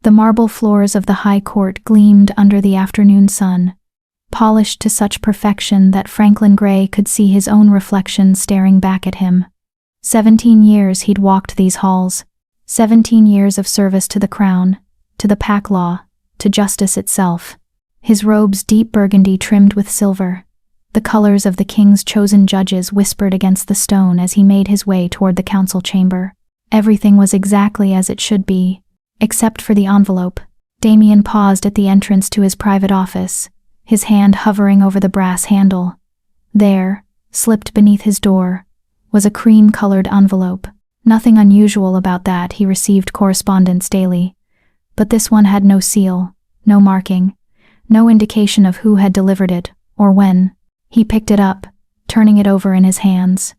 The marble floors of the High Court gleamed under the afternoon sun, polished to such perfection that Franklin Gray could see his own reflection staring back at him. 17 years he'd walked these halls, 17 years of service to the crown, to the pack law, to justice itself. His robes deep burgundy trimmed with silver, the colors of the king's chosen judges whispered against the stone as he made his way toward the council chamber. Everything was exactly as it should be, except for the envelope. Damien paused at the entrance to his private office, his hand hovering over the brass handle. There, slipped beneath his door, was a cream-colored envelope. Nothing unusual about that, he received correspondence daily. But this one had no seal, no marking, no indication of who had delivered it, or when. He picked it up, turning it over in his hands.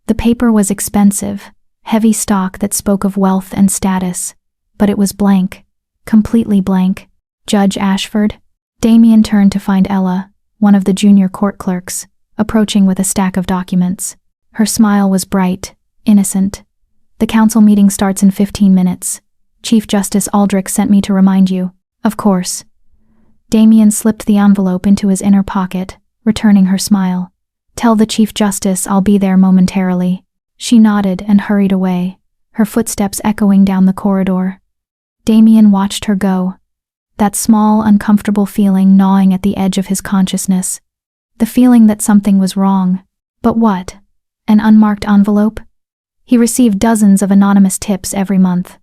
The paper was expensive, heavy stock that spoke of wealth and status, but it was blank, completely blank. Judge Ashford? Damien turned to find Ella, one of the junior court clerks, approaching with a stack of documents. Her smile was bright, innocent. The council meeting starts in 15 minutes. Chief Justice Aldrich sent me to remind you. Of course. Damien slipped the envelope into his inner pocket, returning her smile. Tell the Chief Justice I'll be there momentarily. She nodded and hurried away, her footsteps echoing down the corridor. Damien watched her go, that small, uncomfortable feeling gnawing at the edge of his consciousness. The feeling that something was wrong. But what? An unmarked envelope? He received dozens of anonymous tips every month.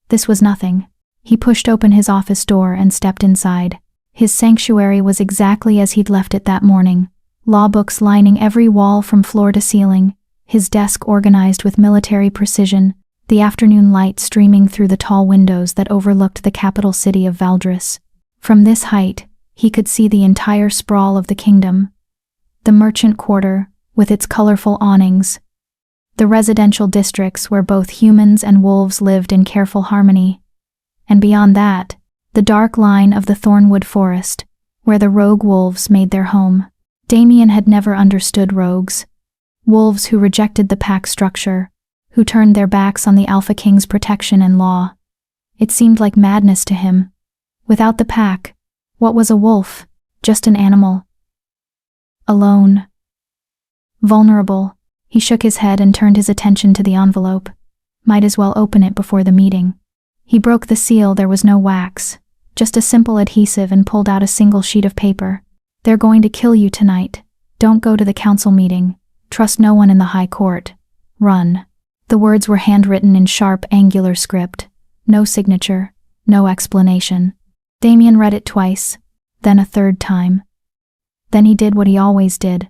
This was nothing. He pushed open his office door and stepped inside. His sanctuary was exactly as he'd left it that morning, law books lining every wall from floor to ceiling, his desk organized with military precision, the afternoon light streaming through the tall windows that overlooked the capital city of Valdres. From this height, he could see the entire sprawl of the kingdom. The merchant quarter, with its colorful awnings. The residential districts where both humans and wolves lived in careful harmony. And beyond that, the dark line of the Thornwood Forest, where the rogue wolves made their home. Damien had never understood rogues. Wolves who rejected the pack structure, who turned their backs on the Alpha King's protection and law. It seemed like madness to him. Without the pack, what was a wolf? Just an animal. Alone. Vulnerable. He shook his head and turned his attention to the envelope. Might as well open it before the meeting. He broke the seal. There was no wax, just a simple adhesive, and pulled out a single sheet of paper. They're going to kill you tonight. Don't go to the council meeting. Trust no one in the High Court. Run. The words were handwritten in sharp, angular script. No signature, no explanation. Damien read it twice, then a third time. Then he did what he always did.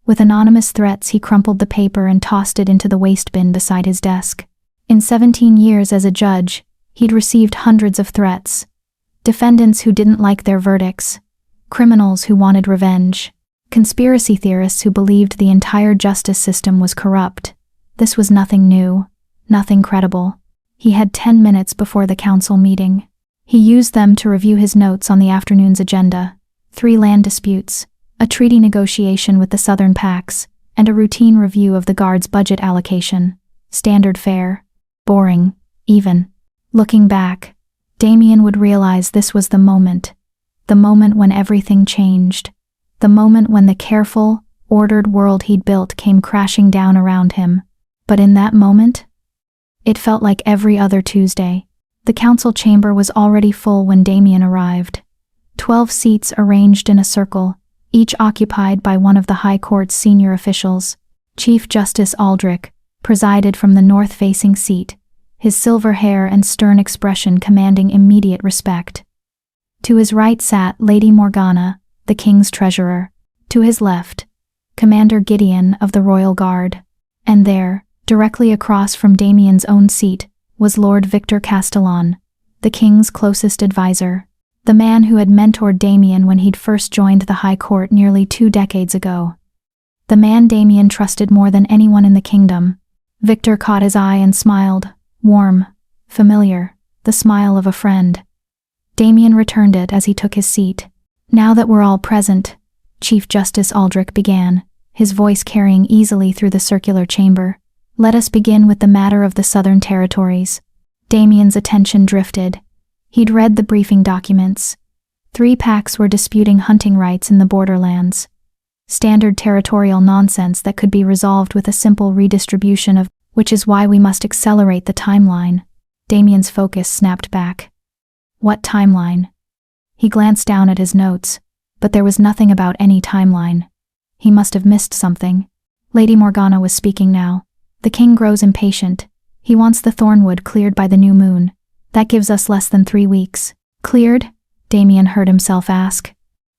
With anonymous threats, he crumpled the paper and tossed it into the waste bin beside his desk. In 17 years as a judge, he'd received hundreds of threats. Defendants who didn't like their verdicts. Criminals who wanted revenge. Conspiracy theorists who believed the entire justice system was corrupt. This was nothing new, nothing credible. He had 10 minutes before the council meeting. He used them to review his notes on the afternoon's agenda. 3 land disputes, a treaty negotiation with the southern packs, and a routine review of the guard's budget allocation. Standard fare. Boring, even. Looking back, Damien would realize this was the moment when everything changed. The moment when the careful, ordered world he'd built came crashing down around him. But in that moment, it felt like every other Tuesday. The council chamber was already full when Damien arrived. 12 seats arranged in a circle, each occupied by one of the High Court's senior officials. Chief Justice Aldrich presided from the north-facing seat, his silver hair and stern expression commanding immediate respect. To his right sat Lady Morgana, the king's treasurer. To his left, Commander Gideon of the Royal Guard. And there, directly across from Damien's own seat, was Lord Victor Castellan, the king's closest advisor, the man who had mentored Damien when he'd first joined the High Court nearly 2 decades ago. The man Damien trusted more than anyone in the kingdom. Victor caught his eye and smiled, warm, familiar, the smile of a friend. Damien returned it as he took his seat. Now that we're all present, Chief Justice Aldrich began, his voice carrying easily through the circular chamber. Let us begin with the matter of the Southern Territories. Damien's attention drifted. He'd read the briefing documents. 3 packs were disputing hunting rights in the borderlands. Standard territorial nonsense that could be resolved with a simple redistribution of, which is why we must accelerate the timeline. Damien's focus snapped back. What timeline? He glanced down at his notes, but there was nothing about any timeline. He must have missed something. Lady Morgana was speaking now. The king grows impatient. He wants the Thornwood cleared by the new moon. That gives us less than 3 weeks. Cleared? Damien heard himself ask.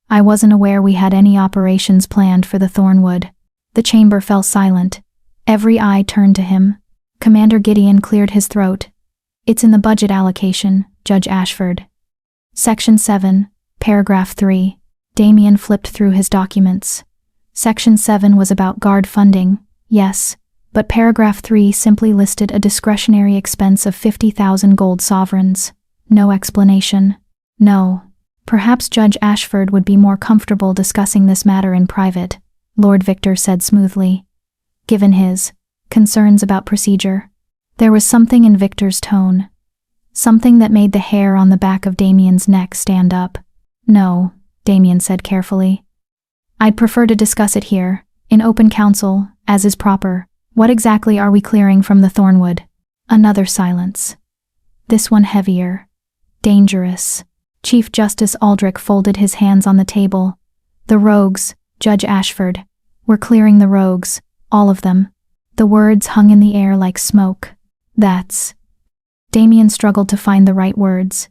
I wasn't aware we had any operations planned for the Thornwood. The chamber fell silent. Every eye turned to him. Commander Gideon cleared his throat. It's in the budget allocation, Judge Ashford. Section 7, Paragraph 3. Damien flipped through his documents. Section 7 was about guard funding, yes, but Paragraph 3 simply listed a discretionary expense of 50,000 gold sovereigns. No explanation. No. Perhaps Judge Ashford would be more comfortable discussing this matter in private, Lord Victor said smoothly. Given his concerns about procedure, there was something in Victor's tone. Something that made the hair on the back of Damien's neck stand up. No, Damien said carefully. I'd prefer to discuss it here, in open council, as is proper. What exactly are we clearing from the Thornwood? Another silence. This one heavier. Dangerous. Chief Justice Aldrich folded his hands on the table. The rogues, Judge Ashford. We're clearing the rogues, all of them. The words hung in the air like smoke. That's... Damien struggled to find the right words.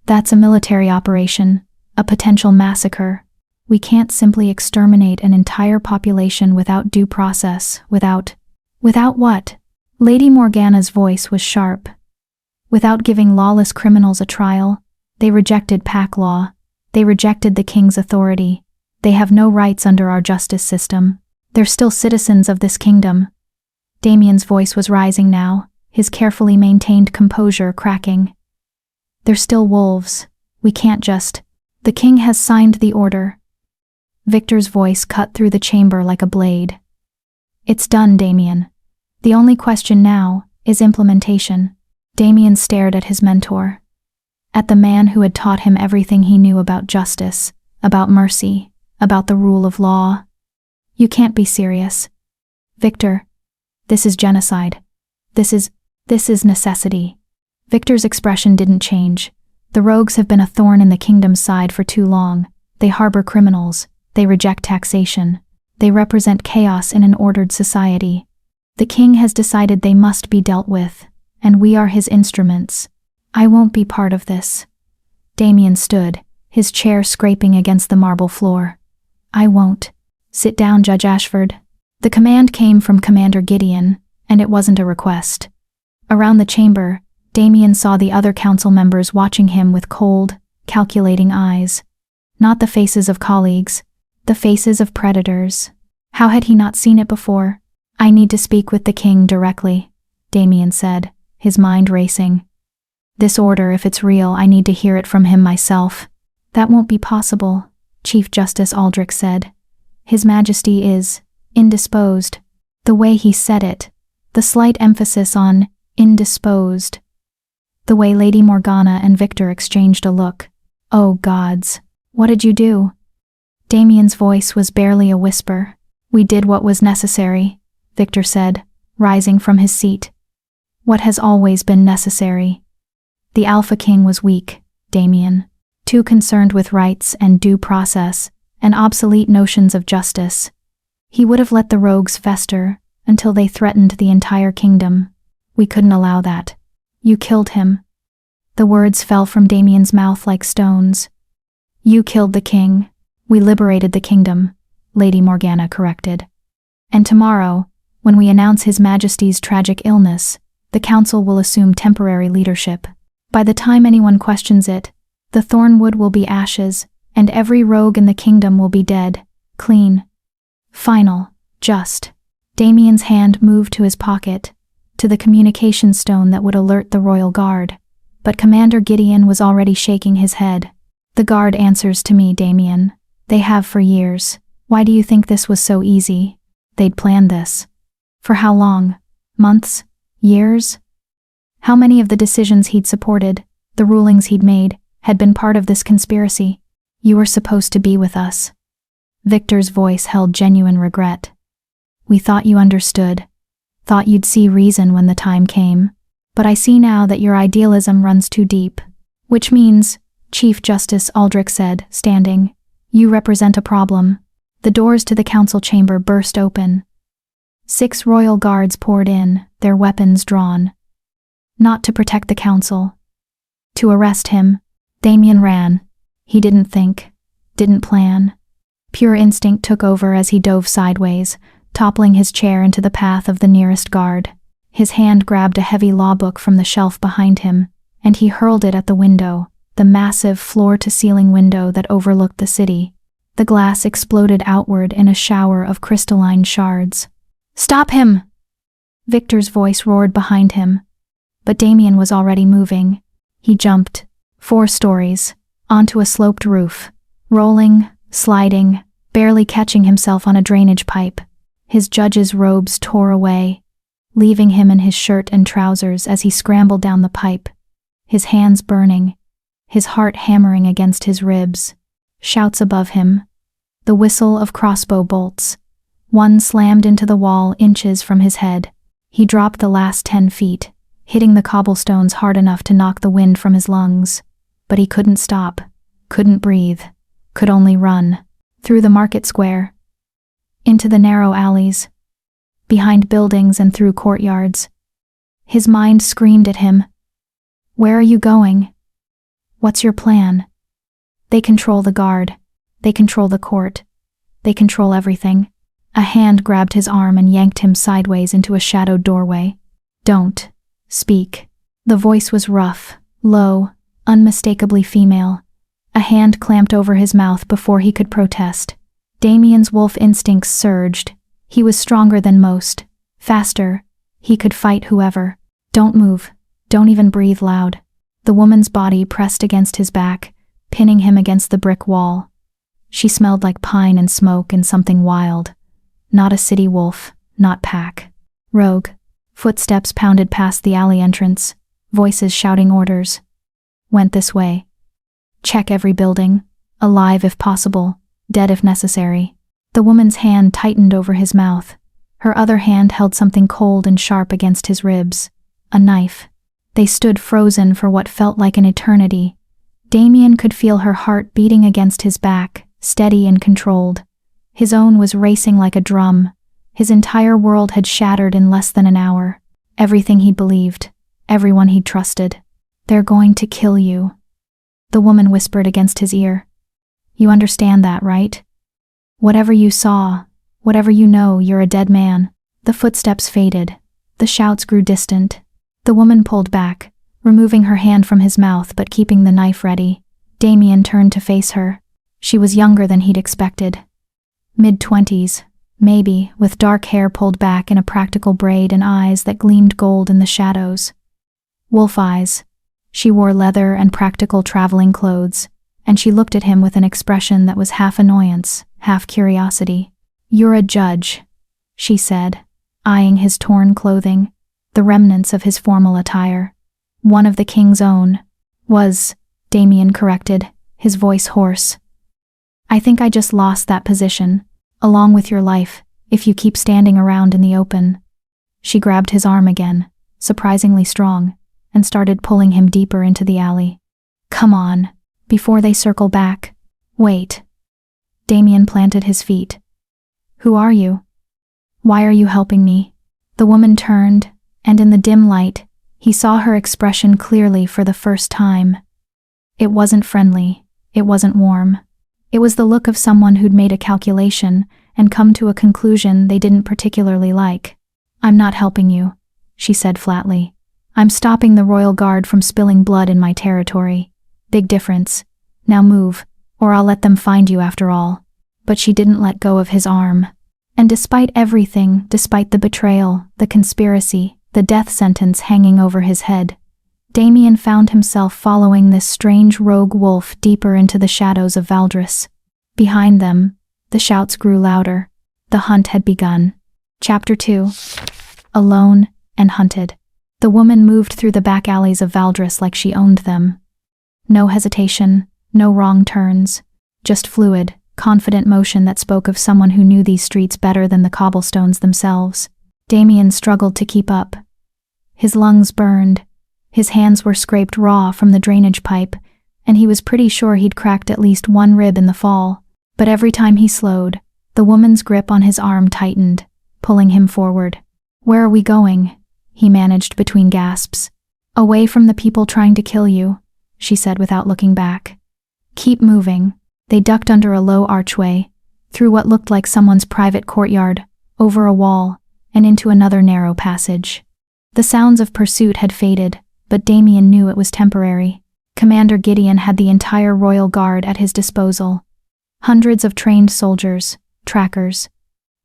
That's a military operation, a potential massacre. We can't simply exterminate an entire population without due process, without what? Lady Morgana's voice was sharp. Without giving lawless criminals a trial. They rejected pack law. They rejected the king's authority. They have no rights under our justice system. They're still citizens of this kingdom. Damien's voice was rising now, his carefully maintained composure cracking. They're still wolves. We can't just... The king has signed the order. Victor's voice cut through the chamber like a blade. It's done, Damien. The only question now is implementation. Damien stared at his mentor. At the man who had taught him everything he knew about justice, about mercy, about the rule of law. You can't be serious. Victor, this is genocide. This is necessity. Victor's expression didn't change. The rogues have been a thorn in the kingdom's side for too long. They harbor criminals. They reject taxation. They represent chaos in an ordered society. The king has decided they must be dealt with, and we are his instruments. I won't be part of this. Damien stood, his chair scraping against the marble floor. I won't. Sit down, Judge Ashford. The command came from Commander Gideon, and it wasn't a request. Around the chamber, Damien saw the other council members watching him with cold, calculating eyes. Not the faces of colleagues, the faces of predators. How had he not seen it before? I need to speak with the king directly, Damien said, his mind racing. This order, if it's real, I need to hear it from him myself. That won't be possible, Chief Justice Aldrich said. His Majesty is indisposed. The way he said it, the slight emphasis on indisposed. The way Lady Morgana and Victor exchanged a look. Oh gods, what did you do? Damien's voice was barely a whisper. We did what was necessary, Victor said, rising from his seat. What has always been necessary. The Alpha King was weak, Damien, too concerned with rights and due process and obsolete notions of justice. He would have let the rogues fester until they threatened the entire kingdom. We couldn't allow that. You killed him. The words fell from Damien's mouth like stones. You killed the king. We liberated the kingdom, Lady Morgana corrected. And tomorrow, when we announce His Majesty's tragic illness, the council will assume temporary leadership. By the time anyone questions it, the Thornwood will be ashes, and every rogue in the kingdom will be dead, clean. Final, just. Damien's hand moved to his pocket, to the communication stone that would alert the royal guard, but Commander Gideon was already shaking his head. The guard answers to me, Damien. They have for years. Why do you think this was so easy? They'd planned this. For how long? Months? Years? How many of the decisions he'd supported, The rulings he'd made had been part of this conspiracy. You were supposed to be with us. Victor's voice held genuine regret. We thought you understood. Thought you'd see reason when the time came. But I see now that your idealism runs too deep. Which means, Chief Justice Aldrich said, standing, you represent a problem. The doors to the council chamber burst open. 6 royal guards poured in, their weapons drawn. Not to protect the council. To arrest him. Damien ran. He didn't think. Didn't plan. Pure instinct took over as he dove sideways, toppling his chair into the path of the nearest guard. His hand grabbed a heavy law book from the shelf behind him, and he hurled it at the window, the massive floor-to-ceiling window that overlooked the city. The glass exploded outward in a shower of crystalline shards. Stop him! Victor's voice roared behind him. But Damien was already moving. He jumped, 4 stories, onto a sloped roof, rolling, sliding, barely catching himself on a drainage pipe. His judge's robes tore away, leaving him in his shirt and trousers as he scrambled down the pipe, his hands burning, his heart hammering against his ribs. Shouts above him. The whistle of crossbow bolts. One slammed into the wall inches from his head. He dropped the last 10 feet, hitting the cobblestones hard enough to knock the wind from his lungs. But he couldn't stop, couldn't breathe, could only run. Through the market square. Into the narrow alleys. Behind buildings and through courtyards. His mind screamed at him. Where are you going? What's your plan? They control the guard. They control the court. They control everything. A hand grabbed his arm and yanked him sideways into a shadowed doorway. Don't speak. The voice was rough, low, unmistakably female. A hand clamped over his mouth before he could protest. Damien's wolf instincts surged. He was stronger than most. Faster. He could fight whoever. Don't move. Don't even breathe loud. The woman's body pressed against his back, pinning him against the brick wall. She smelled like pine and smoke and something wild. Not a city wolf, not pack. Rogue. Footsteps pounded past the alley entrance, voices shouting orders. Went this way. Check every building. Alive if possible, dead if necessary. The woman's hand tightened over his mouth. Her other hand held something cold and sharp against his ribs. A knife. They stood frozen for what felt like an eternity. Damien could feel her heart beating against his back, steady and controlled. His own was racing like a drum. His entire world had shattered in less than an hour. Everything he'd believed, everyone he'd trusted. They're going to kill you. The woman whispered against his ear. You understand that, right? Whatever you saw, whatever you know, you're a dead man. The footsteps faded. The shouts grew distant. The woman pulled back, removing her hand from his mouth but keeping the knife ready. Damien turned to face her. She was younger than he'd expected. Mid-20s, maybe, with dark hair pulled back in a practical braid and eyes that gleamed gold in the shadows. Wolf eyes. She wore leather and practical traveling clothes, and she looked at him with an expression that was half annoyance, half curiosity. You're a judge, she said, eyeing his torn clothing, the remnants of his formal attire. One of the king's own. Was, Damien corrected, his voice hoarse. I think I just lost that position, along with your life, if you keep standing around in the open. She grabbed his arm again, surprisingly strong, and started pulling him deeper into the alley. Come on, before they circle back. Wait. Damien planted his feet. Who are you? Why are you helping me? The woman turned, and in the dim light, he saw her expression clearly for the first time. It wasn't friendly, it wasn't warm. It was the look of someone who'd made a calculation and come to a conclusion they didn't particularly like. I'm not helping you, she said flatly. I'm stopping the royal guard from spilling blood in my territory. Big difference. Now move, or I'll let them find you after all. But she didn't let go of his arm. And despite everything, despite the betrayal, the conspiracy, the death sentence hanging over his head, Damien found himself following this strange rogue wolf deeper into the shadows of Valdris. Behind them, the shouts grew louder. The hunt had begun. Chapter 2. Alone and hunted. The woman moved through the back alleys of Valdris like she owned them, No hesitation, no wrong turns. Just fluid, confident motion that spoke of someone who knew these streets better than the cobblestones themselves. Damien struggled to keep up. His lungs burned. His hands were scraped raw from the drainage pipe, and he was pretty sure he'd cracked at least one rib in the fall. But every time he slowed, the woman's grip on his arm tightened, pulling him forward. "Where are we going?" he managed between gasps. "Away from the people trying to kill you," she said without looking back. "Keep moving." They ducked under a low archway, through what looked like someone's private courtyard, over a wall, and into another narrow passage. The sounds of pursuit had faded, but Damien knew it was temporary. Commander Gideon had the entire royal guard at his disposal. Hundreds of trained soldiers, trackers,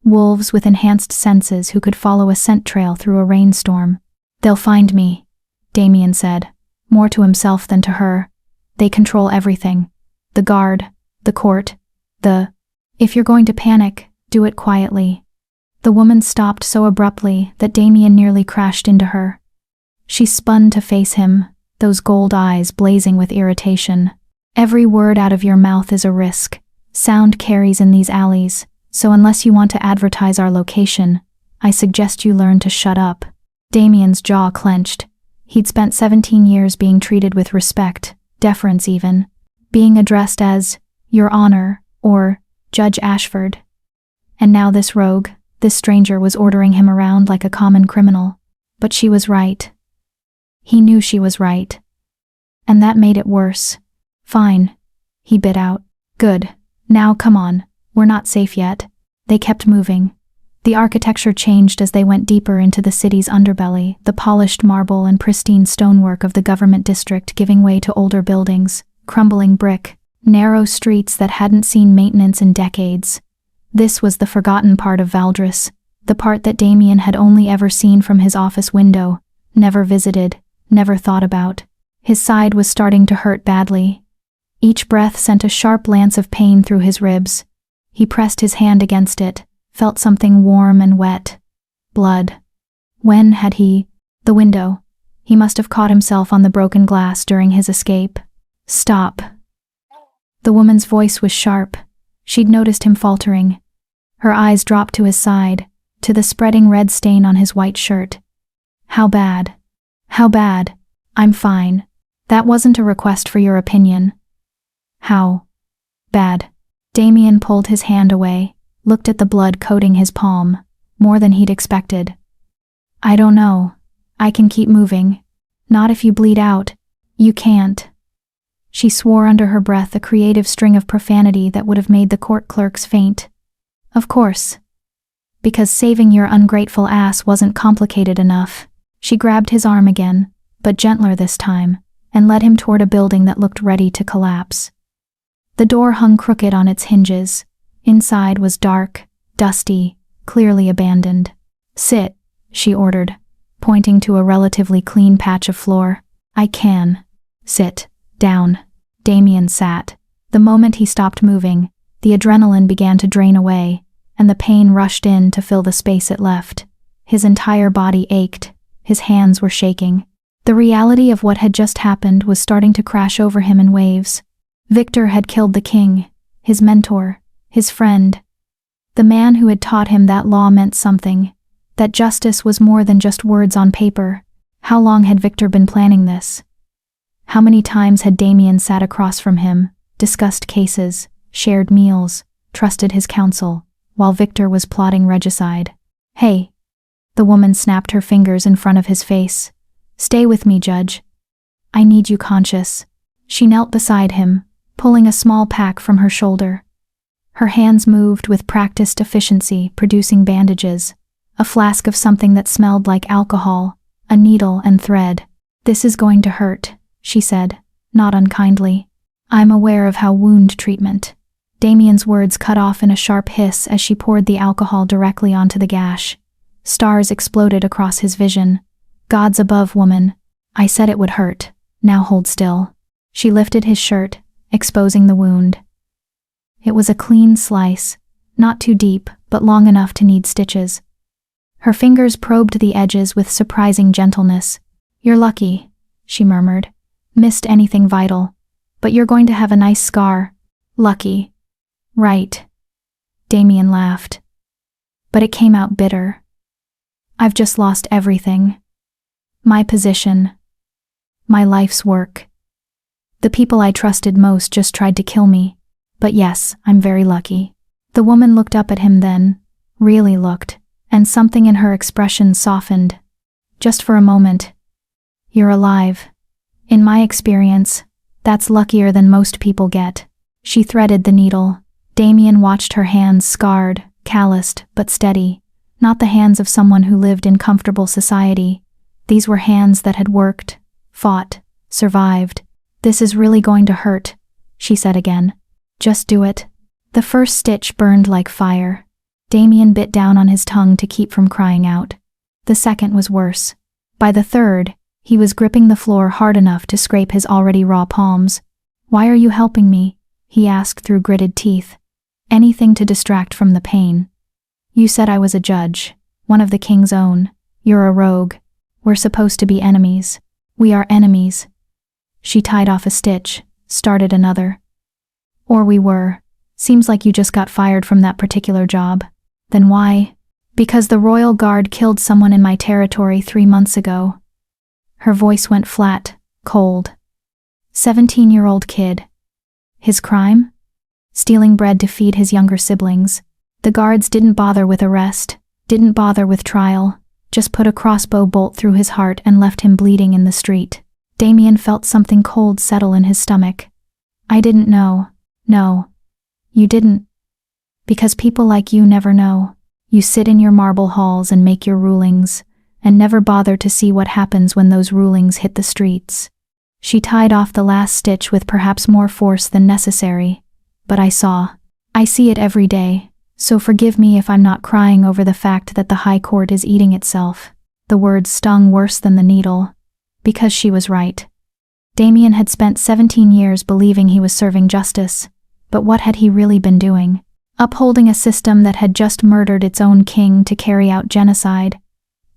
wolves with enhanced senses who could follow a scent trail through a rainstorm. "They'll find me," Damien said, more to himself than to her. "They control everything. The guard, the court, If you're going to panic, do it quietly." The woman stopped so abruptly that Damien nearly crashed into her. She spun to face him, those gold eyes blazing with irritation. "Every word out of your mouth is a risk. Sound carries in these alleys, so unless you want to advertise our location, I suggest you learn to shut up." Damien's jaw clenched. He'd spent 17 years being treated with respect, deference even, being addressed as "Your Honor" or "Judge Ashford." And now this rogue, this stranger was ordering him around like a common criminal. But she was right. He knew she was right. And that made it worse. "Fine," he bit out. "Good. Now come on, we're not safe yet." They kept moving. The architecture changed as they went deeper into the city's underbelly, the polished marble and pristine stonework of the government district giving way to older buildings, crumbling brick, narrow streets that hadn't seen maintenance in decades. This was the forgotten part of Valdres, the part that Damien had only ever seen from his office window, never visited, never thought about. His side was starting to hurt badly. Each breath sent a sharp lance of pain through his ribs. He pressed his hand against it, felt something warm and wet. Blood. When had he? The window. He must have caught himself on the broken glass during his escape. "Stop." The woman's voice was sharp. She'd noticed him faltering. Her eyes dropped to his side, to the spreading red stain on his white shirt. "How bad?" "How bad?" "I'm fine. That wasn't a request for your opinion." "How bad?" Damien pulled his hand away, looked at the blood coating his palm, more than he'd expected. "I don't know. I can keep moving. Not if you bleed out. You can't." She swore under her breath a creative string of profanity that would have made the court clerks faint. Of course. Because saving your ungrateful ass wasn't complicated enough. She grabbed his arm again, but gentler this time, and led him toward a building that looked ready to collapse. The door hung crooked on its hinges. Inside was dark, dusty, clearly abandoned. "Sit," she ordered, pointing to a relatively clean patch of floor. "I can." "Sit down." Damien sat. The moment he stopped moving, the adrenaline began to drain away, and the pain rushed in to fill the space it left. His entire body ached. His hands were shaking. The reality of what had just happened was starting to crash over him in waves. Victor had killed the king, his mentor, his friend. The man who had taught him that law meant something, that justice was more than just words on paper. How long had Victor been planning this? How many times had Damien sat across from him, discussed cases, shared meals, trusted his counsel, while Victor was plotting regicide? "Hey." The woman snapped her fingers in front of his face. "Stay with me, Judge. I need you conscious." She knelt beside him, pulling a small pack from her shoulder. Her hands moved with practiced efficiency, producing bandages, a flask of something that smelled like alcohol, a needle and thread. "This is going to hurt," she said, not unkindly. "I'm aware of how wound treatment." Damien's words cut off in a sharp hiss as she poured the alcohol directly onto the gash. Stars exploded across his vision. "Gods above, woman. I said it would hurt. Now hold still." She lifted his shirt, exposing the wound. It was a clean slice, not too deep, but long enough to need stitches. Her fingers probed the edges with surprising gentleness. "You're lucky," she murmured. "Missed anything vital." But you're going to have a nice scar. Lucky. Right. Damien laughed. But it came out bitter. I've just lost everything. My position. My life's work. The people I trusted most just tried to kill me. But yes, I'm very lucky. The woman looked up at him then, really looked, and something in her expression softened. Just for a moment. You're alive. In my experience, that's luckier than most people get. She threaded the needle. Damien watched her hands scarred, calloused, but steady. Not the hands of someone who lived in comfortable society. These were hands that had worked, fought, survived. This is really going to hurt, she said again. Just do it. The first stitch burned like fire. Damien bit down on his tongue to keep from crying out. The second was worse. By the third, he was gripping the floor hard enough to scrape his already raw palms. Why are you helping me? He asked through gritted teeth. Anything to distract from the pain. You said I was a judge, one of the king's own. You're a rogue. We're supposed to be enemies. We are enemies. She tied off a stitch, started another. Or we were. Seems like you just got fired from that particular job. Then why? Because the royal guard killed someone in my territory 3 months ago. Her voice went flat, cold. 17-year-old kid. His crime? Stealing bread to feed his younger siblings. The guards didn't bother with arrest, didn't bother with trial, just put a crossbow bolt through his heart and left him bleeding in the street. Damien felt something cold settle in his stomach. I didn't know. No. You didn't. Because people like you never know. You sit in your marble halls and make your rulings, and never bother to see what happens when those rulings hit the streets. She tied off the last stitch with perhaps more force than necessary. But I saw. I see it every day, so forgive me if I'm not crying over the fact that the High Court is eating itself. The words stung worse than the needle. Because she was right. Damien had spent 17 years believing he was serving justice, but what had he really been doing? Upholding a system that had just murdered its own king to carry out genocide.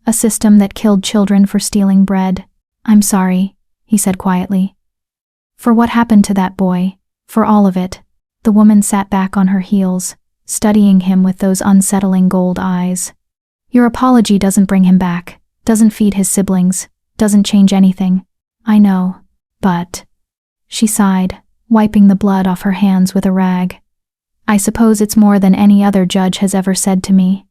A system that killed children for stealing bread. I'm sorry, he said quietly. For what happened to that boy, for all of it. The woman sat back on her heels, studying him with those unsettling gold eyes. Your apology doesn't bring him back, doesn't feed his siblings, doesn't change anything. I know, but... She sighed, wiping the blood off her hands with a rag. I suppose it's more than any other judge has ever said to me.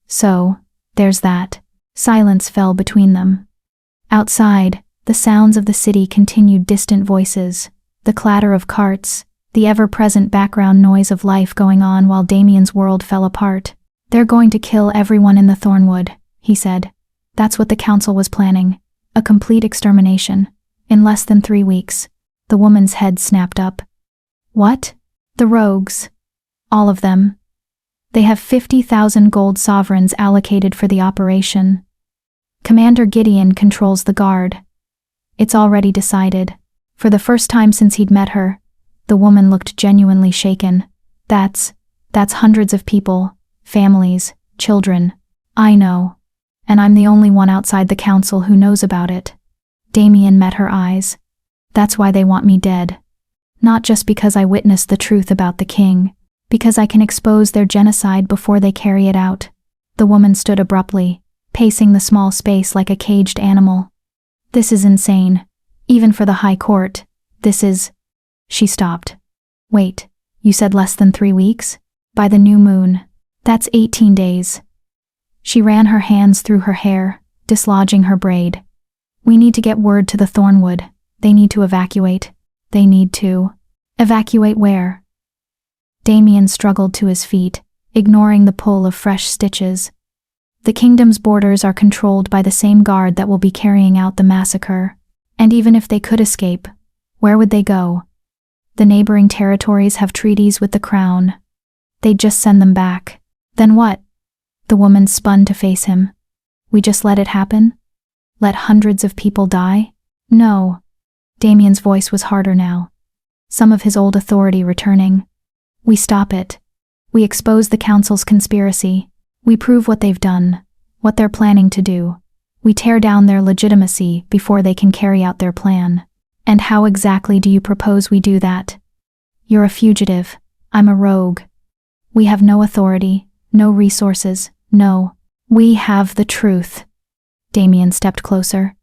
So, there's that. Silence fell between them. Outside, the sounds of the city continued, distant voices, the clatter of carts, the ever-present background noise of life going on while Damien's world fell apart. They're going to kill everyone in the Thornwood, he said. That's what the council was planning. A complete extermination. In less than 3 weeks. The woman's head snapped up. What? The rogues. All of them. They have 50,000 gold sovereigns allocated for the operation. Commander Gideon controls the guard. It's already decided. For the first time since he'd met her, the woman looked genuinely shaken. That's hundreds of people, families, children. I know. And I'm the only one outside the council who knows about it. Damien met her eyes. That's why they want me dead. Not just because I witnessed the truth about the king, because I can expose their genocide before they carry it out. The woman stood abruptly, pacing the small space like a caged animal. This is insane. Even for the High Court, this is... She stopped. Wait, you said less than 3 weeks? By the new moon. That's 18 days. She ran her hands through her hair, dislodging her braid. We need to get word to the Thornwood. They need to evacuate. They need to... Evacuate where? Damien struggled to his feet, ignoring the pull of fresh stitches. The kingdom's borders are controlled by the same guard that will be carrying out the massacre. And even if they could escape, where would they go? The neighboring territories have treaties with the crown. They'd just send them back. Then what? The woman spun to face him. We just let it happen? Let hundreds of people die? No. Damien's voice was harder now. Some of his old authority returning. We stop it. We expose the council's conspiracy. We prove what they've done, what they're planning to do. We tear down their legitimacy before they can carry out their plan. And how exactly do you propose we do that? You're a fugitive. I'm a rogue. We have no authority, no resources, no. We have the truth. Damien stepped closer.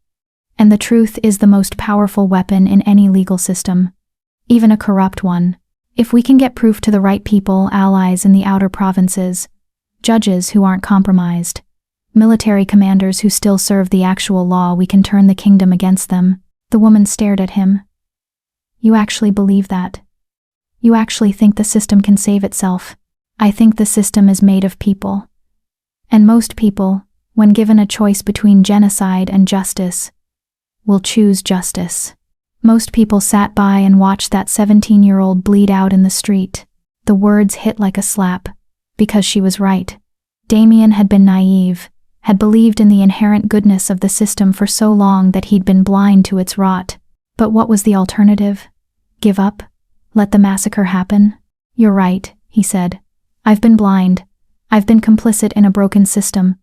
And the truth is the most powerful weapon in any legal system, even a corrupt one. If we can get proof to the right people, allies in the outer provinces, judges who aren't compromised, military commanders who still serve the actual law, we can turn the kingdom against them. The woman stared at him. You actually believe that? You actually think the system can save itself? I think the system is made of people. And most people, when given a choice between genocide and justice, will choose justice. Most people sat by and watched that 17-year-old bleed out in the street. The words hit like a slap, because she was right. Damien had been naive, had believed in the inherent goodness of the system for so long that he'd been blind to its rot. But what was the alternative? Give up? Let the massacre happen? You're right, he said. I've been blind. I've been complicit in a broken system.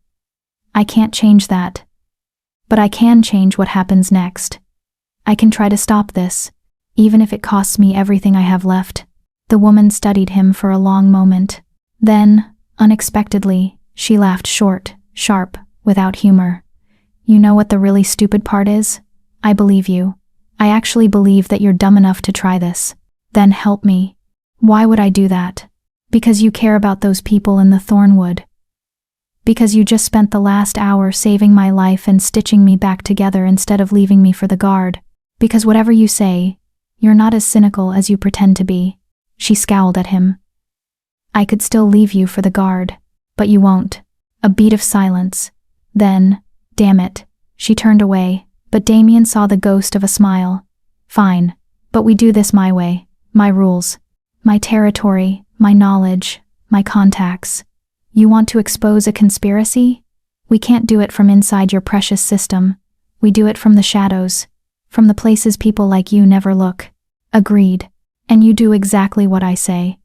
I can't change that. But I can change what happens next. I can try to stop this, even if it costs me everything I have left. The woman studied him for a long moment. Then, unexpectedly, she laughed short, sharp, without humor. You know what the really stupid part is? I believe you. I actually believe that you're dumb enough to try this. Then help me. Why would I do that? Because you care about those people in the Thornwood. Because you just spent the last hour saving my life and stitching me back together instead of leaving me for the guard. Because whatever you say, you're not as cynical as you pretend to be. She scowled at him. I could still leave you for the guard, but you won't. A beat of silence. Then, damn it, she turned away, but Damien saw the ghost of a smile. Fine, but we do this my way, my rules, my territory, my knowledge, my contacts. You want to expose a conspiracy? We can't do it from inside your precious system. We do it from the shadows, from the places people like you never look. Agreed. And you do exactly what I say.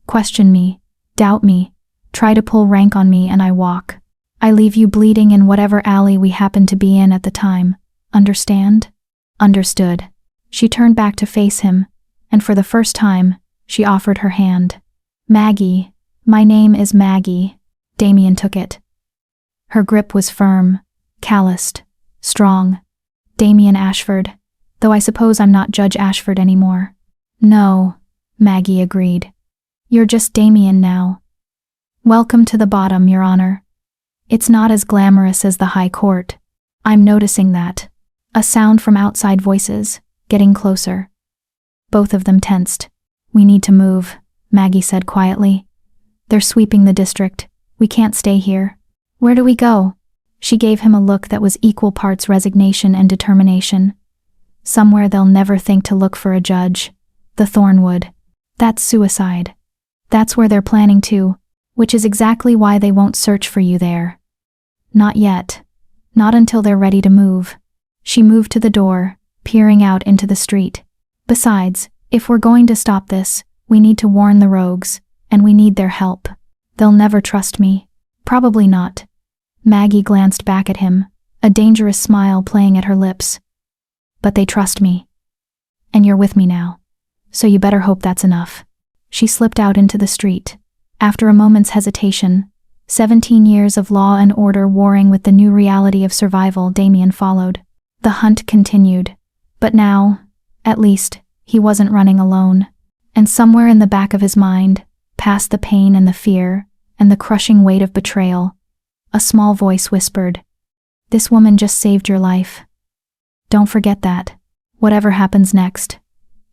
Question me, doubt me, try to pull rank on me, and I walk. I leave you bleeding in whatever alley we happen to be in at the time. Understand? Understood. She turned back to face him, and for the first time, she offered her hand. Maggie. My name is Maggie. Damien took it. Her grip was firm, calloused, strong. Damien Ashford, though I suppose I'm not Judge Ashford anymore. No, Maggie agreed. You're just Damien now. Welcome to the bottom, Your Honor. It's not as glamorous as the High Court. I'm noticing that. A sound from outside voices, getting closer. Both of them tensed. We need to move, Maggie said quietly. They're sweeping the district. We can't stay here. Where do we go? She gave him a look that was equal parts resignation and determination. Somewhere they'll never think to look for a judge. The Thornwood. That's suicide. That's where they're planning to, which is exactly why they won't search for you there. Not yet. Not until they're ready to move. She moved to the door, peering out into the street. Besides, if we're going to stop this, we need to warn the rogues, and we need their help. They'll never trust me. Probably not. Maggie glanced back at him, a dangerous smile playing at her lips. But they trust me. And you're with me now. So you better hope that's enough. She slipped out into the street. After a moment's hesitation, 17 years of law and order warring with the new reality of survival, Damien followed. The hunt continued. But now, at least, he wasn't running alone. And somewhere in the back of his mind, past the pain and the fear, and the crushing weight of betrayal, a small voice whispered, "This woman just saved your life. Don't forget that. Whatever happens next,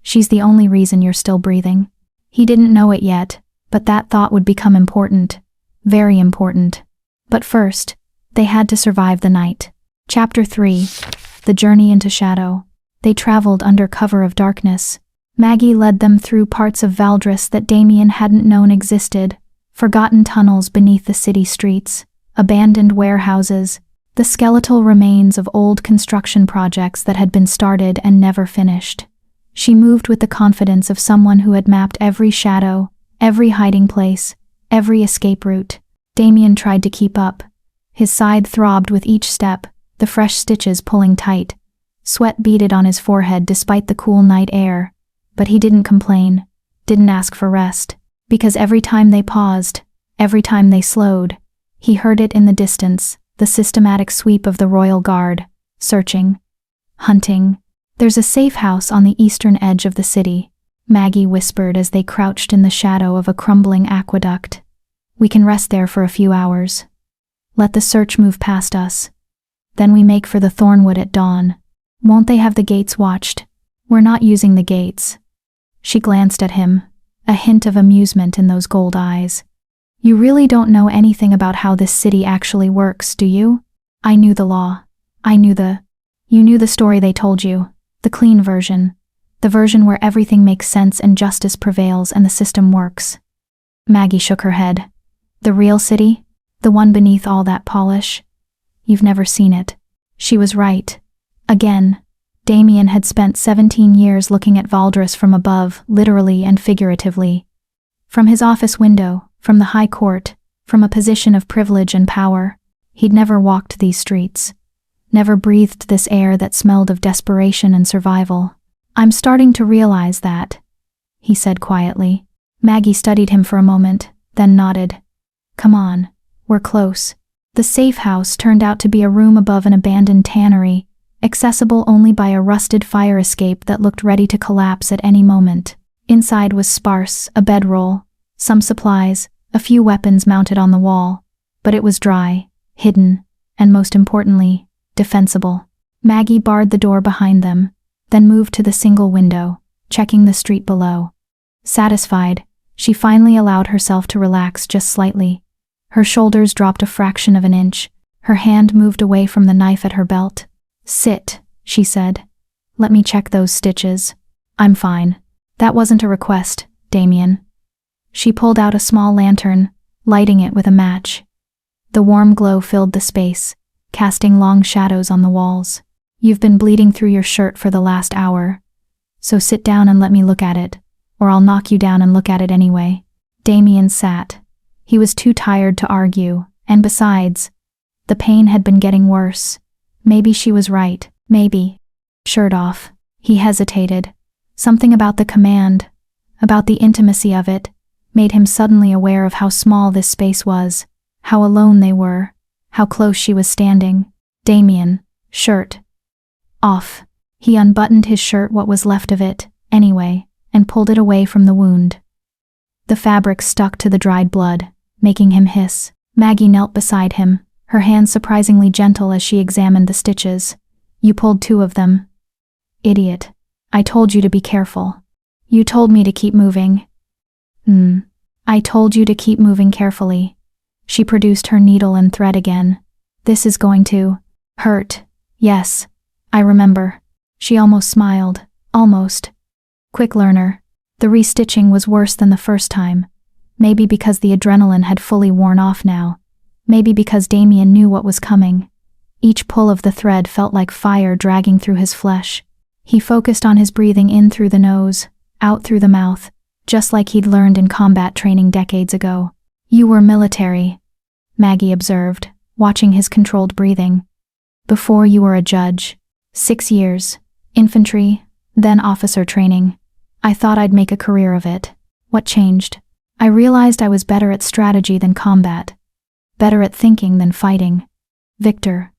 she's the only reason you're still breathing." He didn't know it yet, but that thought would become important. Very important. But first, they had to survive the night. Chapter 3. The Journey into Shadow. They traveled under cover of darkness. Maggie led them through parts of Valdris that Damien hadn't known existed, forgotten tunnels beneath the city streets, abandoned warehouses, the skeletal remains of old construction projects that had been started and never finished. She moved with the confidence of someone who had mapped every shadow, every hiding place, every escape route. Damien tried to keep up. His side throbbed with each step, the fresh stitches pulling tight. Sweat beaded on his forehead despite the cool night air, but he didn't complain, didn't ask for rest, because every time they paused, every time they slowed, he heard it in the distance, the systematic sweep of the royal guard, searching, hunting. "There's a safe house on the eastern edge of the city," Maggie whispered as they crouched in the shadow of a crumbling aqueduct. "We can rest there for a few hours. Let the search move past us. Then we make for the Thornwood at dawn. Won't they have the gates watched? We're not using the gates." She glanced at him, a hint of amusement in those gold eyes. "You really don't know anything about how this city actually works, do you? I knew the law. You knew the story they told you, the clean version, the version where everything makes sense and justice prevails and the system works." Maggie shook her head. "The real city? The one beneath all that polish? You've never seen it." She was right. Again, Damien had spent 17 years looking at Valdres from above, literally and figuratively. From his office window, from the high court, from a position of privilege and power, he'd never walked these streets, never breathed this air that smelled of desperation and survival. "I'm starting to realize that," he said quietly. Maggie studied him for a moment, then nodded. "Come on, we're close." The safe house turned out to be a room above an abandoned tannery, accessible only by a rusted fire escape that looked ready to collapse at any moment. Inside was sparse, a bedroll, some supplies, a few weapons mounted on the wall, but it was dry, hidden, and most importantly, defensible. Maggie barred the door behind them, then moved to the single window, checking the street below. Satisfied, she finally allowed herself to relax just slightly. Her shoulders dropped a fraction of an inch, her hand moved away from the knife at her belt. "Sit," she said. "Let me check those stitches." "I'm fine." "That wasn't a request, Damien." She pulled out a small lantern, lighting it with a match. The warm glow filled the space, casting long shadows on the walls. "You've been bleeding through your shirt for the last hour, so sit down and let me look at it, or I'll knock you down and look at it anyway." Damien sat. He was too tired to argue, and besides, the pain had been getting worse. Maybe she was right, maybe. Shirt off. He hesitated. Something about the command, about the intimacy of it, made him suddenly aware of how small this space was, how alone they were, how close she was standing. "Damien, shirt off." He unbuttoned his shirt, what was left of it, anyway, and pulled it away from the wound. The fabric stuck to the dried blood, making him hiss. Maggie knelt beside him, her hands surprisingly gentle as she examined the stitches. "You pulled 2 of them." "Idiot. I told you to be careful." "You told me to keep moving." I told you to keep moving carefully." She produced her needle and thread again. "This is going to hurt." "Yes, I remember." She almost smiled. Almost. Quick learner. The restitching was worse than the first time. Maybe because the adrenaline had fully worn off now. Maybe because Damien knew what was coming. Each pull of the thread felt like fire dragging through his flesh. He focused on his breathing in through the nose, out through the mouth, just like he'd learned in combat training decades ago. "You were military," Maggie observed, watching his controlled breathing. "Before you were a judge. 6 years. Infantry, then officer training. I thought I'd make a career of it. What changed? I realized I was better at strategy than combat. Better at thinking than fighting." "Victor."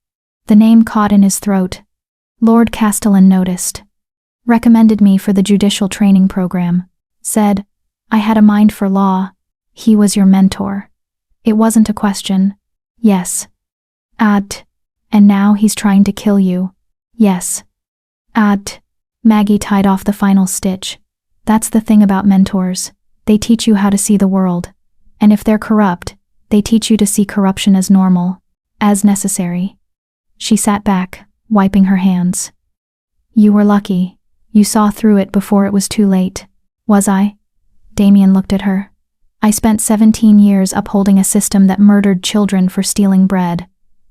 The name caught in his throat. Lord Castellan noticed. "Recommended me for the judicial training program. Said, I had a mind for law. He was your mentor. It wasn't a question." "Yes." "And now he's trying to kill you." "Yes." Maggie tied off the final stitch. "That's the thing about mentors. They teach you how to see the world. And if they're corrupt, they teach you to see corruption as normal, as necessary." She sat back, wiping her hands. "You were lucky. You saw through it before it was too late." "Was I?" Damien looked at her. "I spent 17 years upholding a system that murdered children for stealing bread.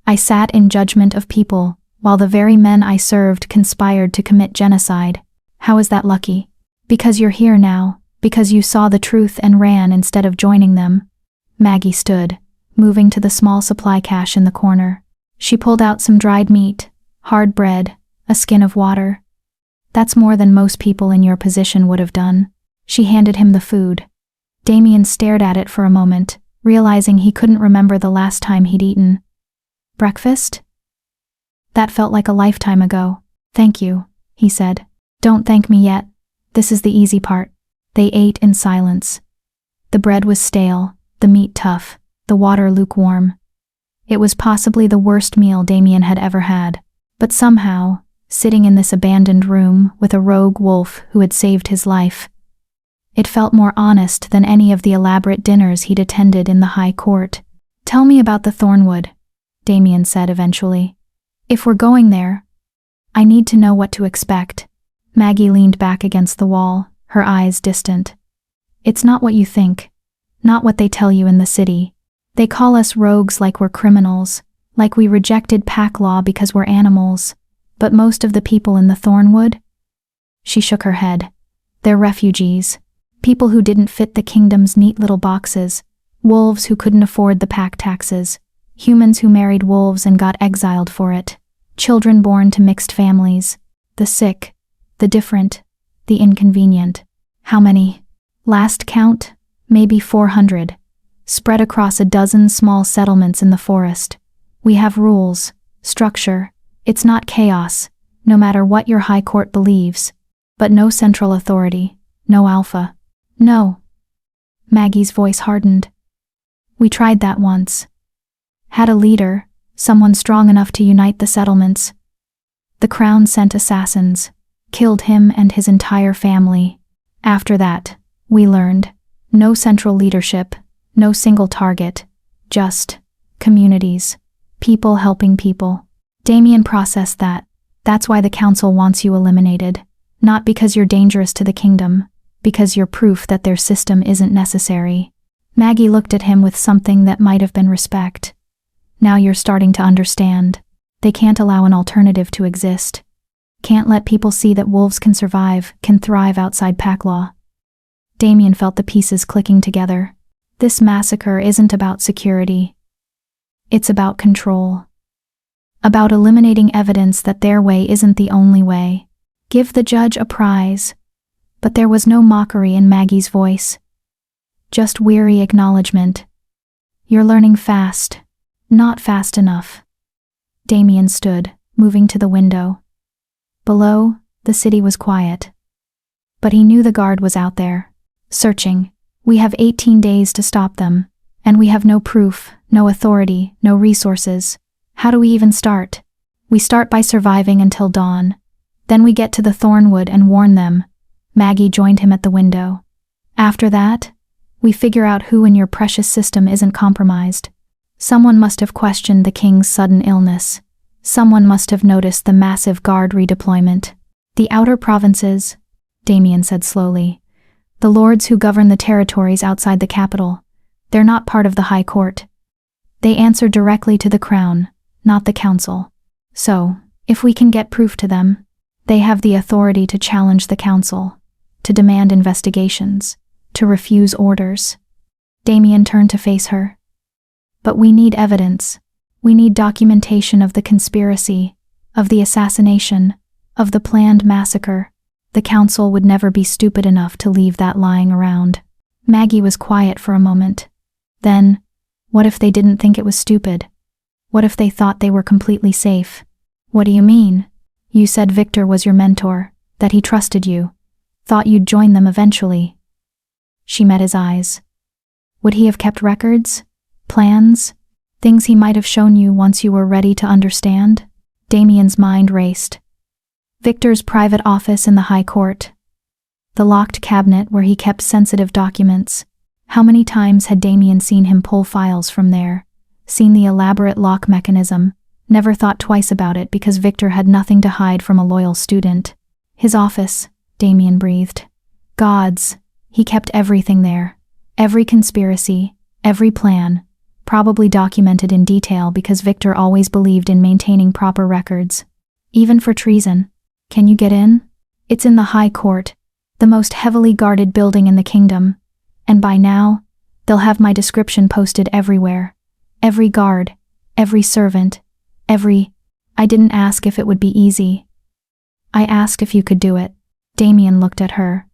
I sat in judgment of people, while the very men I served conspired to commit genocide. How is that lucky? Because you're here now, because you saw the truth and ran instead of joining them." Maggie stood, moving to the small supply cache in the corner. She pulled out some dried meat, hard bread, a skin of water. That's more than most people in your position would have done. She handed him the food. Damien stared at it for a moment, realizing he couldn't remember the last time he'd eaten. Breakfast? That felt like a lifetime ago. Thank you, he said. Don't thank me yet. This is the easy part. They ate in silence. The bread was stale, the meat tough, the water lukewarm. It was possibly the worst meal Damien had ever had. But somehow, sitting in this abandoned room with a rogue wolf who had saved his life, it felt more honest than any of the elaborate dinners he'd attended in the high court. Tell me about the Thornwood, Damien said eventually. If we're going there, I need to know what to expect. Maggie leaned back against the wall, her eyes distant. It's not what you think. Not what they tell you in the city. They call us rogues like we're criminals, like we rejected pack law because we're animals. But most of the people in the Thornwood? She shook her head. They're refugees. People who didn't fit the kingdom's neat little boxes. Wolves who couldn't afford the pack taxes. Humans who married wolves and got exiled for it. Children born to mixed families. The sick. The different. The inconvenient. How many? Last count? Maybe 400. Spread across a dozen small settlements in the forest. We have rules. Structure. It's not chaos, no matter what your high court believes. But no central authority. No alpha. No. Maggie's voice hardened. We tried that once. Had a leader, someone strong enough to unite the settlements. The crown sent assassins, killed him and his entire family. After that, we learned, no central leadership, no single target, just communities, people helping people. Damien processed that. That's why the council wants you eliminated. Not because you're dangerous to the kingdom, because you're proof that their system isn't necessary. Maggie looked at him with something that might have been respect. Now you're starting to understand. They can't allow an alternative to exist. Can't let people see that wolves can survive, can thrive outside pack law. Damien felt the pieces clicking together. This massacre isn't about security. It's about control. About eliminating evidence that their way isn't the only way. Give the judge a prize. But there was no mockery in Maggie's voice. Just weary acknowledgement. You're learning fast. Not fast enough. Damien stood, moving to the window. Below, the city was quiet. But he knew the guard was out there, searching. We have 18 days to stop them, and we have no proof, no authority, no resources. How do we even start? We start by surviving until dawn. Then we get to the Thornwood and warn them. Maggie joined him at the window. After that, we figure out who in your precious system isn't compromised. Someone must have questioned the king's sudden illness. Someone must have noticed the massive guard redeployment. The outer provinces, Damien said slowly. The lords who govern the territories outside the capital. They're not part of the high court. They answer directly to the crown, not the council. So, if we can get proof to them, they have the authority to challenge the council, to demand investigations, to refuse orders. Damien turned to face her. But we need evidence. We need documentation of the conspiracy, of the assassination, of the planned massacre. The council would never be stupid enough to leave that lying around. Maggie was quiet for a moment. Then, what if they didn't think it was stupid? What if they thought they were completely safe? What do you mean? You said Victor was your mentor, that he trusted you, thought you'd join them eventually. She met his eyes. Would he have kept records? Plans? Things he might have shown you once you were ready to understand? Damien's mind raced. Victor's private office in the high court. The locked cabinet where he kept sensitive documents. How many times had Damien seen him pull files from there? Seen the elaborate lock mechanism? Never thought twice about it because Victor had nothing to hide from a loyal student. His office, Damien breathed. Gods, he kept everything there. Every conspiracy, every plan, probably documented in detail because Victor always believed in maintaining proper records. Even for treason. Can you get in? It's in the high court, the most heavily guarded building in the kingdom. And by now, they'll have my description posted everywhere. Every guard, every servant, I didn't ask if it would be easy. I asked if you could do it. Damien looked at her.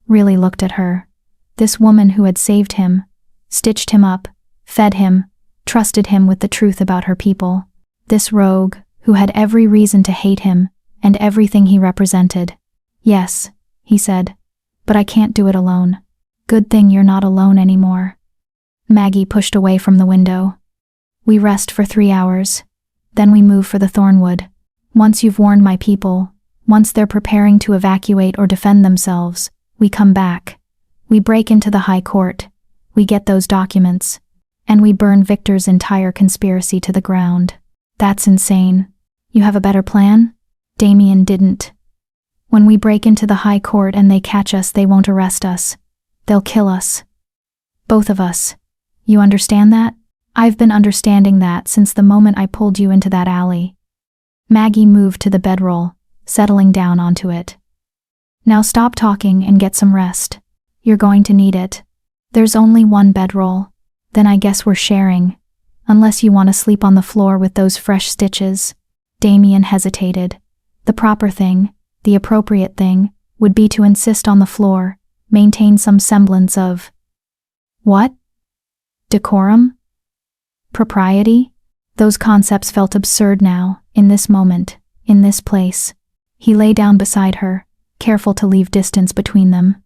Really looked at her. This woman who had saved him, stitched him up, fed him, trusted him with the truth about her people. This rogue, who had every reason to hate him, and everything he represented. Yes, he said. But I can't do it alone. Good thing you're not alone anymore. Maggie pushed away from the window. We rest for 3 hours. Then we move for the Thornwood. Once you've warned my people, once they're preparing to evacuate or defend themselves, we come back. We break into the High Court. We get those documents. And we burn Victor's entire conspiracy to the ground. That's insane. You have a better plan? Damien didn't. When we break into the High Court and they catch us, they won't arrest us. They'll kill us. Both of us. You understand that? I've been understanding that since the moment I pulled you into that alley. Maggie moved to the bedroll, settling down onto it. Now stop talking and get some rest. You're going to need it. There's only one bedroll. Then I guess we're sharing. Unless you want to sleep on the floor with those fresh stitches. Damien hesitated. The proper thing, the appropriate thing, would be to insist on the floor, maintain some semblance of… What? Decorum? Propriety? Those concepts felt absurd now, in this moment, in this place. He lay down beside her, careful to leave distance between them.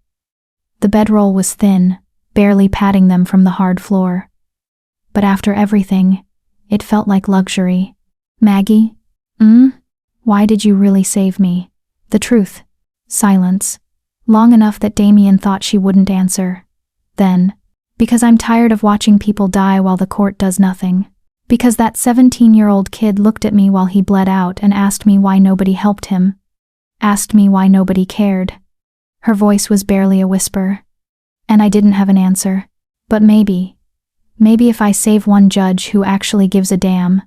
The bedroll was thin, barely padding them from the hard floor. But after everything, it felt like luxury. Maggie? Why did you really save me? The truth. Silence. Long enough that Damien thought she wouldn't answer. Then, because I'm tired of watching people die while the court does nothing. Because that 17-year-old kid looked at me while he bled out and asked me why nobody helped him. Asked me why nobody cared. Her voice was barely a whisper. And I didn't have an answer. But maybe if I save one judge who actually gives a damn,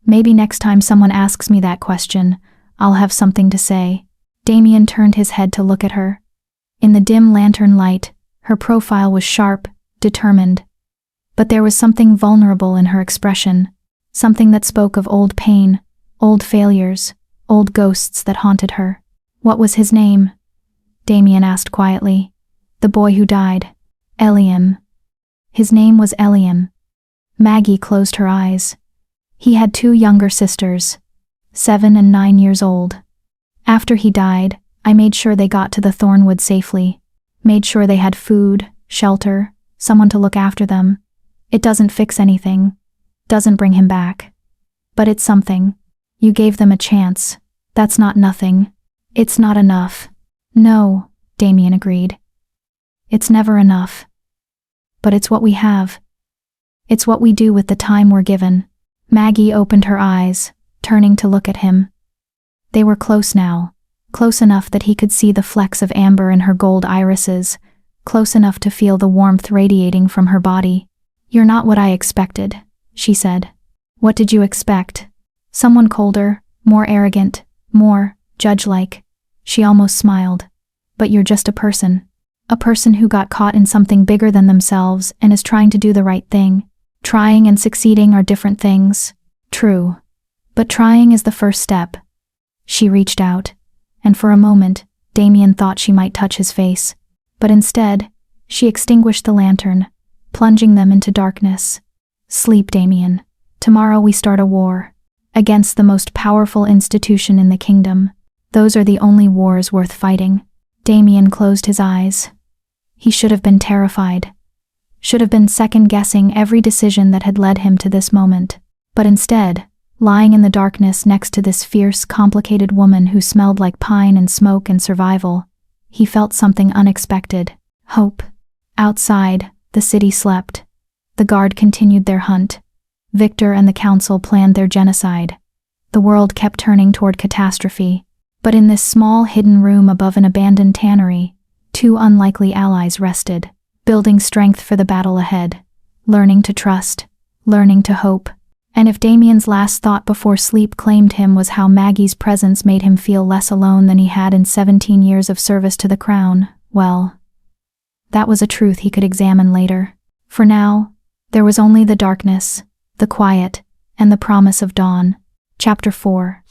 maybe next time someone asks me that question, I'll have something to say. Damien turned his head to look at her. In the dim lantern light, her profile was sharp, determined. But there was something vulnerable in her expression, something that spoke of old pain, old failures, old ghosts that haunted her. What was his name? Damien asked quietly. The boy who died. Eliam. His name was Eliam. Maggie closed her eyes. He had 2 younger sisters, 7 and 9 years old. After he died, I made sure they got to the Thornwood safely. Made sure they had food, shelter, someone to look after them. It doesn't fix anything. Doesn't bring him back. But it's something. You gave them a chance. That's not nothing. It's not enough. No, Damien agreed. It's never enough. But it's what we have. It's what we do with the time we're given. Maggie opened her eyes, turning to look at him. They were close now, close enough that he could see the flecks of amber in her gold irises, close enough to feel the warmth radiating from her body. You're not what I expected, she said. What did you expect? Someone colder, more arrogant, more judge-like. She almost smiled. But you're just a person. A person who got caught in something bigger than themselves and is trying to do the right thing. Trying and succeeding are different things. True. But trying is the first step. She reached out, and for a moment, Damien thought she might touch his face. But instead, she extinguished the lantern, plunging them into darkness. Sleep, Damien. Tomorrow we start a war. Against the most powerful institution in the kingdom. Those are the only wars worth fighting. Damien closed his eyes. He should have been terrified. Should have been second-guessing every decision that had led him to this moment. But instead, lying in the darkness next to this fierce, complicated woman who smelled like pine and smoke and survival, he felt something unexpected. Hope. Outside, the city slept. The guard continued their hunt. Victor and the council planned their genocide. The world kept turning toward catastrophe. But in this small, hidden room above an abandoned tannery, 2 unlikely allies rested, building strength for the battle ahead, learning to trust, learning to hope. And if Damien's last thought before sleep claimed him was how Maggie's presence made him feel less alone than he had in 17 years of service to the crown, well, that was a truth he could examine later. For now, there was only the darkness, the quiet, and the promise of dawn. Chapter 4.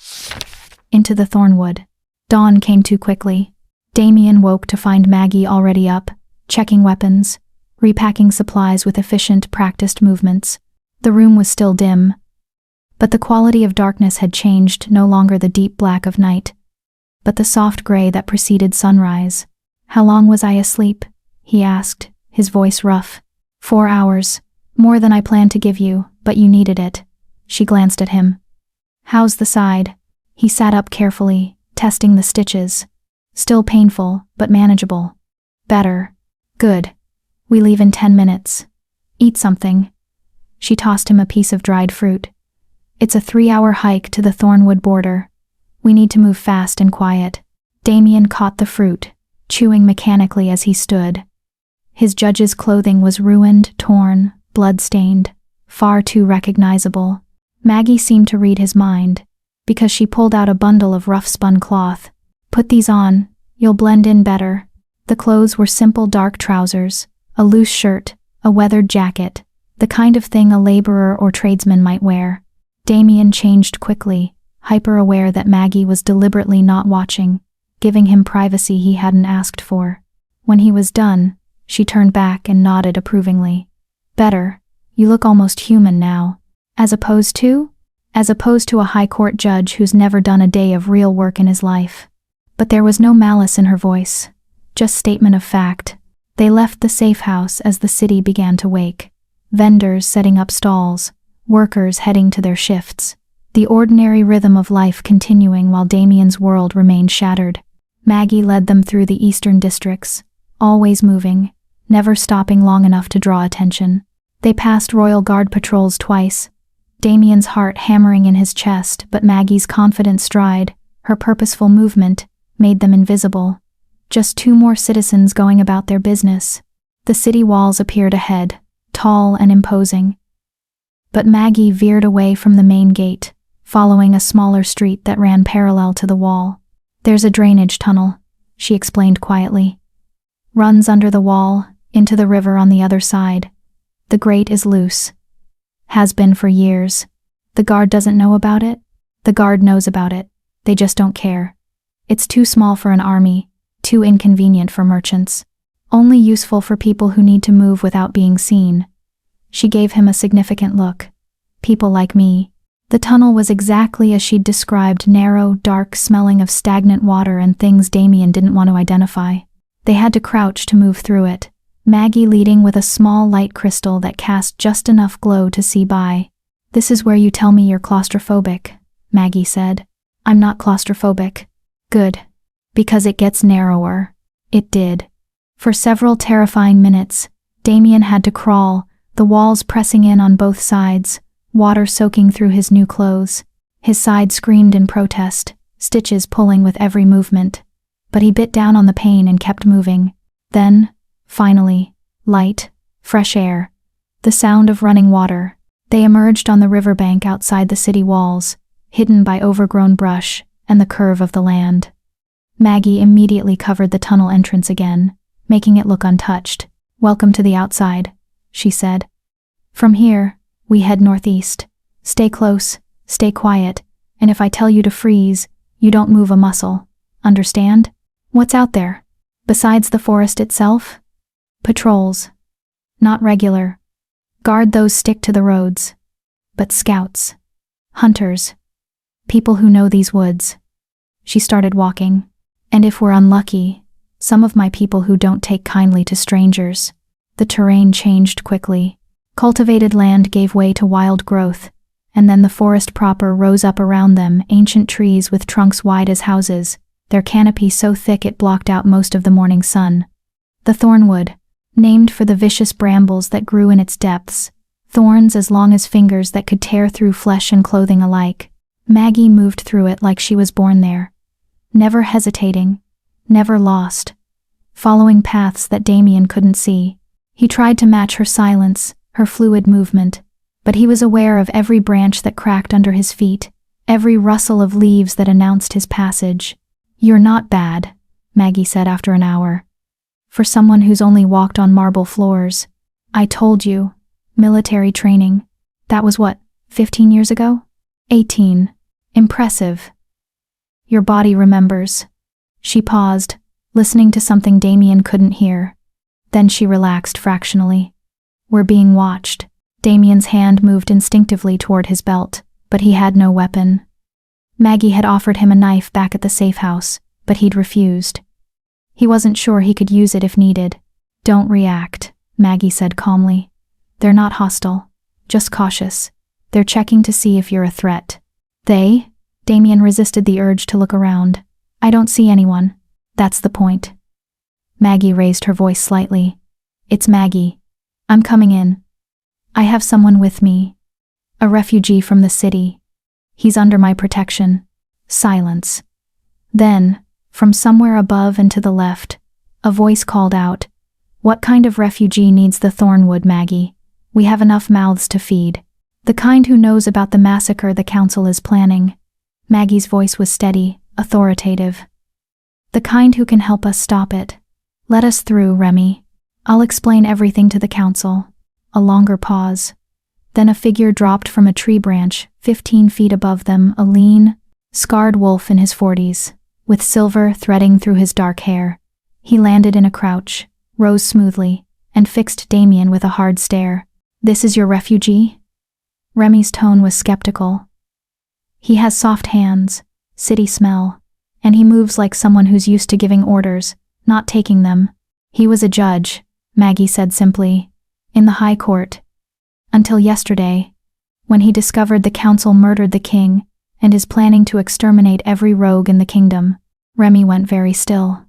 Into the Thornwood. Dawn came too quickly. Damien woke to find Maggie already up, checking weapons, repacking supplies with efficient, practiced movements. The room was still dim, but the quality of darkness had changed, no longer the deep black of night, but the soft gray that preceded sunrise. "How long was I asleep?" he asked, his voice rough. 4 hours. More than I planned to give you, but you needed it. She glanced at him. "How's the side?" He sat up carefully, testing the stitches. "Still painful, but manageable." "Better." "Good. We leave in 10 minutes. Eat something." She tossed him a piece of dried fruit. "It's a 3-hour hike to the Thornwood border. We need to move fast and quiet." Damien caught the fruit, chewing mechanically as he stood. His judge's clothing was ruined, torn, blood-stained, far too recognizable. Maggie seemed to read his mind, because she pulled out a bundle of rough-spun cloth. "Put these on, you'll blend in better." The clothes were simple dark trousers, a loose shirt, a weathered jacket, the kind of thing a laborer or tradesman might wear. Damien changed quickly, hyper-aware that Maggie was deliberately not watching, giving him privacy he hadn't asked for. When he was done, she turned back and nodded approvingly. "Better. You look almost human now." As opposed to a high court judge who's never done a day of real work in his life. But there was no malice in her voice, just statement of fact. They left the safe house as the city began to wake. Vendors setting up stalls, workers heading to their shifts. The ordinary rhythm of life continuing while Damien's world remained shattered. Maggie led them through the eastern districts, always moving, never stopping long enough to draw attention. They passed Royal Guard patrols twice, Damien's heart hammering in his chest, but Maggie's confident stride, her purposeful movement, made them invisible. Just 2 more citizens going about their business. The city walls appeared ahead, tall and imposing. But Maggie veered away from the main gate, following a smaller street that ran parallel to the wall. "There's a drainage tunnel," she explained quietly. "Runs under the wall, into the river on the other side. The grate is loose. Has been for years. The guard doesn't know about it? The guard knows about it. They just don't care. It's too small for an army, too inconvenient for merchants. Only useful for people who need to move without being seen." She gave him a significant look. "People like me." The tunnel was exactly as she'd described, narrow, dark, smelling of stagnant water and things Damien didn't want to identify. They had to crouch to move through it, Maggie leading with a small light crystal that cast just enough glow to see by. "This is where you tell me you're claustrophobic," Maggie said. "I'm not claustrophobic." "Good. Because it gets narrower." It did. For several terrifying minutes, Damien had to crawl, the walls pressing in on both sides, water soaking through his new clothes. His side screamed in protest, stitches pulling with every movement. But he bit down on the pain and kept moving. Then, finally, light, fresh air, the sound of running water. They emerged on the riverbank outside the city walls, hidden by overgrown brush and the curve of the land. Maggie immediately covered the tunnel entrance again, making it look untouched. "Welcome to the outside," she said. "From here, we head northeast. Stay close, stay quiet, and if I tell you to freeze, you don't move a muscle. Understand?" "What's out there? Besides the forest itself?" "Patrols. Not regular. Guard those stick to the roads. But scouts. Hunters. People who know these woods." She started walking. "And if we're unlucky, some of my people who don't take kindly to strangers." The terrain changed quickly. Cultivated land gave way to wild growth, and then the forest proper rose up around them, ancient trees with trunks wide as houses, their canopy so thick it blocked out most of the morning sun. The thornwood, named for the vicious brambles that grew in its depths, thorns as long as fingers that could tear through flesh and clothing alike. Maggie moved through it like she was born there, never hesitating, never lost, following paths that Damien couldn't see. He tried to match her silence, her fluid movement, but he was aware of every branch that cracked under his feet, every rustle of leaves that announced his passage. "You're not bad," Maggie said after an hour. "For someone who's only walked on marble floors. I told you, military training. That was what, 15 years ago? 18. Impressive. Your body remembers." She paused, listening to something Damien couldn't hear. Then she relaxed fractionally. We're being watched. Damien's hand moved instinctively toward his belt, but he had no weapon. Maggie had offered him a knife back at the safe house, but he'd refused. He wasn't sure he could use it if needed. Don't react, Maggie said calmly. They're not hostile, just cautious. They're checking to see if you're a threat. They? Damien resisted the urge to look around. I don't see anyone. That's the point. Maggie raised her voice slightly. It's Maggie. I'm coming in. I have someone with me. A refugee from the city. He's under my protection. Silence. Then, from somewhere above and to the left, a voice called out, What kind of refugee needs the Thornwood, Maggie? We have enough mouths to feed. The kind who knows about the massacre the council is planning. Maggie's voice was steady, authoritative. The kind who can help us stop it. Let us through, Remy. I'll explain everything to the council. A longer pause. Then a figure dropped from a tree branch, 15 feet above them, a lean, scarred wolf in his 40s, with silver threading through his dark hair. He landed in a crouch, rose smoothly, and fixed Damien with a hard stare. This is your refugee? Remy's tone was skeptical. He has soft hands, city smell, and he moves like someone who's used to giving orders, not taking them. He was a judge, Maggie said simply, in the High Court. Until yesterday, when he discovered the council murdered the king and is planning to exterminate every rogue in the kingdom. Remy went very still.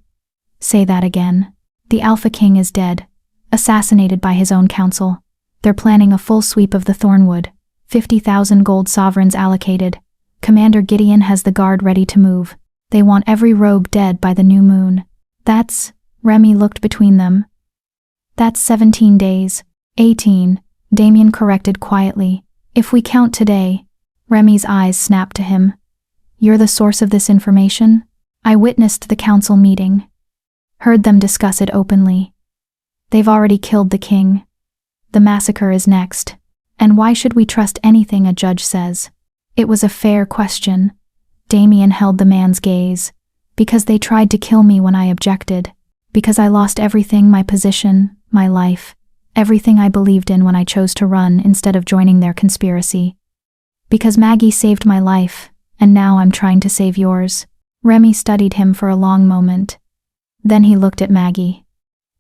Say that again. The Alpha King is dead, assassinated by his own council. They're planning a full sweep of the Thornwood, 50,000 gold sovereigns allocated. Commander Gideon has the guard ready to move. They want every rogue dead by the new moon. Remy looked between them. That's 17 days. 18, Damien corrected quietly. If we count today. Remy's eyes snapped to him. You're the source of this information? I witnessed the council meeting. Heard them discuss it openly. They've already killed the king. The massacre is next. And why should we trust anything a judge says? It was a fair question. Damien held the man's gaze. Because they tried to kill me when I objected. Because I lost everything, my position, my life, everything I believed in when I chose to run instead of joining their conspiracy. Because Maggie saved my life, and now I'm trying to save yours. Remy studied him for a long moment. Then he looked at Maggie.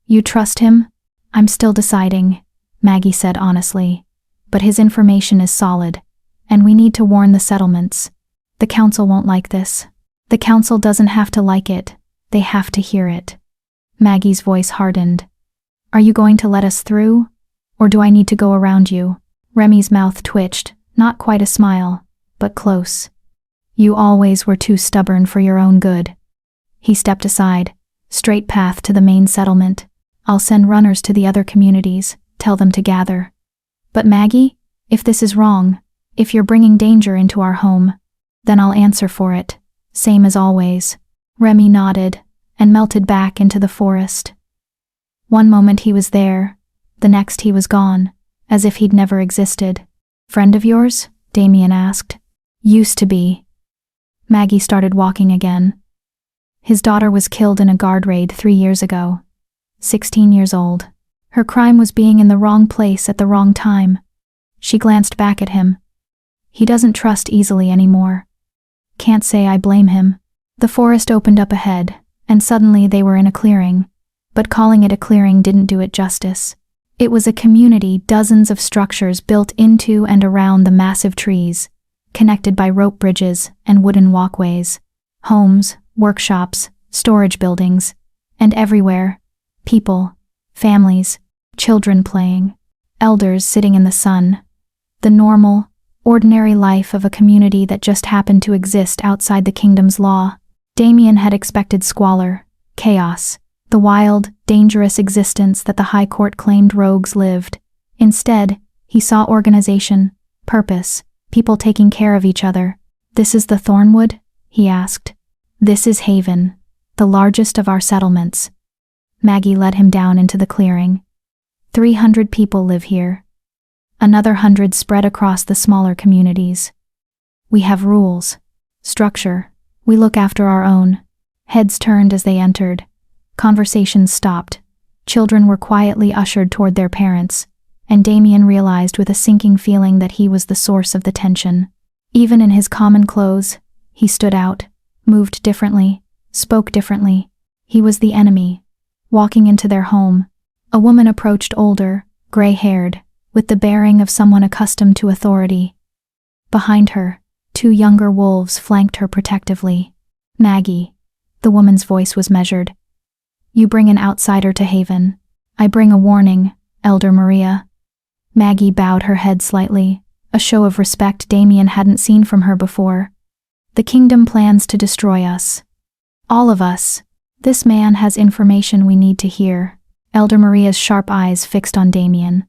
You trust him? I'm still deciding, Maggie said honestly. But his information is solid, and we need to warn the settlements. The council won't like this. The council doesn't have to like it, they have to hear it. Maggie's voice hardened. Are you going to let us through? Or do I need to go around you? Remy's mouth twitched, not quite a smile, but close. You always were too stubborn for your own good. He stepped aside. Straight path to the main settlement. I'll send runners to the other communities, tell them to gather. But Maggie, if this is wrong, if you're bringing danger into our home, then I'll answer for it, same as always. Remy nodded, and melted back into the forest. One moment he was there, the next he was gone, as if he'd never existed. Friend of yours? Damien asked. Used to be. Maggie started walking again. His daughter was killed in a guard raid 3 years ago. 16 years old. Her crime was being in the wrong place at the wrong time. She glanced back at him. He doesn't trust easily anymore. Can't say I blame him. The forest opened up ahead, and suddenly they were in a clearing. But calling it a clearing didn't do it justice. It was a community, dozens of structures built into and around the massive trees, connected by rope bridges and wooden walkways. Homes, workshops, storage buildings, and everywhere, people, families, children playing, elders sitting in the sun. The normal, ordinary life of a community that just happened to exist outside the kingdom's law. Damien had expected squalor, chaos, the wild, dangerous existence that the High Court claimed rogues lived. Instead, he saw organization, purpose, people taking care of each other. This is the Thornwood? He asked. This is Haven, the largest of our settlements. Maggie led him down into the clearing. 300 people live here. Another 100 spread across the smaller communities. We have rules, structure, we look after our own. Heads turned as they entered. Conversations stopped. Children were quietly ushered toward their parents, and Damien realized with a sinking feeling that he was the source of the tension. Even in his common clothes, he stood out, moved differently, spoke differently. He was the enemy. Walking into their home, a woman approached, older, gray-haired, with the bearing of someone accustomed to authority. Behind her, 2 younger wolves flanked her protectively. "Maggie," the woman's voice was measured. "You bring an outsider to Haven. I bring a warning, Elder Maria." Maggie bowed her head slightly, a show of respect Damien hadn't seen from her before. "The kingdom plans to destroy us. All of us. This man has information we need to hear." Elder Maria's sharp eyes fixed on Damien.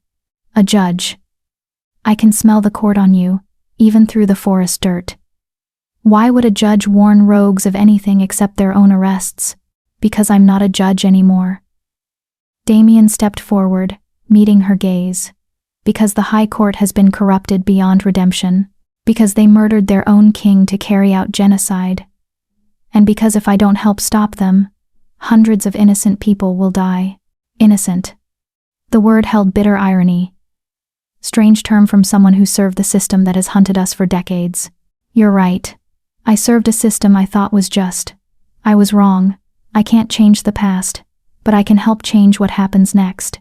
"A judge. I can smell the court on you, even through the forest dirt. Why would a judge warn rogues of anything except their own arrests? Because I'm not a judge anymore." Damien stepped forward, meeting her gaze. "Because the High Court has been corrupted beyond redemption. Because they murdered their own king to carry out genocide. And because if I don't help stop them, hundreds of innocent people will die." Innocent. The word held bitter irony. Strange term from someone who served the system that has hunted us for decades. "You're right. I served a system I thought was just. I was wrong. I can't change the past, but I can help change what happens next."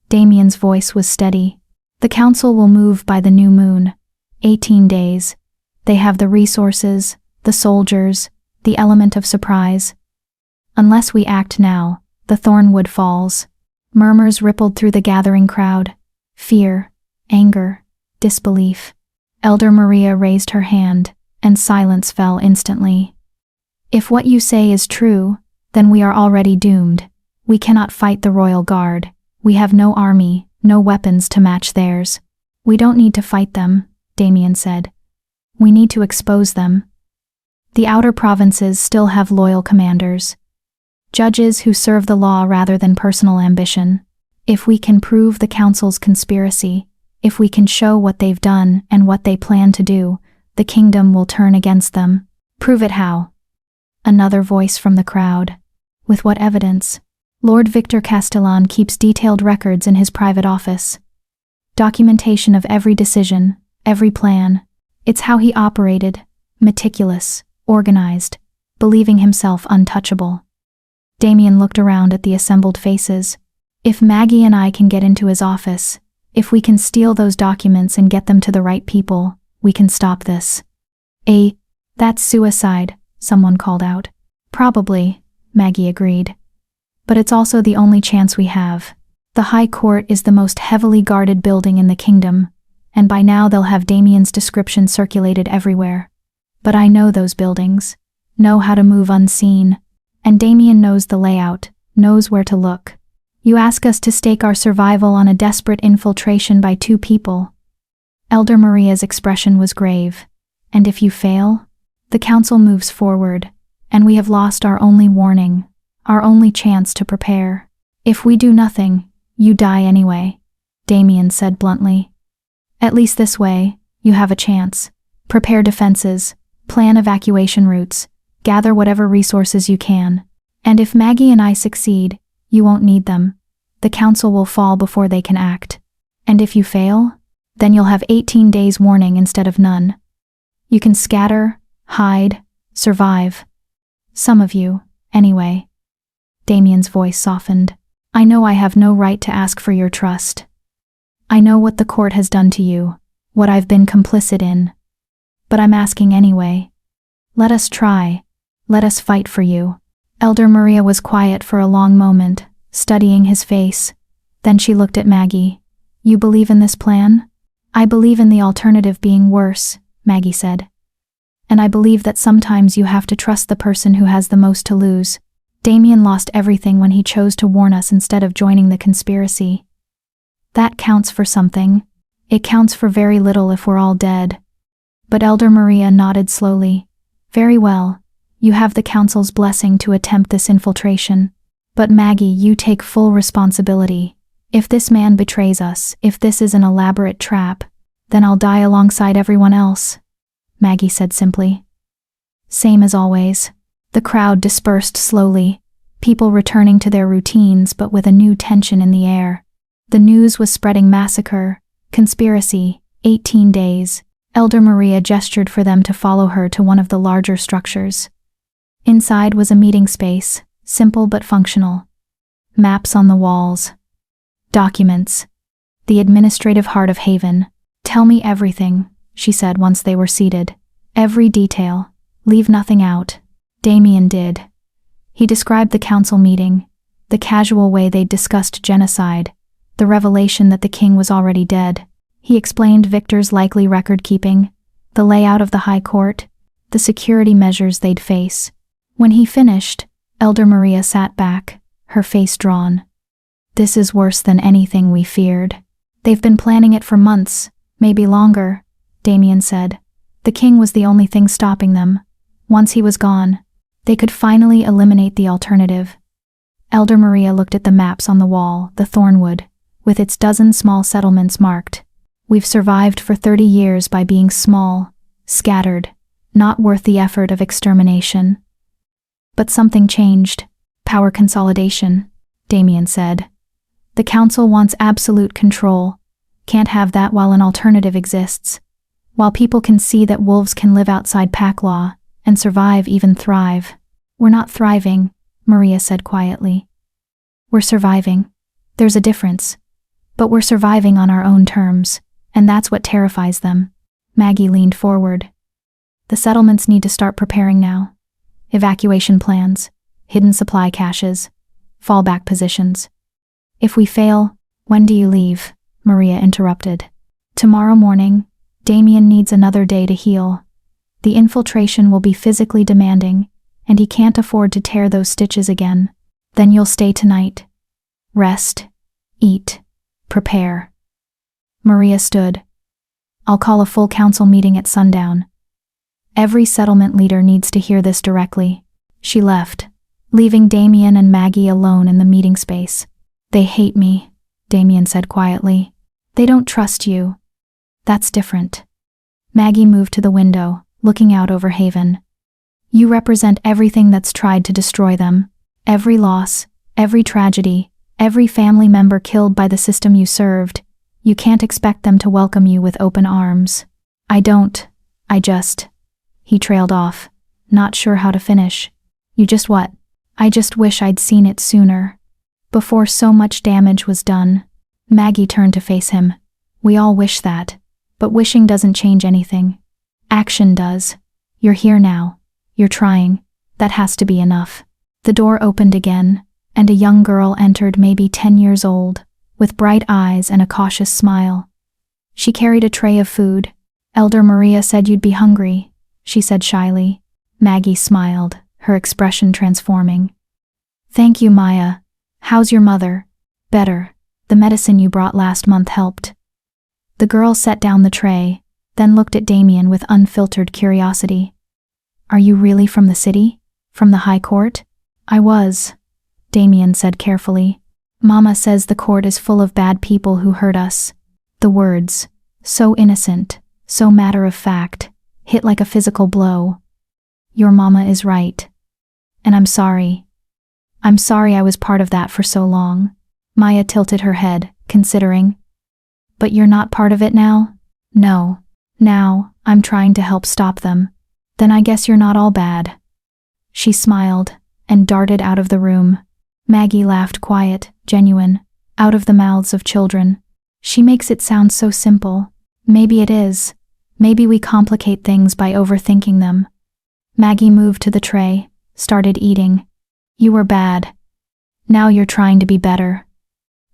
Damien's voice was steady. "The council will move by the new moon. 18 days. They have the resources, the soldiers, the element of surprise. Unless we act now, the Thornwood falls." Murmurs rippled through the gathering crowd. Fear, anger, disbelief. Elder Maria raised her hand, and silence fell instantly. "If what you say is true, then we are already doomed. We cannot fight the royal guard. We have no army, no weapons to match theirs." "We don't need to fight them," Damien said. "We need to expose them. The outer provinces still have loyal commanders. Judges who serve the law rather than personal ambition. If we can prove the council's conspiracy, if we can show what they've done and what they plan to do, the kingdom will turn against them." "Prove it how?" Another voice from the crowd. "With what evidence?" "Lord Victor Castellan keeps detailed records in his private office. Documentation of every decision, every plan. It's how he operated, meticulous, organized, believing himself untouchable." Damien looked around at the assembled faces. "If Maggie and I can get into his office, if we can steal those documents and get them to the right people, we can stop this." That's suicide," someone called out. "Probably," Maggie agreed. "But it's also the only chance we have. The High Court is the most heavily guarded building in the kingdom, and by now they'll have Damien's description circulated everywhere. But I know those buildings, know how to move unseen. And Damien knows the layout, knows where to look. You ask us to stake our survival on a desperate infiltration by 2 people." Elder Maria's expression was grave. "And if you fail? The council moves forward, and we have lost our only warning, our only chance to prepare. If we do nothing, you die anyway," Damien said bluntly. "At least this way, you have a chance. Prepare defenses, plan evacuation routes, gather whatever resources you can. And if Maggie and I succeed, you won't need them. The council will fall before they can act. And if you fail, then you'll have 18 days warning instead of none. You can scatter, hide, survive. Some of you, anyway." Damien's voice softened. "I know I have no right to ask for your trust. I know what the court has done to you, what I've been complicit in. But I'm asking anyway. Let us try. Let us fight for you." Elder Maria was quiet for a long moment, studying his face. Then she looked at Maggie. "You believe in this plan?" "I believe in the alternative being worse," Maggie said. "And I believe that sometimes you have to trust the person who has the most to lose. Damien lost everything when he chose to warn us instead of joining the conspiracy. That counts for something. It counts for very little if we're all dead." But Elder Maria nodded slowly. "Very well. You have the council's blessing to attempt this infiltration. But Maggie, you take full responsibility. If this man betrays us, if this is an elaborate trap, then I'll die alongside everyone else," Maggie said simply. "Same as always." The crowd dispersed slowly, people returning to their routines but with a new tension in the air. The news was spreading: massacre, conspiracy, 18 days. Elder Maria gestured for them to follow her to one of the larger structures. Inside was a meeting space, simple but functional. Maps on the walls. Documents. The administrative heart of Haven. "Tell me everything," she said once they were seated. "Every detail. Leave nothing out." Damien did. He described the council meeting, the casual way they'd discussed genocide, the revelation that the king was already dead. He explained Victor's likely record-keeping, the layout of the High Court, the security measures they'd face. When he finished, Elder Maria sat back, her face drawn. "This is worse than anything we feared. They've been planning it for months, maybe longer," Damien said. "The king was the only thing stopping them. Once he was gone, they could finally eliminate the alternative." Elder Maria looked at the maps on the wall, the Thornwood, with its dozen small settlements marked. "We've survived for 30 years by being small, scattered, not worth the effort of extermination." But something changed. "Power consolidation," Damien said. "The council wants absolute control. Can't have that while an alternative exists. While people can see that wolves can live outside pack law, and survive, even thrive." "We're not thriving," Maria said quietly. "We're surviving. There's a difference. But we're surviving on our own terms, and that's what terrifies them." Maggie leaned forward. "The settlements need to start preparing now. Evacuation plans, hidden supply caches, fallback positions. If we fail..." "When do you leave?" Maria interrupted. "Tomorrow morning. Damien needs another day to heal. The infiltration will be physically demanding, and he can't afford to tear those stitches again. Then you'll stay tonight. Rest, eat, prepare." Maria stood. "I'll call a full council meeting at sundown. Every settlement leader needs to hear this directly." She left, leaving Damien and Maggie alone in the meeting space. "They hate me," Damien said quietly. "They don't trust you. That's different." Maggie moved to the window, looking out over Haven. "You represent everything that's tried to destroy them. Every loss, every tragedy, every family member killed by the system you served. You can't expect them to welcome you with open arms." I just..." He trailed off, not sure how to finish. "You just what?" "I just wish I'd seen it sooner. Before so much damage was done." Maggie turned to face him. "We all wish that. But wishing doesn't change anything. Action does. You're here now. You're trying. That has to be enough." The door opened again, and a young girl entered, maybe 10 years old, with bright eyes and a cautious smile. She carried a tray of food. "Elder Maria said you'd be hungry," she said shyly. Maggie smiled, her expression transforming. "Thank you, Maya. How's your mother?" "Better. The medicine you brought last month helped." The girl set down the tray, then looked at Damien with unfiltered curiosity. "Are you really from the city? From the High Court?" "I was," Damien said carefully. "Mama says the court is full of bad people who hurt us." The words, so innocent, so matter-of-fact, hit like a physical blow. "Your mama is right. And I'm sorry. I'm sorry I was part of that for so long." Maya tilted her head, considering. "But you're not part of it now?" "No. Now, I'm trying to help stop them." "Then I guess you're not all bad." She smiled, and darted out of the room. Maggie laughed, quiet, genuine, out of the mouths of children. She makes it sound so simple. Maybe it is. Maybe we complicate things by overthinking them. Maggie moved to the tray, started eating. "You were bad. Now you're trying to be better.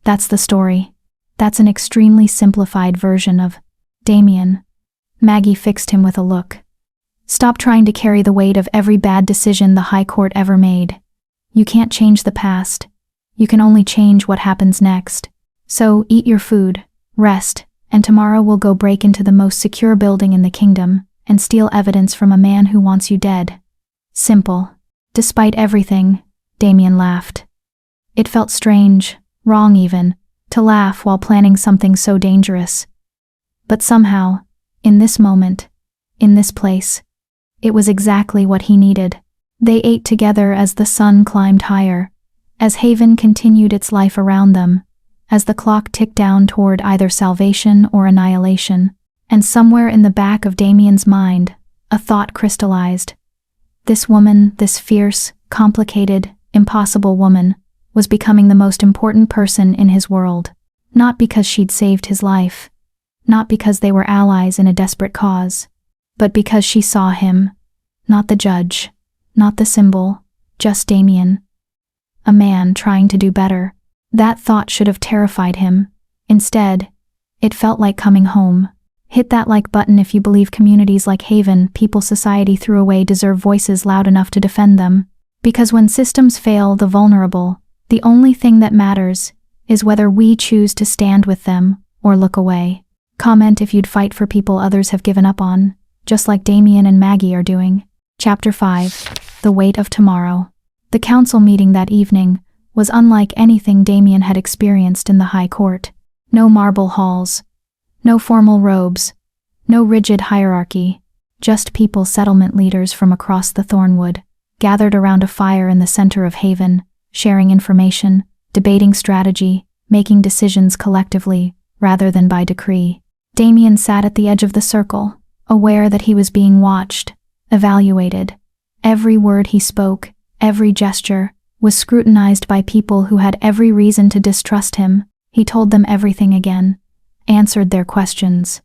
That's the story. That's an extremely simplified version of Damien." Maggie fixed him with a look. "Stop trying to carry the weight of every bad decision the High Court ever made. You can't change the past. You can only change what happens next. So eat your food, rest, and tomorrow we'll go break into the most secure building in the kingdom and steal evidence from a man who wants you dead." Simple. Despite everything, Damien laughed. It felt strange, wrong even, to laugh while planning something so dangerous. But somehow, in this moment, in this place, it was exactly what he needed. They ate together as the sun climbed higher, as Haven continued its life around them, as the clock ticked down toward either salvation or annihilation. And somewhere in the back of Damien's mind, a thought crystallized. This woman, this fierce, complicated, impossible woman, was becoming the most important person in his world. Not because she'd saved his life, not because they were allies in a desperate cause, but because she saw him, not the judge, not the symbol, just Damien. A man trying to do better. That thought should have terrified him. Instead, it felt like coming home. Hit that like button if you believe communities like Haven, people society threw away, deserve voices loud enough to defend them. Because when systems fail the vulnerable, the only thing that matters is whether we choose to stand with them or look away. Comment if you'd fight for people others have given up on, just like Damien and Maggie are doing. Chapter 5. The Weight of Tomorrow. The council meeting that evening was unlike anything Damien had experienced in the High Court. No marble halls, no formal robes, no rigid hierarchy, just people, settlement leaders from across the Thornwood, gathered around a fire in the center of Haven, sharing information, debating strategy, making decisions collectively, rather than by decree. Damien sat at the edge of the circle, aware that he was being watched, evaluated. Every word he spoke, every gesture, was scrutinized by people who had every reason to distrust him. He told them everything again, answered their questions,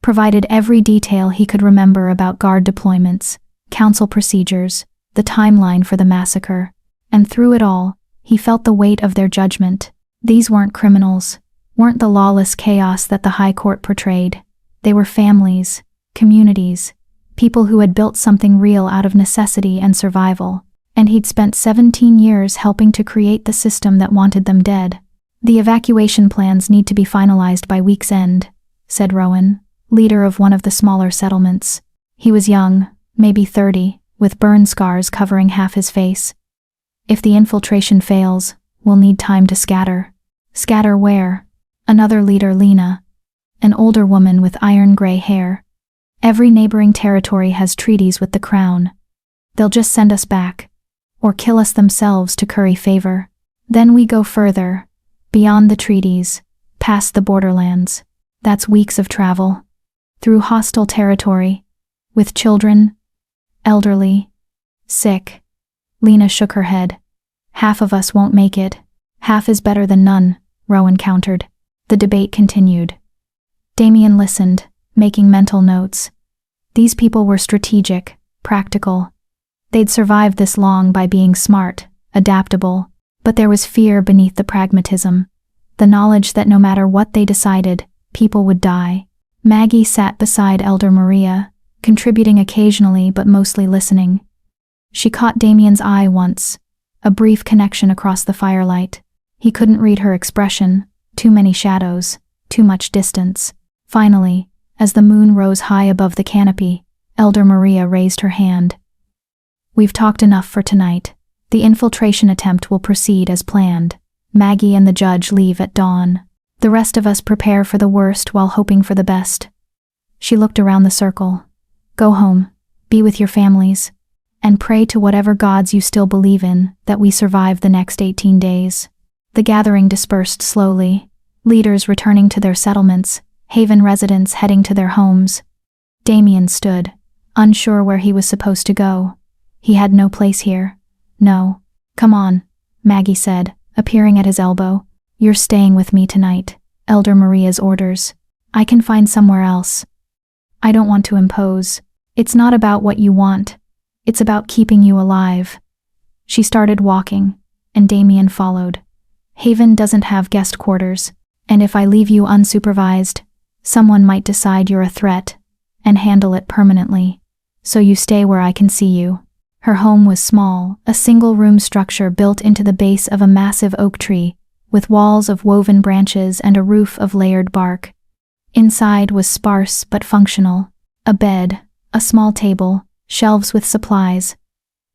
provided every detail he could remember about guard deployments, council procedures, the timeline for the massacre. And through it all, he felt the weight of their judgment. These weren't criminals, weren't the lawless chaos that the High Court portrayed. They were families, communities, people who had built something real out of necessity and survival. And he'd spent 17 years helping to create the system that wanted them dead. The evacuation plans need to be finalized by week's end, said Rowan, leader of one of the smaller settlements. He was young, maybe 30, with burn scars covering half his face. If the infiltration fails, we'll need time to scatter. Scatter where? Another leader, Lena, an older woman with iron-gray hair. Every neighboring territory has treaties with the Crown. They'll just send us back, or kill us themselves to curry favor. Then we go further, beyond the treaties, past the borderlands. That's weeks of travel, through hostile territory, with children, elderly, sick. Lena shook her head. Half of us won't make it. Half is better than none, Rowan countered. The debate continued. Damien listened, making mental notes. These people were strategic, practical. They'd survived this long by being smart, adaptable, but there was fear beneath the pragmatism, the knowledge that no matter what they decided, people would die. Maggie sat beside Elder Maria, contributing occasionally but mostly listening. She caught Damien's eye once, a brief connection across the firelight. He couldn't read her expression, too many shadows, too much distance. Finally, as the moon rose high above the canopy, Elder Maria raised her hand. We've talked enough for tonight. The infiltration attempt will proceed as planned. Maggie and the judge leave at dawn. The rest of us prepare for the worst while hoping for the best. She looked around the circle. Go home, be with your families, and pray to whatever gods you still believe in that we survive the next 18 days. The gathering dispersed slowly, leaders returning to their settlements, Haven residents heading to their homes. Damien stood, unsure where he was supposed to go. He had no place here. No. Come on, Maggie said, appearing at his elbow. You're staying with me tonight. Elder Maria's orders. I can find somewhere else. I don't want to impose. It's not about what you want. It's about keeping you alive. She started walking, and Damien followed. Haven doesn't have guest quarters, and if I leave you unsupervised, someone might decide you're a threat and handle it permanently. So you stay where I can see you. Her home was small, a single-room structure built into the base of a massive oak tree, with walls of woven branches and a roof of layered bark. Inside was sparse but functional. A bed, a small table, shelves with supplies,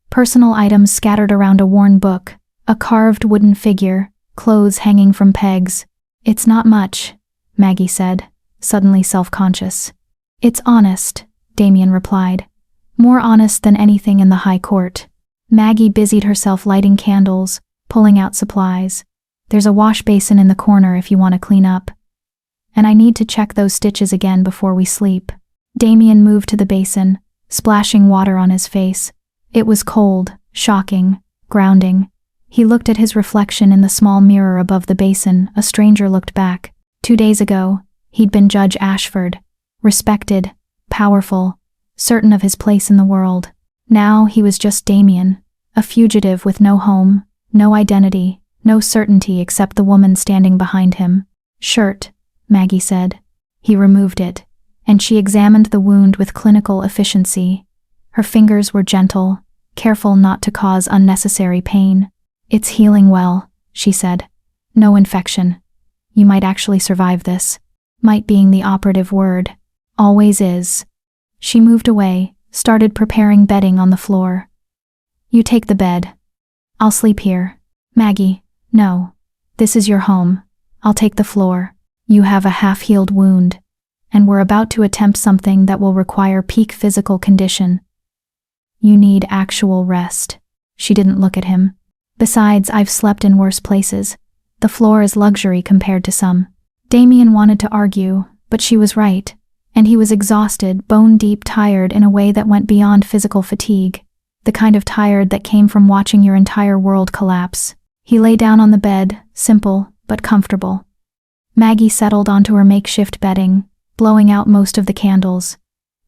personal items scattered around a worn book, a carved wooden figure, clothes hanging from pegs. It's not much, Maggie said, suddenly self-conscious. It's honest, Damien replied. More honest than anything in the High Court. Maggie busied herself lighting candles, pulling out supplies. There's a wash basin in the corner if you want to clean up. And I need to check those stitches again before we sleep. Damien moved to the basin, splashing water on his face. It was cold, shocking, grounding. He looked at his reflection in the small mirror above the basin. A stranger looked back. 2 days ago, he'd been Judge Ashford, respected, powerful, certain of his place in the world. Now he was just Damien, a fugitive with no home, no identity, no certainty except the woman standing behind him. Shirt, Maggie said. He removed it, and she examined the wound with clinical efficiency. Her fingers were gentle, careful not to cause unnecessary pain. It's healing well, she said. No infection. You might actually survive this. Might being the operative word. Always is. She moved away, started preparing bedding on the floor. You take the bed. I'll sleep here. Maggie, no. This is your home. I'll take the floor. You have a half-healed wound, and we're about to attempt something that will require peak physical condition. You need actual rest. She didn't look at him. Besides, I've slept in worse places. The floor is luxury compared to some. Damien wanted to argue, but she was right, and he was exhausted, bone-deep tired in a way that went beyond physical fatigue, the kind of tired that came from watching your entire world collapse. He lay down on the bed, simple but comfortable. Maggie settled onto her makeshift bedding, blowing out most of the candles.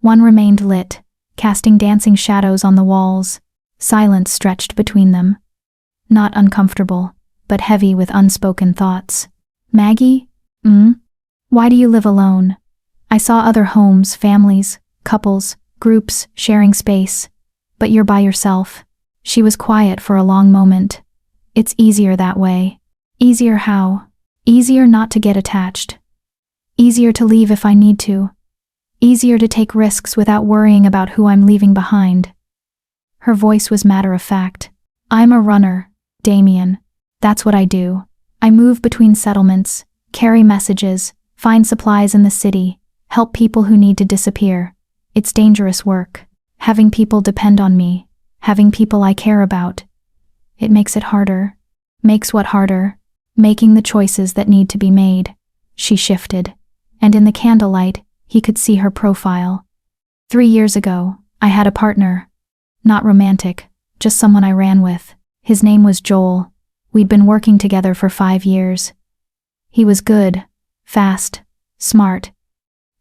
One remained lit, casting dancing shadows on the walls. Silence stretched between them. Not uncomfortable, but heavy with unspoken thoughts. Maggie? Why do you live alone? I saw other homes, families, couples, groups, sharing space. But you're by yourself. She was quiet for a long moment. It's easier that way. Easier how? Easier not to get attached. Easier to leave if I need to. Easier to take risks without worrying about who I'm leaving behind. Her voice was matter-of-fact. I'm a runner, Damien. That's what I do. I move between settlements, carry messages, find supplies in the city, help people who need to disappear. It's dangerous work. Having people depend on me, having people I care about. It makes it harder. Makes what harder? Making the choices that need to be made. She shifted, and in the candlelight, he could see her profile. 3 years ago, I had a partner. Not romantic, just someone I ran with. His name was Joel. We'd been working together for 5 years. He was good, fast, smart.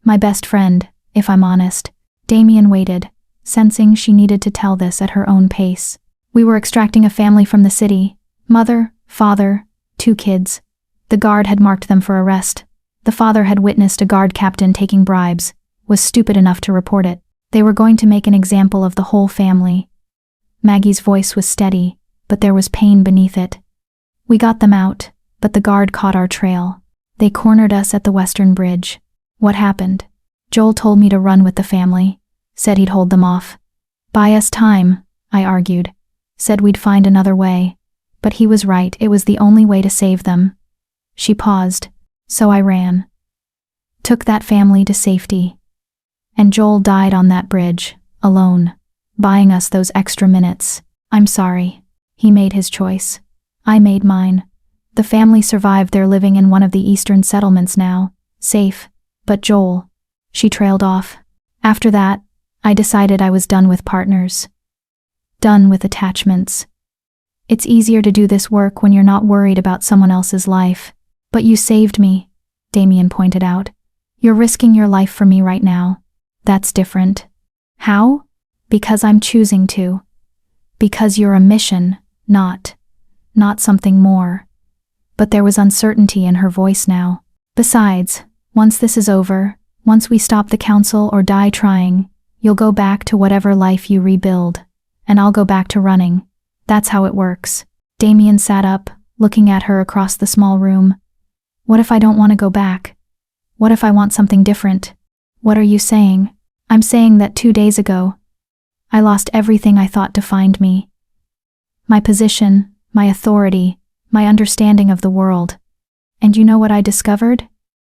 My best friend, if I'm honest. Damien waited, sensing she needed to tell this at her own pace. We were extracting a family from the city. Mother, father, 2 kids. The guard had marked them for arrest. The father had witnessed a guard captain taking bribes, was stupid enough to report it. They were going to make an example of the whole family. Maggie's voice was steady, but there was pain beneath it. We got them out, but the guard caught our trail. They cornered us at the Western Bridge. What happened? Joel told me to run with the family, said he'd hold them off. Buy us time, I argued. Said we'd find another way. But he was right, it was the only way to save them. She paused, so I ran. Took that family to safety. And Joel died on that bridge, alone, buying us those extra minutes. I'm sorry. He made his choice. I made mine. The family survived. They're living in one of the eastern settlements now, safe. But Joel, she trailed off. After that, I decided I was done with partners. Done with attachments. It's easier to do this work when you're not worried about someone else's life. But you saved me, Damien pointed out. You're risking your life for me right now. That's different. How? Because I'm choosing to. Because you're a mission, not something more. But there was uncertainty in her voice now. Besides, once this is over, once we stop the council or die trying, you'll go back to whatever life you rebuild. And I'll go back to running. That's how it works. Damien sat up, looking at her across the small room. What if I don't want to go back? What if I want something different? What are you saying? I'm saying that 2 days ago, I lost everything I thought defined me. My position, my authority, my understanding of the world. And you know what I discovered?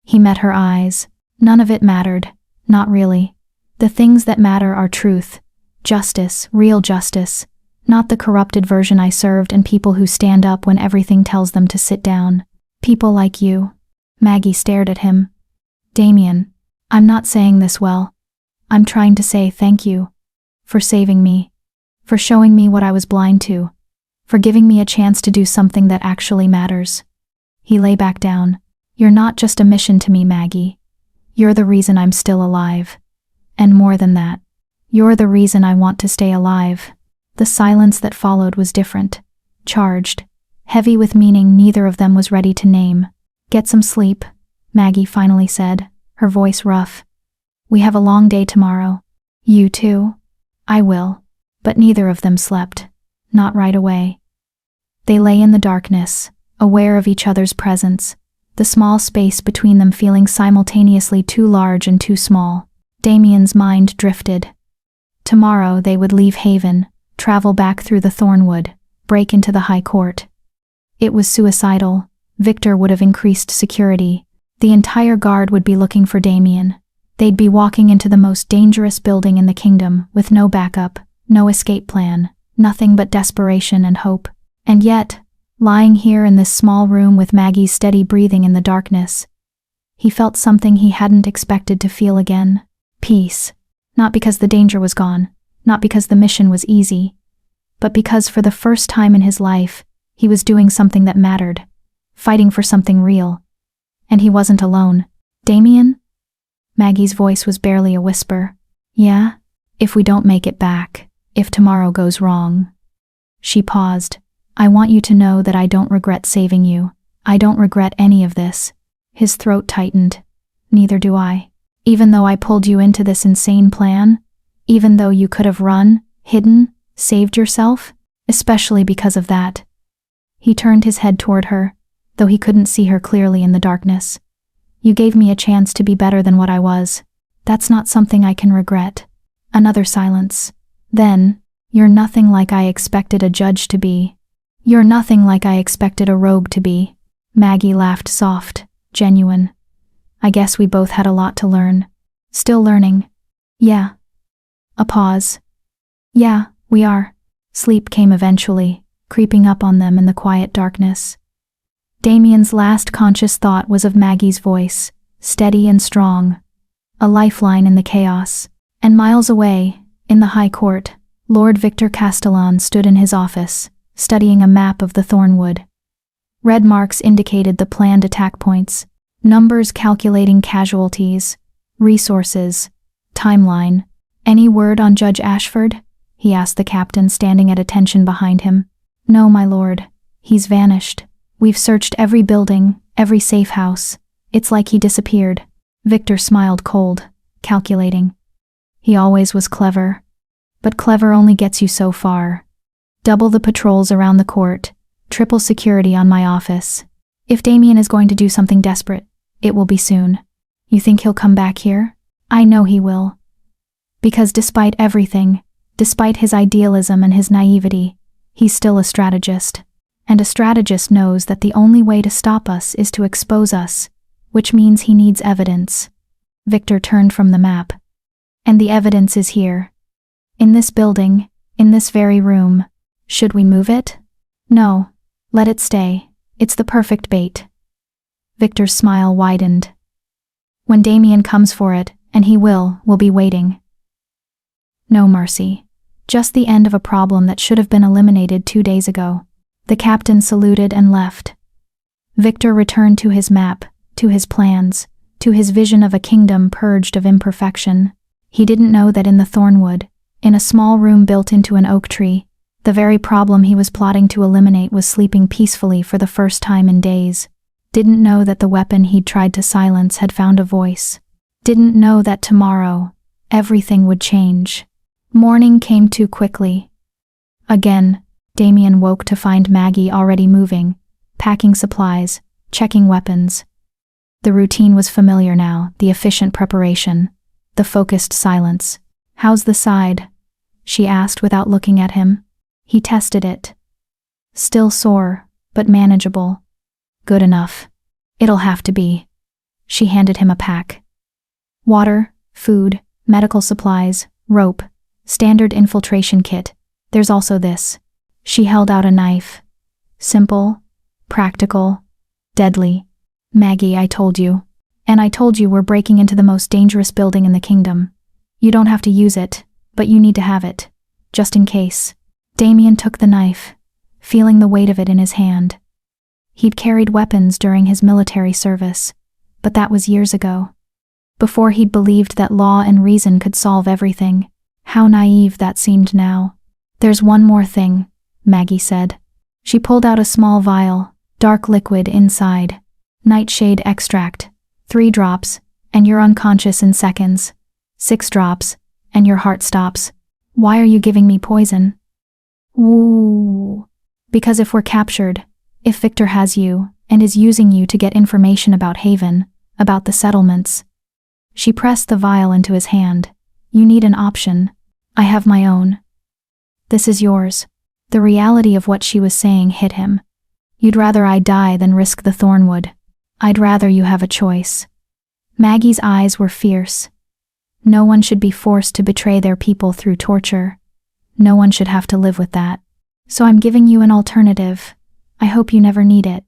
He met her eyes. None of it mattered. Not really. The things that matter are truth, justice, real justice. Not the corrupted version I served and people who stand up when everything tells them to sit down. People like you. Maggie stared at him. Damien, I'm not saying this well. I'm trying to say thank you. For saving me. For showing me what I was blind to. For giving me a chance to do something that actually matters. He lay back down. You're not just a mission to me, Maggie. You're the reason I'm still alive. And more than that, you're the reason I want to stay alive. The silence that followed was different. Charged. Heavy with meaning neither of them was ready to name. Get some sleep, Maggie finally said, her voice rough. We have a long day tomorrow. You too? I will. But neither of them slept. Not right away. They lay in the darkness, aware of each other's presence, the small space between them feeling simultaneously too large and too small. Damien's mind drifted. Tomorrow they would leave Haven, travel back through the Thornwood, break into the High Court. It was suicidal. Victor would have increased security. The entire guard would be looking for Damien. They'd be walking into the most dangerous building in the kingdom, with no backup, no escape plan, nothing but desperation and hope. And yet, lying here in this small room with Maggie's steady breathing in the darkness, he felt something he hadn't expected to feel again. Peace. Not because the danger was gone, not because the mission was easy, but because for the first time in his life, he was doing something that mattered, fighting for something real. And he wasn't alone. Damien? Maggie's voice was barely a whisper. Yeah? If we don't make it back, if tomorrow goes wrong. She paused. I want you to know that I don't regret saving you. I don't regret any of this. His throat tightened. Neither do I. Even though I pulled you into this insane plan, even though you could have run, hidden, saved yourself, especially because of that. He turned his head toward her, though he couldn't see her clearly in the darkness. You gave me a chance to be better than what I was. That's not something I can regret. Another silence. Then, you're nothing like I expected a judge to be. You're nothing like I expected a rogue to be. Maggie laughed soft, genuine. I guess we both had a lot to learn. Still learning. Yeah. A pause. Yeah, we are. Sleep came eventually, creeping up on them in the quiet darkness. Damien's last conscious thought was of Maggie's voice, steady and strong. A lifeline in the chaos. And miles away, in the High Court, Lord Victor Castellan stood in his office, studying a map of the Thornwood. Red marks indicated the planned attack points, numbers calculating casualties, resources, timeline. Any word on Judge Ashford? He asked the captain standing at attention behind him. No, my lord. He's vanished. We've searched every building, every safe house. It's like he disappeared. Victor smiled cold, calculating. He always was clever. But clever only gets you so far. Double the patrols around the court, triple security on my office. If Damien is going to do something desperate, it will be soon. You think he'll come back here? I know he will. Because despite everything, despite his idealism and his naivety, he's still a strategist. And a strategist knows that the only way to stop us is to expose us, which means he needs evidence. Victor turned from the map. And the evidence is here. In this building, in this very room. Should we move it? No. Let it stay. It's the perfect bait. Victor's smile widened. When Damien comes for it, and he will, we'll be waiting. No mercy. Just the end of a problem that should have been eliminated 2 days ago. The captain saluted and left. Victor returned to his map, to his plans, to his vision of a kingdom purged of imperfection. He didn't know that in the Thornwood, in a small room built into an oak tree, the very problem he was plotting to eliminate was sleeping peacefully for the first time in days. Didn't know that the weapon he'd tried to silence had found a voice. Didn't know that tomorrow, everything would change. Morning came too quickly. Again, Damien woke to find Maggie already moving, packing supplies, checking weapons. The routine was familiar now, the efficient preparation, the focused silence. How's the side? She asked without looking at him. He tested it. Still sore, but manageable. Good enough. It'll have to be. She handed him a pack. Water, food, medical supplies, rope, standard infiltration kit. There's also this. She held out a knife. Simple, practical, deadly. Maggie, I told you. And I told you we're breaking into the most dangerous building in the kingdom. You don't have to use it, but you need to have it. Just in case. Damien took the knife, feeling the weight of it in his hand. He'd carried weapons during his military service, but that was years ago. Before he'd believed that law and reason could solve everything. How naive that seemed now. There's one more thing, Maggie said. She pulled out a small vial, dark liquid inside. Nightshade extract. 3 drops, and you're unconscious in seconds. 6 drops, and your heart stops. Why are you giving me poison? Woo. Because if we're captured, if Victor has you, and is using you to get information about Haven, about the settlements. She pressed the vial into his hand. You need an option. I have my own. This is yours. The reality of what she was saying hit him. You'd rather I die than risk the Thornwood. I'd rather you have a choice. Maggie's eyes were fierce. No one should be forced to betray their people through torture. No one should have to live with that. So I'm giving you an alternative. I hope you never need it.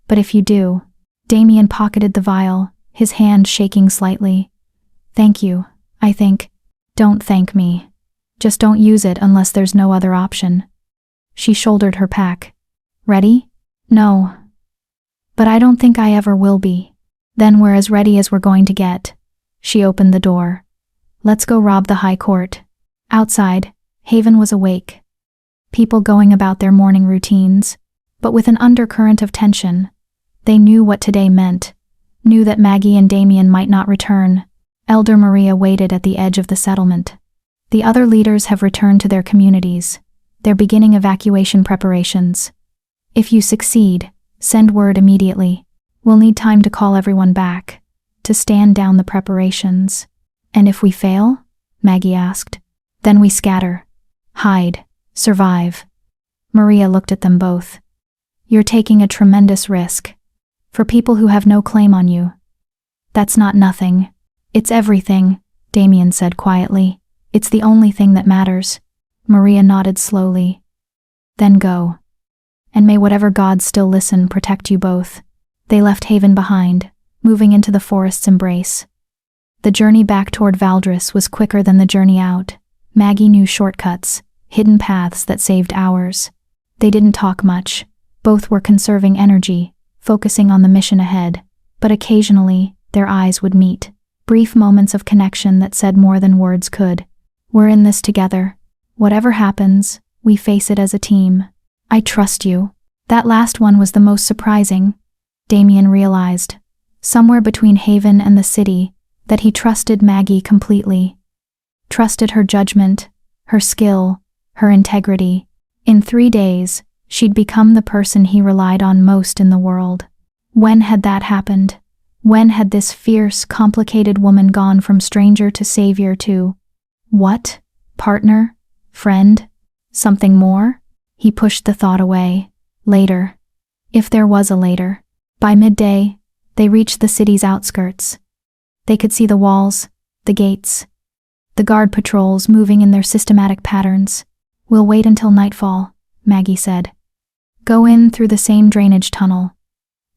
But if you do. Damien pocketed the vial, his hand shaking slightly. Thank you, I think. Don't thank me. Just don't use it unless there's no other option. She shouldered her pack. Ready? No. But I don't think I ever will be. Then we're as ready as we're going to get. She opened the door. Let's go rob the High Court. Outside, Haven was awake. People going about their morning routines, but with an undercurrent of tension. They knew what today meant, knew that Maggie and Damien might not return. Elder Maria waited at the edge of the settlement. The other leaders have returned to their communities. They're beginning evacuation preparations. If you succeed, send word immediately. We'll need time to call everyone back, to stand down the preparations. And if we fail? Maggie asked. Then we scatter. Hide. Survive. Maria looked at them both. You're taking a tremendous risk. For people who have no claim on you. That's not nothing. It's everything, Damien said quietly. It's the only thing that matters. Maria nodded slowly. Then go. And may whatever gods still listen protect you both. They left Haven behind, moving into the forest's embrace. The journey back toward Valdris was quicker than the journey out. Maggie knew shortcuts, hidden paths that saved hours. They didn't talk much. Both were conserving energy, focusing on the mission ahead. But occasionally, their eyes would meet. Brief moments of connection that said more than words could. We're in this together. Whatever happens, we face it as a team. I trust you. That last one was the most surprising. Damien realized, somewhere between Haven and the city, that he trusted Maggie completely. Trusted her judgment, her skill, her integrity. In 3 days, she'd become the person he relied on most in the world. When had that happened? When had this fierce, complicated woman gone from stranger to savior to, what? Partner? Friend? Something more? He pushed the thought away. Later. If there was a later. By midday, they reached the city's outskirts. They could see the walls, the gates, the guard patrols moving in their systematic patterns. We'll wait until nightfall, Maggie said. Go in through the same drainage tunnel.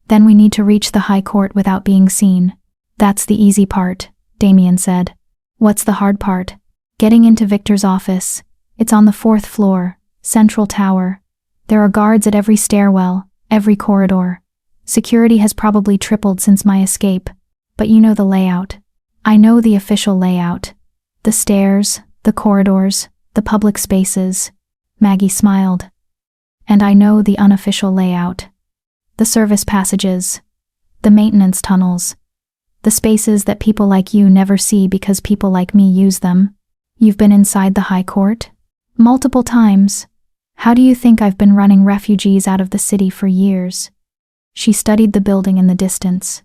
Then we need to reach the High Court without being seen. That's the easy part, Damien said. What's the hard part? Getting into Victor's office. It's on the 4th floor, central tower. There are guards at every stairwell, every corridor. Security has probably tripled since my escape. But you know the layout. I know the official layout. The stairs, the corridors, the public spaces. Maggie smiled. And I know the unofficial layout. The service passages. The maintenance tunnels. The spaces that people like you never see because people like me use them. You've been inside the High Court? Multiple times. How do you think I've been running refugees out of the city for years? She studied the building in the distance.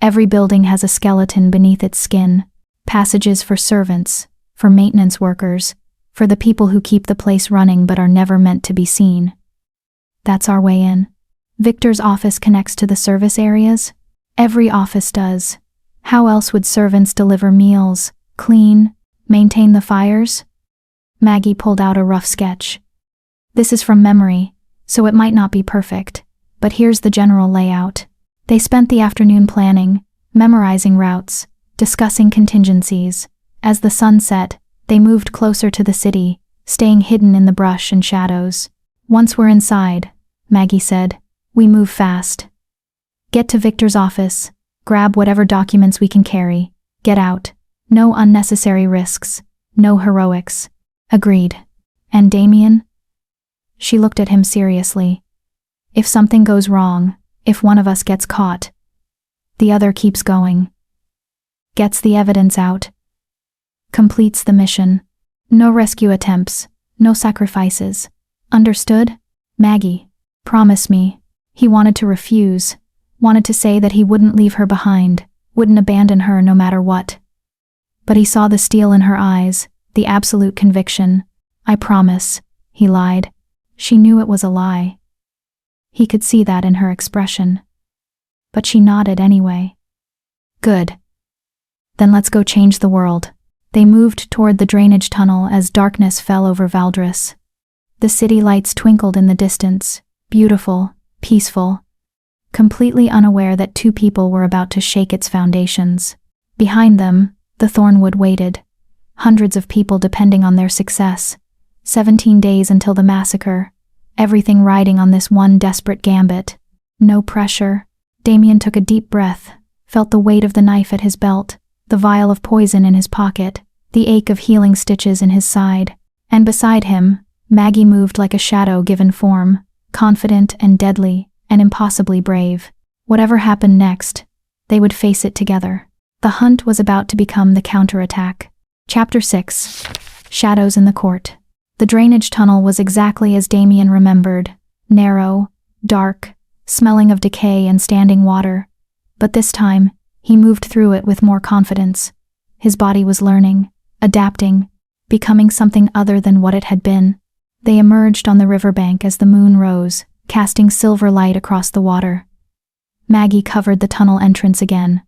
Every building has a skeleton beneath its skin. Passages for servants, for maintenance workers, for the people who keep the place running but are never meant to be seen. That's our way in. Victor's office connects to the service areas. Every office does. How else would servants deliver meals, clean, maintain the fires? Maggie pulled out a rough sketch. This is from memory, so it might not be perfect, but here's the general layout. They spent the afternoon planning, memorizing routes, discussing contingencies. As the sun set, they moved closer to the city, staying hidden in the brush and shadows. Once we're inside, Maggie said, we move fast. Get to Victor's office, grab whatever documents we can carry, get out. No unnecessary risks, no heroics. Agreed. And Damien? She looked at him seriously. If something goes wrong, if one of us gets caught, the other keeps going. Gets the evidence out. Completes the mission. No rescue attempts, no sacrifices. Understood? Maggie, promise me. He wanted to refuse, wanted to say that he wouldn't leave her behind, wouldn't abandon her no matter what. But he saw the steel in her eyes, the absolute conviction. I promise, he lied. She knew it was a lie. He could see that in her expression. But she nodded anyway. Good. Then let's go change the world. They moved toward the drainage tunnel as darkness fell over Valdris. The city lights twinkled in the distance, beautiful, peaceful, completely unaware that two people were about to shake its foundations. Behind them, the Thornwood waited. Hundreds of people depending on their success. 17 days until the massacre. Everything riding on this one desperate gambit. No pressure. Damien took a deep breath, felt the weight of the knife at his belt, the vial of poison in his pocket, the ache of healing stitches in his side. And beside him, Maggie moved like a shadow given form, confident and deadly, and impossibly brave. Whatever happened next, they would face it together. The hunt was about to become the counterattack. Chapter 6. Shadows in the Court. The drainage tunnel was exactly as Damien remembered, narrow, dark, smelling of decay and standing water. But this time, he moved through it with more confidence. His body was learning, adapting, becoming something other than what it had been. They emerged on the riverbank as the moon rose, casting silver light across the water. Maggie covered the tunnel entrance again,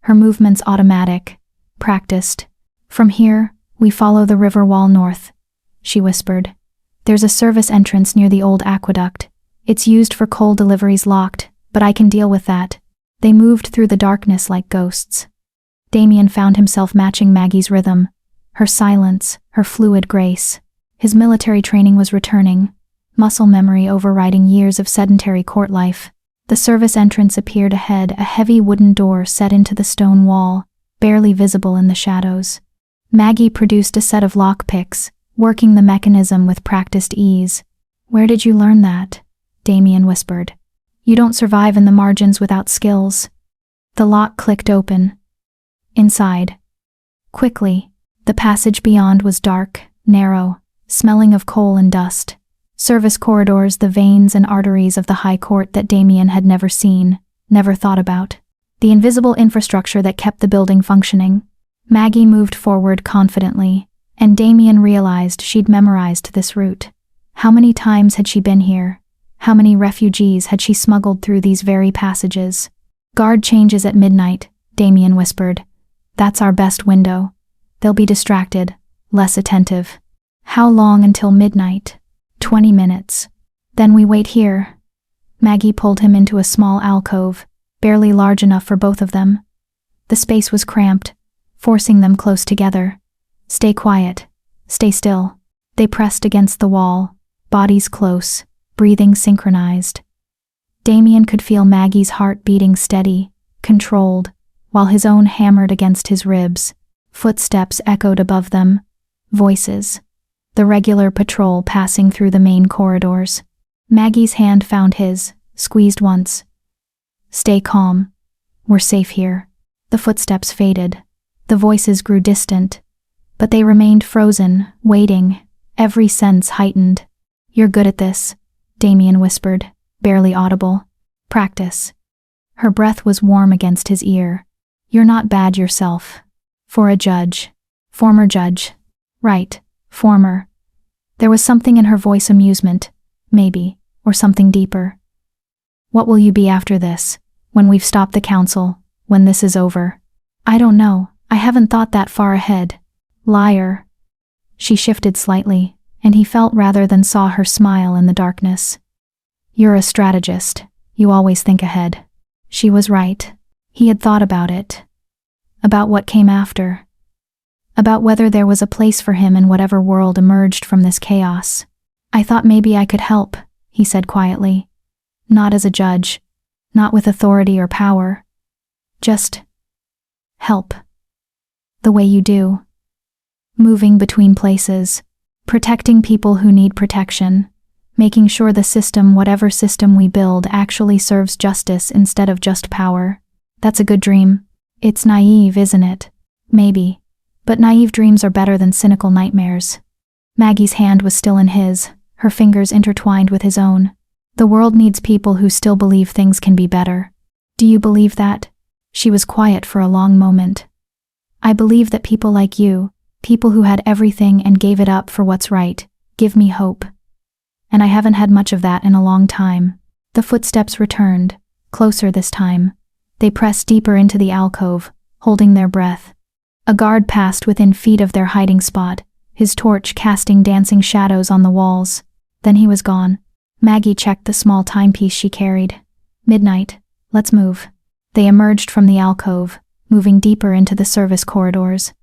her movements automatic, practiced. From here, we follow the river wall north, she whispered. There's a service entrance near the old aqueduct. It's used for coal deliveries locked, but I can deal with that. They moved through the darkness like ghosts. Damien found himself matching Maggie's rhythm, her silence, her fluid grace. His military training was returning, muscle memory overriding years of sedentary court life. The service entrance appeared ahead, a heavy wooden door set into the stone wall, barely visible in the shadows. Maggie produced a set of lockpicks, working the mechanism with practiced ease. Where did you learn that? Damien whispered. You don't survive in the margins without skills. The lock clicked open. Inside. Quickly, the passage beyond was dark, narrow, smelling of coal and dust. Service corridors, the veins and arteries of the High Court that Damien had never seen, never thought about. The invisible infrastructure that kept the building functioning. Maggie moved forward confidently, and Damien realized she'd memorized this route. How many times had she been here? How many refugees had she smuggled through these very passages? Guard changes at midnight, Damien whispered. That's our best window. They'll be distracted, less attentive. How long until midnight? 20 minutes. Then we wait here. Maggie pulled him into a small alcove, barely large enough for both of them. The space was cramped, forcing them close together. Stay quiet. Stay still. They pressed against the wall, bodies close, breathing synchronized. Damien could feel Maggie's heart beating steady, controlled, while his own hammered against his ribs. Footsteps echoed above them. Voices. The regular patrol passing through the main corridors. Maggie's hand found his, squeezed once. Stay calm. We're safe here. The footsteps faded. The voices grew distant. But they remained frozen, waiting, every sense heightened. You're good at this, Damien whispered, barely audible. Practice. Her breath was warm against his ear. You're not bad yourself. For a judge. Former judge. Right, former. There was something in her voice, amusement, maybe, or something deeper. What will you be after this, when we've stopped the council, when this is over? I don't know, I haven't thought that far ahead. Liar. She shifted slightly, and he felt rather than saw her smile in the darkness. "You're a strategist. You always think ahead." She was right. He had thought about it. About what came after. About whether there was a place for him in whatever world emerged from this chaos. "I thought maybe I could help," he said quietly. "Not as a judge. Not with authority or power. Just help. The way you do. Moving between places. Protecting people who need protection. Making sure the system, whatever system we build, actually serves justice instead of just power. That's a good dream. It's naive, isn't it? Maybe. But naive dreams are better than cynical nightmares." Maggie's hand was still in his, her fingers intertwined with his own. "The world needs people who still believe things can be better." "Do you believe that?" She was quiet for a long moment. "I believe that people like you, people who had everything and gave it up for what's right, give me hope. And I haven't had much of that in a long time." The footsteps returned, closer this time. They pressed deeper into the alcove, holding their breath. A guard passed within feet of their hiding spot, his torch casting dancing shadows on the walls. Then he was gone. Maggie checked the small timepiece she carried. "Midnight. Let's move." They emerged from the alcove, moving deeper into the service corridors.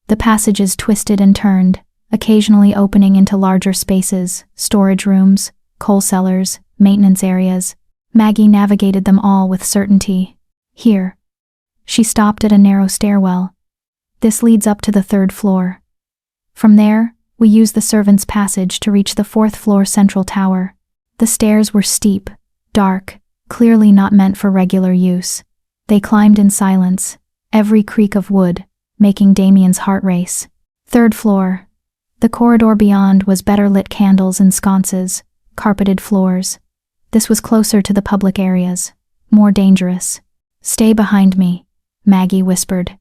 The passages twisted and turned, occasionally opening into larger spaces, storage rooms, coal cellars, maintenance areas. Maggie navigated them all with certainty. "Here." She stopped at a narrow stairwell. "This leads up to the 3rd floor. From there, we use the servants' passage to reach the 4th floor central tower." The stairs were steep, dark, clearly not meant for regular use. They climbed in silence, every creak of wood, making Damien's heart race. 3rd floor. The corridor beyond was better lit candles and sconces, carpeted floors. This was closer to the public areas, more dangerous. "Stay behind me," Maggie whispered.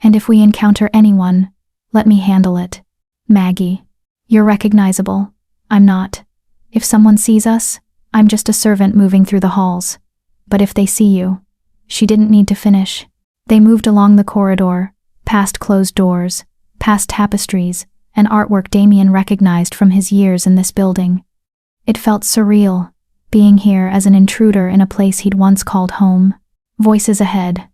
"And if we encounter anyone, let me handle it." "Maggie, you're recognizable. I'm not. If someone sees us, I'm just a servant moving through the halls. But if they see you..." She didn't need to finish. They moved along the corridor, past closed doors, past tapestries, and artwork Damien recognized from his years in this building. It felt surreal, being here as an intruder in a place he'd once called home. Voices ahead.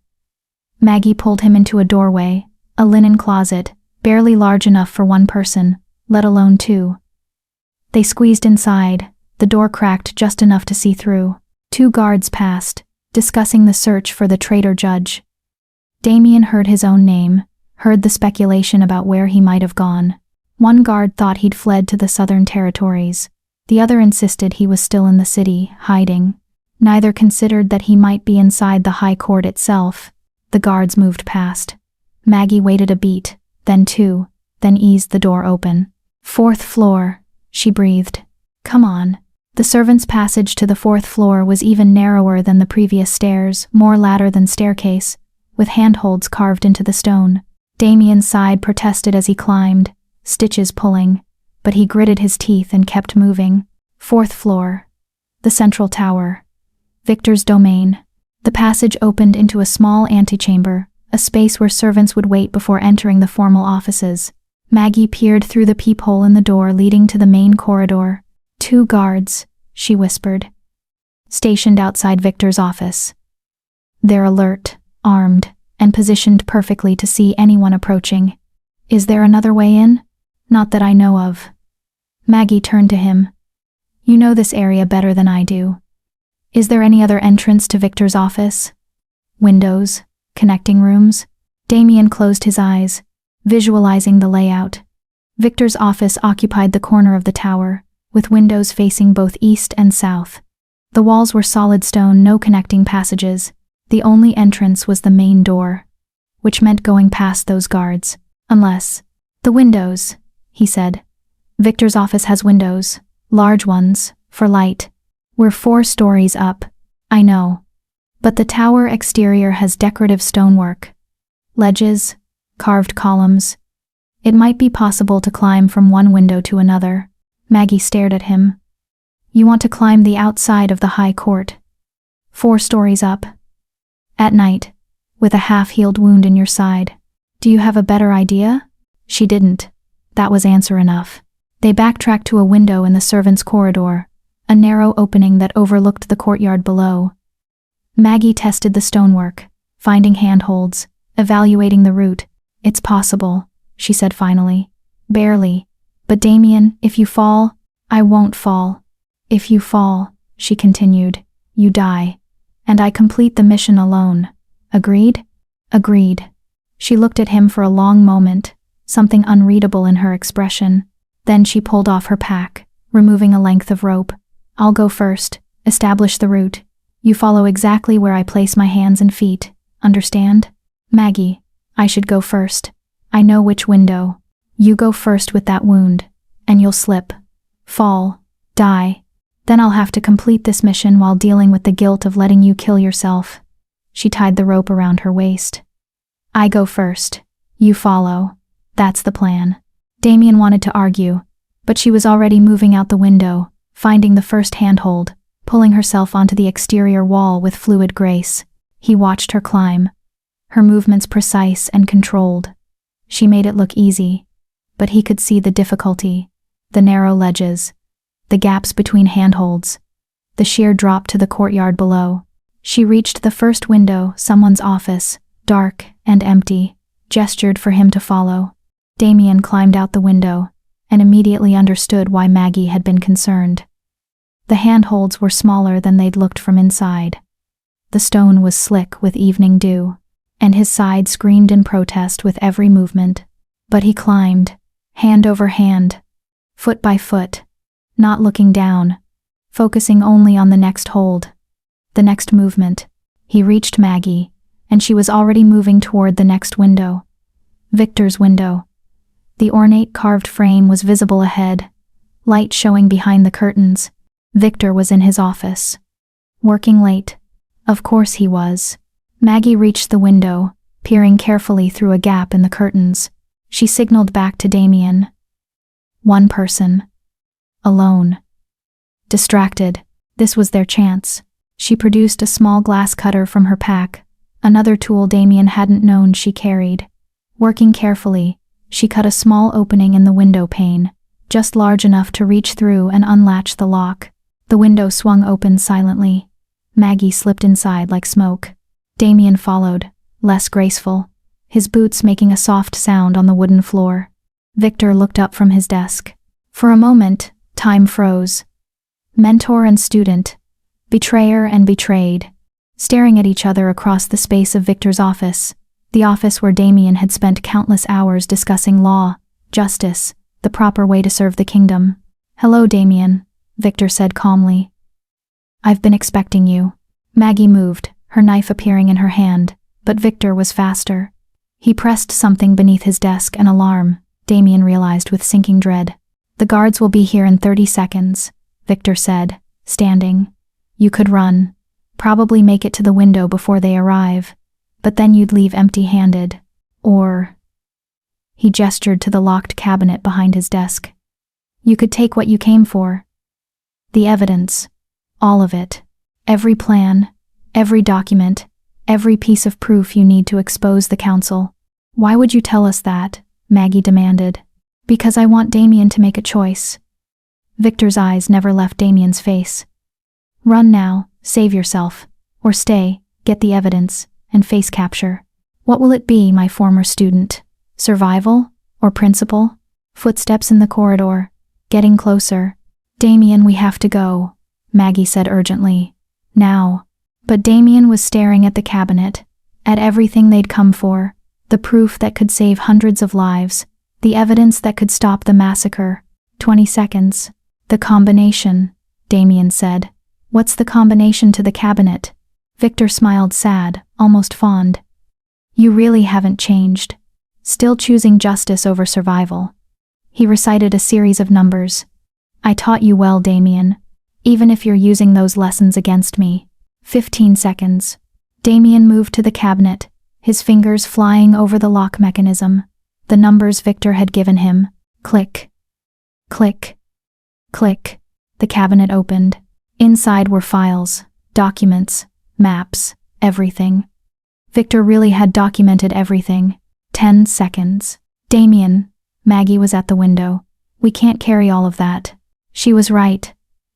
Maggie pulled him into a doorway, a linen closet, barely large enough for one person, let alone two. They squeezed inside, the door cracked just enough to see through. 2 guards passed, discussing the search for the traitor judge. Damien heard his own name, heard the speculation about where he might have gone. One guard thought he'd fled to the southern territories. The other insisted he was still in the city, hiding. Neither considered that he might be inside the high court itself. The guards moved past. Maggie waited a beat, then 2, then eased the door open. 4th floor, she breathed. "Come on." The servants' passage to the 4th floor was even narrower than the previous stairs, more ladder than staircase, with handholds carved into the stone. Damien's side protested as he climbed, stitches pulling, but he gritted his teeth and kept moving. 4th floor. The central tower. Victor's domain. The passage opened into a small antechamber, a space where servants would wait before entering the formal offices. Maggie peered through the peephole in the door leading to the main corridor. 2 guards, she whispered, stationed outside Victor's office. They're alert, armed, and positioned perfectly to see anyone approaching. "Is there another way in?" "Not that I know of." Maggie turned to him. "You know this area better than I do. Is there any other entrance to Victor's office? Windows? Connecting rooms?" Damien closed his eyes, visualizing the layout. Victor's office occupied the corner of the tower, with windows facing both east and south. The walls were solid stone, no connecting passages. The only entrance was the main door, which meant going past those guards. Unless... "The windows," he said. "Victor's office has windows, large ones, for light. We're 4 stories up, I know. But the tower exterior has decorative stonework. Ledges, carved columns. It might be possible to climb from one window to another." Maggie stared at him. "You want to climb the outside of the high court? 4 stories up? At night, with a half-healed wound in your side. Do you have a better idea?" She didn't. That was answer enough. They backtracked to a window in the servants' corridor, a narrow opening that overlooked the courtyard below. Maggie tested the stonework, finding handholds, evaluating the route. "It's possible," she said finally. "Barely. But Damien, if you fall—" "I won't fall. If you fall," she continued, "you die. And I complete the mission alone. Agreed?" "Agreed." She looked at him for a long moment, something unreadable in her expression. Then she pulled off her pack, removing a length of rope. "I'll go first, establish the route. You follow exactly where I place my hands and feet, understand? Maggie, I should go first. I know which window. You go first with that wound, and you'll slip, fall, die. Then I'll have to complete this mission while dealing with the guilt of letting you kill yourself." She tied the rope around her waist. "I go first. You follow. That's the plan." Damien wanted to argue, but she was already moving out the window, finding the first handhold, pulling herself onto the exterior wall with fluid grace. He watched her climb, her movements precise and controlled. She made it look easy, but he could see the difficulty, the narrow ledges, the gaps between handholds, the sheer drop to the courtyard below. She reached the first window, someone's office, dark and empty, gestured for him to follow. Damien climbed out the window and immediately understood why Maggie had been concerned. The handholds were smaller than they'd looked from inside. The stone was slick with evening dew, and his side screamed in protest with every movement. But he climbed, hand over hand, foot by foot, not looking down, focusing only on the next hold, the next movement. He reached Maggie, and she was already moving toward the next window. Victor's window. The ornate carved frame was visible ahead, light showing behind the curtains. Victor was in his office. Working late. Of course he was. Maggie reached the window, peering carefully through a gap in the curtains. She signaled back to Damien. One person. Alone. Distracted. This was their chance. She produced a small glass cutter from her pack, another tool Damien hadn't known she carried. Working carefully, she cut a small opening in the window pane, just large enough to reach through and unlatch the lock. The window swung open silently. Maggie slipped inside like smoke. Damien followed, less graceful, his boots making a soft sound on the wooden floor. Victor looked up from his desk. For a moment, time froze. Mentor and student, betrayer and betrayed, staring at each other across the space of Victor's office, the office where Damien had spent countless hours discussing law, justice, the proper way to serve the kingdom. "Hello, Damien," Victor said calmly. "I've been expecting you." Maggie moved, her knife appearing in her hand, but Victor was faster. He pressed something beneath his desk, an alarm, Damien realized with sinking dread. "The guards will be here in 30 seconds, Victor said, standing. "You could run, probably make it to the window before they arrive, but then you'd leave empty-handed. Or—" he gestured to the locked cabinet behind his desk. "You could take what you came for. The evidence. All of it. Every plan, every document, every piece of proof you need to expose the council." "Why would you tell us that?" Maggie demanded. "Because I want Damien to make a choice." Victor's eyes never left Damien's face. "Run now, save yourself, or stay, get the evidence, and face capture. What will it be, my former student? Survival, or principle?" Footsteps in the corridor, getting closer. "Damien, we have to go," Maggie said urgently. "Now." But Damien was staring at the cabinet, at everything they'd come for, the proof that could save hundreds of lives, the evidence that could stop the massacre. 20 seconds. "The combination," Damien said. "What's the combination to the cabinet?" Victor smiled sad, almost fond. "You really haven't changed. Still choosing justice over survival." He recited a series of numbers. "I taught you well, Damien, even if you're using those lessons against me." 15 seconds. Damien moved to the cabinet, his fingers flying over the lock mechanism, the numbers Victor had given him. Click. Click. Click. The cabinet opened. Inside were files, documents, maps, everything. Victor really had documented everything. 10 seconds. "Damien," Maggie was at the window. We can't carry all of that. She was right.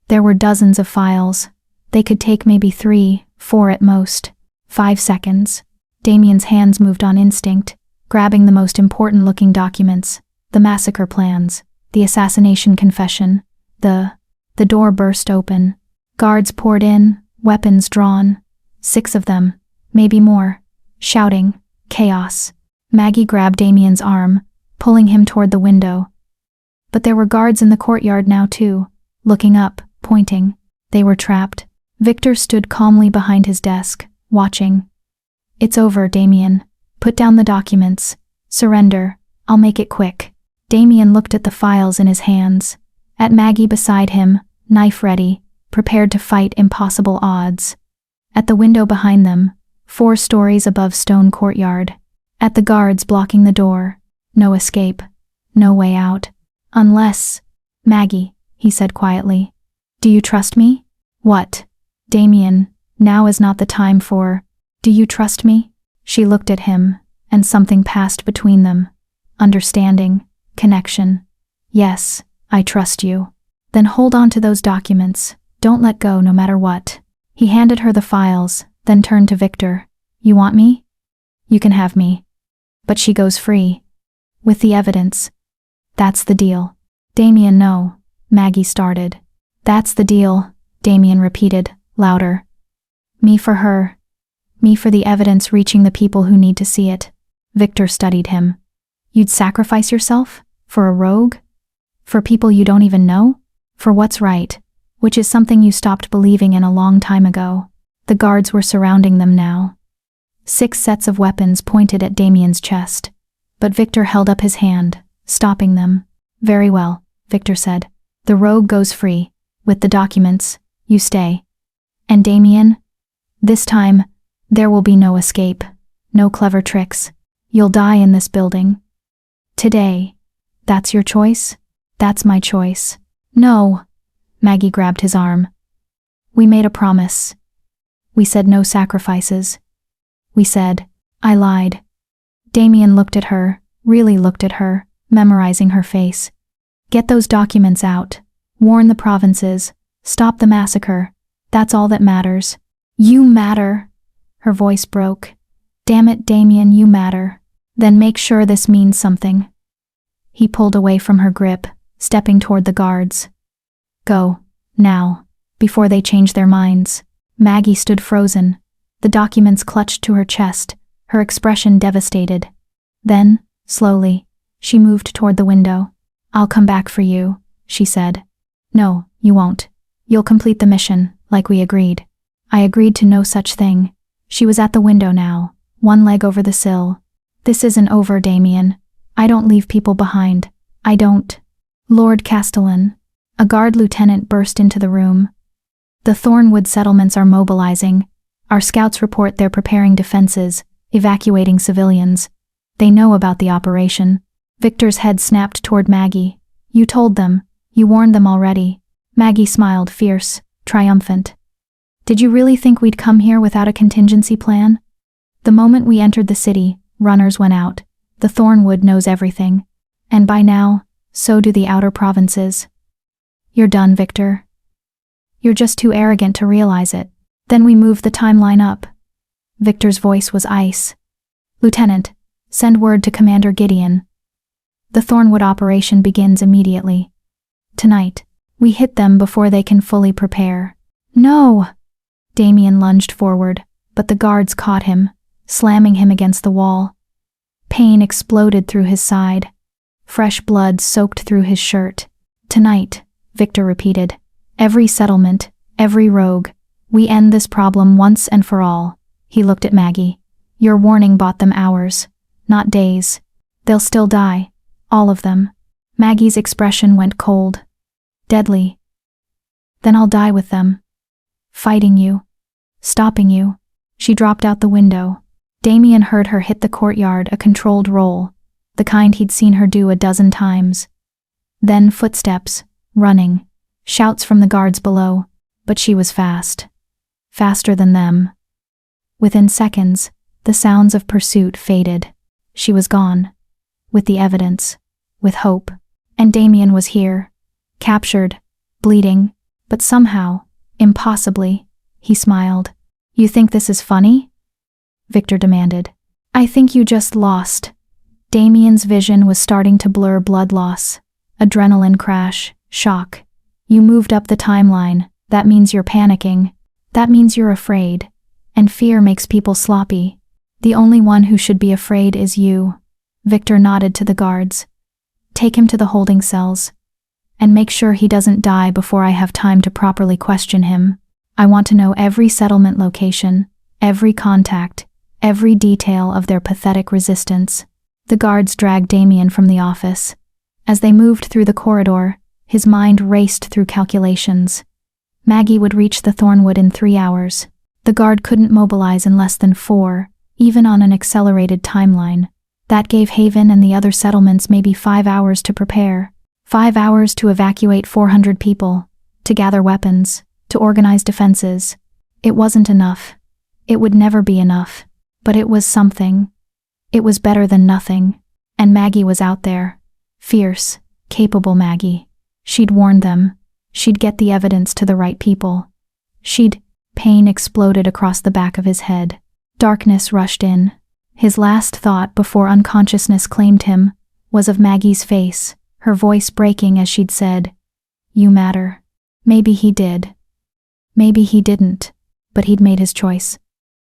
There were dozens of files. They could take maybe 3, 4 at most. 5 seconds. Damien's hands moved on instinct, grabbing the most important-looking documents, the massacre plans, the assassination confession. The door burst open. Guards poured in, weapons drawn. 6 of them, maybe more, shouting, chaos. Maggie grabbed Damien's arm, pulling him toward the window. But there were guards in the courtyard now too, looking up, pointing. They were trapped. Victor stood calmly behind his desk, watching. It's over, Damien. Put down the documents. Surrender. I'll make it quick. Damien looked at the files in his hands. At Maggie beside him, knife ready, prepared to fight impossible odds. At the window behind them, 4 stories above stone courtyard. At the guards blocking the door. No escape. No way out. Unless… Maggie, he said quietly. Do you trust me? What? Damien, now is not the time for… Do you trust me? She looked at him, and something passed between them. Understanding. Connection. Yes, I trust you. Then hold on to those documents. Don't let go no matter what. He handed her the files, then turned to Victor. You want me? You can have me. But she goes free. With the evidence. That's the deal. Damien, no. Maggie started. That's the deal, Damien repeated, louder. Me for her. Me for the evidence reaching the people who need to see it. Victor studied him. You'd sacrifice yourself? For a rogue? For people you don't even know? For what's right, which is something you stopped believing in a long time ago. The guards were surrounding them now. 6 sets of weapons pointed at Damien's chest. But Victor held up his hand, stopping them. Very well, Victor said. The rogue goes free. With the documents, you stay. And Damien? This time, there will be no escape. No clever tricks. You'll die in this building. Today. That's your choice? That's my choice. No. Maggie grabbed his arm. We made a promise. We said no sacrifices. We said, I lied. Damien looked at her, really looked at her, memorizing her face. Get those documents out. Warn the provinces. Stop the massacre. That's all that matters. You matter. Her voice broke. Damn it, Damien, you matter. Then make sure this means something. He pulled away from her grip, stepping toward the guards. Go. Now. Before they change their minds. Maggie stood frozen. The documents clutched to her chest, her expression devastated. Then, slowly, she moved toward the window. I'll come back for you, she said. No, you won't. You'll complete the mission, like we agreed. I agreed to no such thing. She was at the window now, one leg over the sill. This isn't over, Damien. I don't leave people behind. I don't. Lord Castellan. A guard lieutenant burst into the room. The Thornwood settlements are mobilizing. Our scouts report they're preparing defenses, evacuating civilians. They know about the operation. Victor's head snapped toward Maggie. You told them. You warned them already. Maggie smiled, fierce, triumphant. Did you really think we'd come here without a contingency plan? The moment we entered the city, runners went out. The Thornwood knows everything. And by now, so do the outer provinces. You're done, Victor. You're just too arrogant to realize it. Then we moved the timeline up. Victor's voice was ice. Lieutenant, send word to Commander Gideon. The Thornwood operation begins immediately. Tonight, we hit them before they can fully prepare. No! Damien lunged forward, but the guards caught him, slamming him against the wall. Pain exploded through his side. Fresh blood soaked through his shirt. Tonight, Victor repeated. Every settlement, every rogue. We end this problem once and for all. He looked at Maggie. Your warning bought them hours, not days. They'll still die. All of them. Maggie's expression went cold. Deadly. Then I'll die with them. Fighting you. Stopping you. She dropped out the window. Damien heard her hit the courtyard, a controlled roll, the kind he'd seen her do a dozen times. Then footsteps, running, shouts from the guards below, but she was fast. Faster than them. Within seconds, the sounds of pursuit faded. She was gone. With the evidence. With hope. And Damien was here. Captured. Bleeding. But somehow, impossibly, he smiled. You think this is funny? Victor demanded. I think you just lost. Damien's vision was starting to blur. Blood loss. Adrenaline crash. Shock. You moved up the timeline. That means you're panicking. That means you're afraid. And fear makes people sloppy. The only one who should be afraid is you. Victor nodded to the guards. Take him to the holding cells. And make sure he doesn't die before I have time to properly question him. I want to know every settlement location, every contact, every detail of their pathetic resistance. The guards dragged Damien from the office. As they moved through the corridor, his mind raced through calculations. Maggie would reach the Thornwood in 3 hours. The guard couldn't mobilize in less than 4, even on an accelerated timeline. That gave Haven and the other settlements maybe 5 hours to prepare. 5 hours to evacuate 400 people, to gather weapons, to organize defenses. It wasn't enough. It would never be enough. But it was something. It was better than nothing. And Maggie was out there. Fierce, capable Maggie. She'd warned them. She'd get the evidence to the right people. Pain exploded across the back of his head. Darkness rushed in. His last thought before unconsciousness claimed him was of Maggie's face, her voice breaking as she'd said, "You matter." Maybe he did. Maybe he didn't. But he'd made his choice.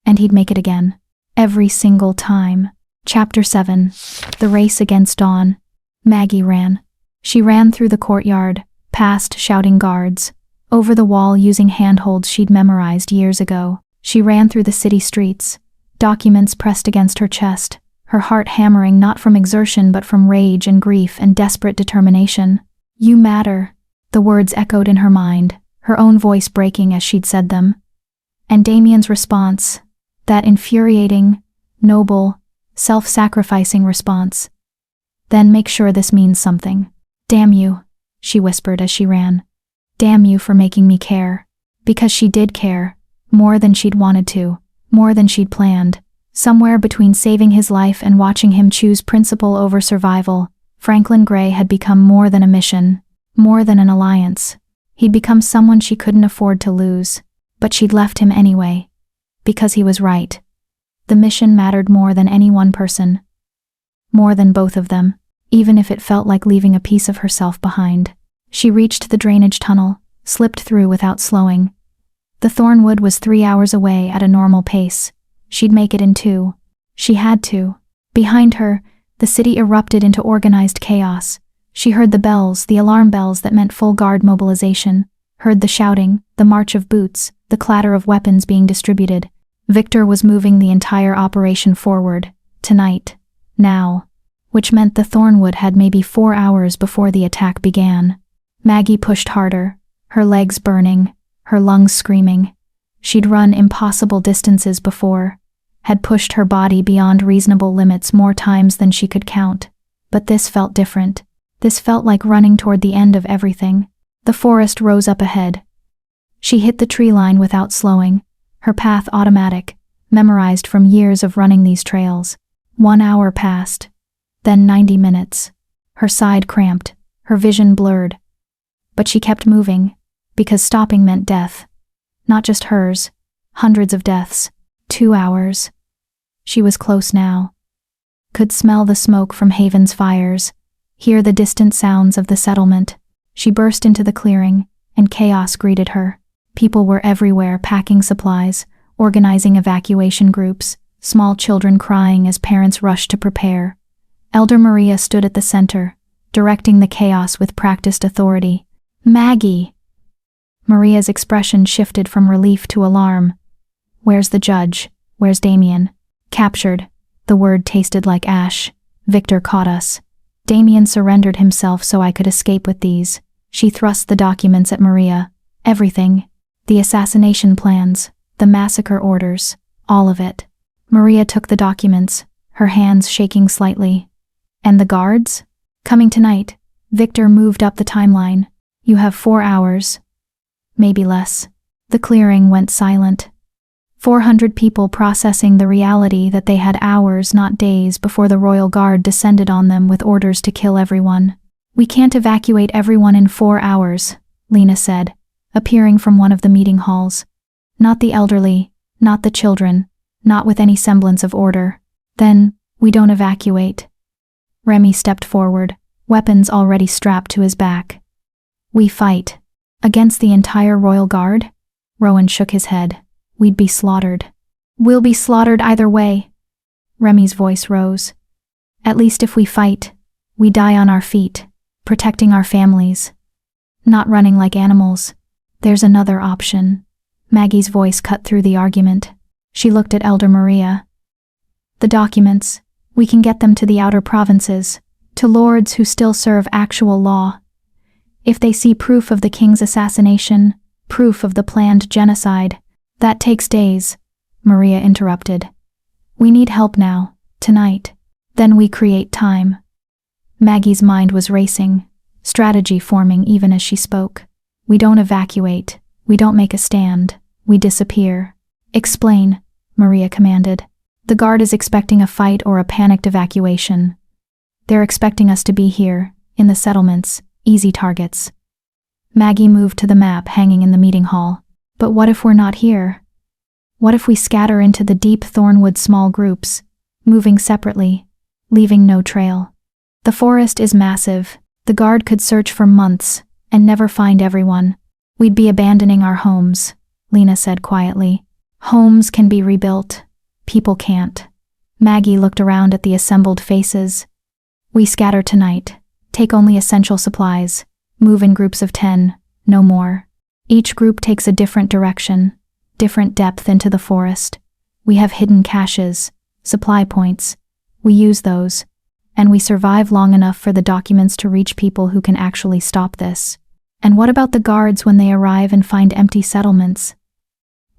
And he'd make it again. Every single time. Chapter 7. The Race Against Dawn. Maggie ran. She ran through the courtyard, past shouting guards, over the wall using handholds she'd memorized years ago. She ran through the city streets, documents pressed against her chest, her heart hammering not from exertion but from rage and grief and desperate determination. "You matter," the words echoed in her mind, her own voice breaking as she'd said them. And Damien's response, that infuriating, noble, self-sacrificing response. "Then make sure this means something. Damn you," she whispered as she ran. "Damn you for making me care." Because she did care, more than she'd wanted to, more than she'd planned. Somewhere between saving his life and watching him choose principle over survival, Franklin Gray had become more than a mission, more than an alliance. He'd become someone she couldn't afford to lose. But she'd left him anyway. Because he was right. The mission mattered more than any one person. More than both of them, even if it felt like leaving a piece of herself behind. She reached the drainage tunnel, slipped through without slowing. The Thornwood was 3 hours away at a normal pace. She'd make it in 2. She had to. Behind her, the city erupted into organized chaos. She heard the bells, the alarm bells that meant full guard mobilization, heard the shouting, the march of boots, the clatter of weapons being distributed. Victor was moving the entire operation forward, tonight, now, which meant the Thornwood had maybe 4 hours before the attack began. Maggie pushed harder, her legs burning, her lungs screaming. She'd run impossible distances before, had pushed her body beyond reasonable limits more times than she could count. But this felt different. This felt like running toward the end of everything. The forest rose up ahead. She hit the tree line without slowing, her path automatic, memorized from years of running these trails. 1 hour passed, then 90 minutes. Her side cramped, her vision blurred. But she kept moving, because stopping meant death. Not just hers, hundreds of deaths. 2 hours. She was close now. Could smell the smoke from Haven's fires, hear the distant sounds of the settlement. She burst into the clearing, and chaos greeted her. People were everywhere packing supplies, organizing evacuation groups, small children crying as parents rushed to prepare. Elder Maria stood at the center, directing the chaos with practiced authority. "Maggie!" Maria's expression shifted from relief to alarm. "Where's the judge? Where's Damien?" "Captured." The word tasted like ash. "Victor caught us. Damien surrendered himself so I could escape with these." She thrust the documents at Maria. "Everything. The assassination plans, the massacre orders, all of it." Maria took the documents, her hands shaking slightly. "And the guards?" "Coming tonight." Victor moved up the timeline. "You have 4 hours. Maybe less." The clearing went silent. 400 people processing the reality that they had hours, not days, before the Royal Guard descended on them with orders to kill everyone. We can't evacuate everyone in 4 hours, Lena said, appearing from one of the meeting halls. Not the elderly, not the children, not with any semblance of order. Then, we don't evacuate. Remy stepped forward, weapons already strapped to his back. We fight. Against the entire royal guard? Rowan shook his head. We'd be slaughtered. We'll be slaughtered either way. Remy's voice rose. At least if we fight, we die on our feet, protecting our families. Not running like animals. There's another option. Maggie's voice cut through the argument. She looked at Elder Maria. The documents. We can get them to the outer provinces, to lords who still serve actual law. If they see proof of the king's assassination, proof of the planned genocide, that takes days, Maria interrupted. We need help now, tonight. Then we create time. Maggie's mind was racing, strategy forming even as she spoke. We don't evacuate. We don't make a stand. We disappear. Explain, Maria commanded. The guard is expecting a fight or a panicked evacuation. They're expecting us to be here, in the settlements, easy targets. Maggie moved to the map hanging in the meeting hall. But what if we're not here? What if we scatter into the deep thornwood small groups, moving separately, leaving no trail? The forest is massive. The guard could search for months and never find everyone. We'd be abandoning our homes, Lena said quietly. Homes can be rebuilt. People can't. Maggie looked around at the assembled faces. We scatter tonight. Take only essential supplies. Move in groups of 10, no more. Each group takes a different direction, different depth into the forest. We have hidden caches, supply points. We use those, and we survive long enough for the documents to reach people who can actually stop this. And what about the guards when they arrive and find empty settlements?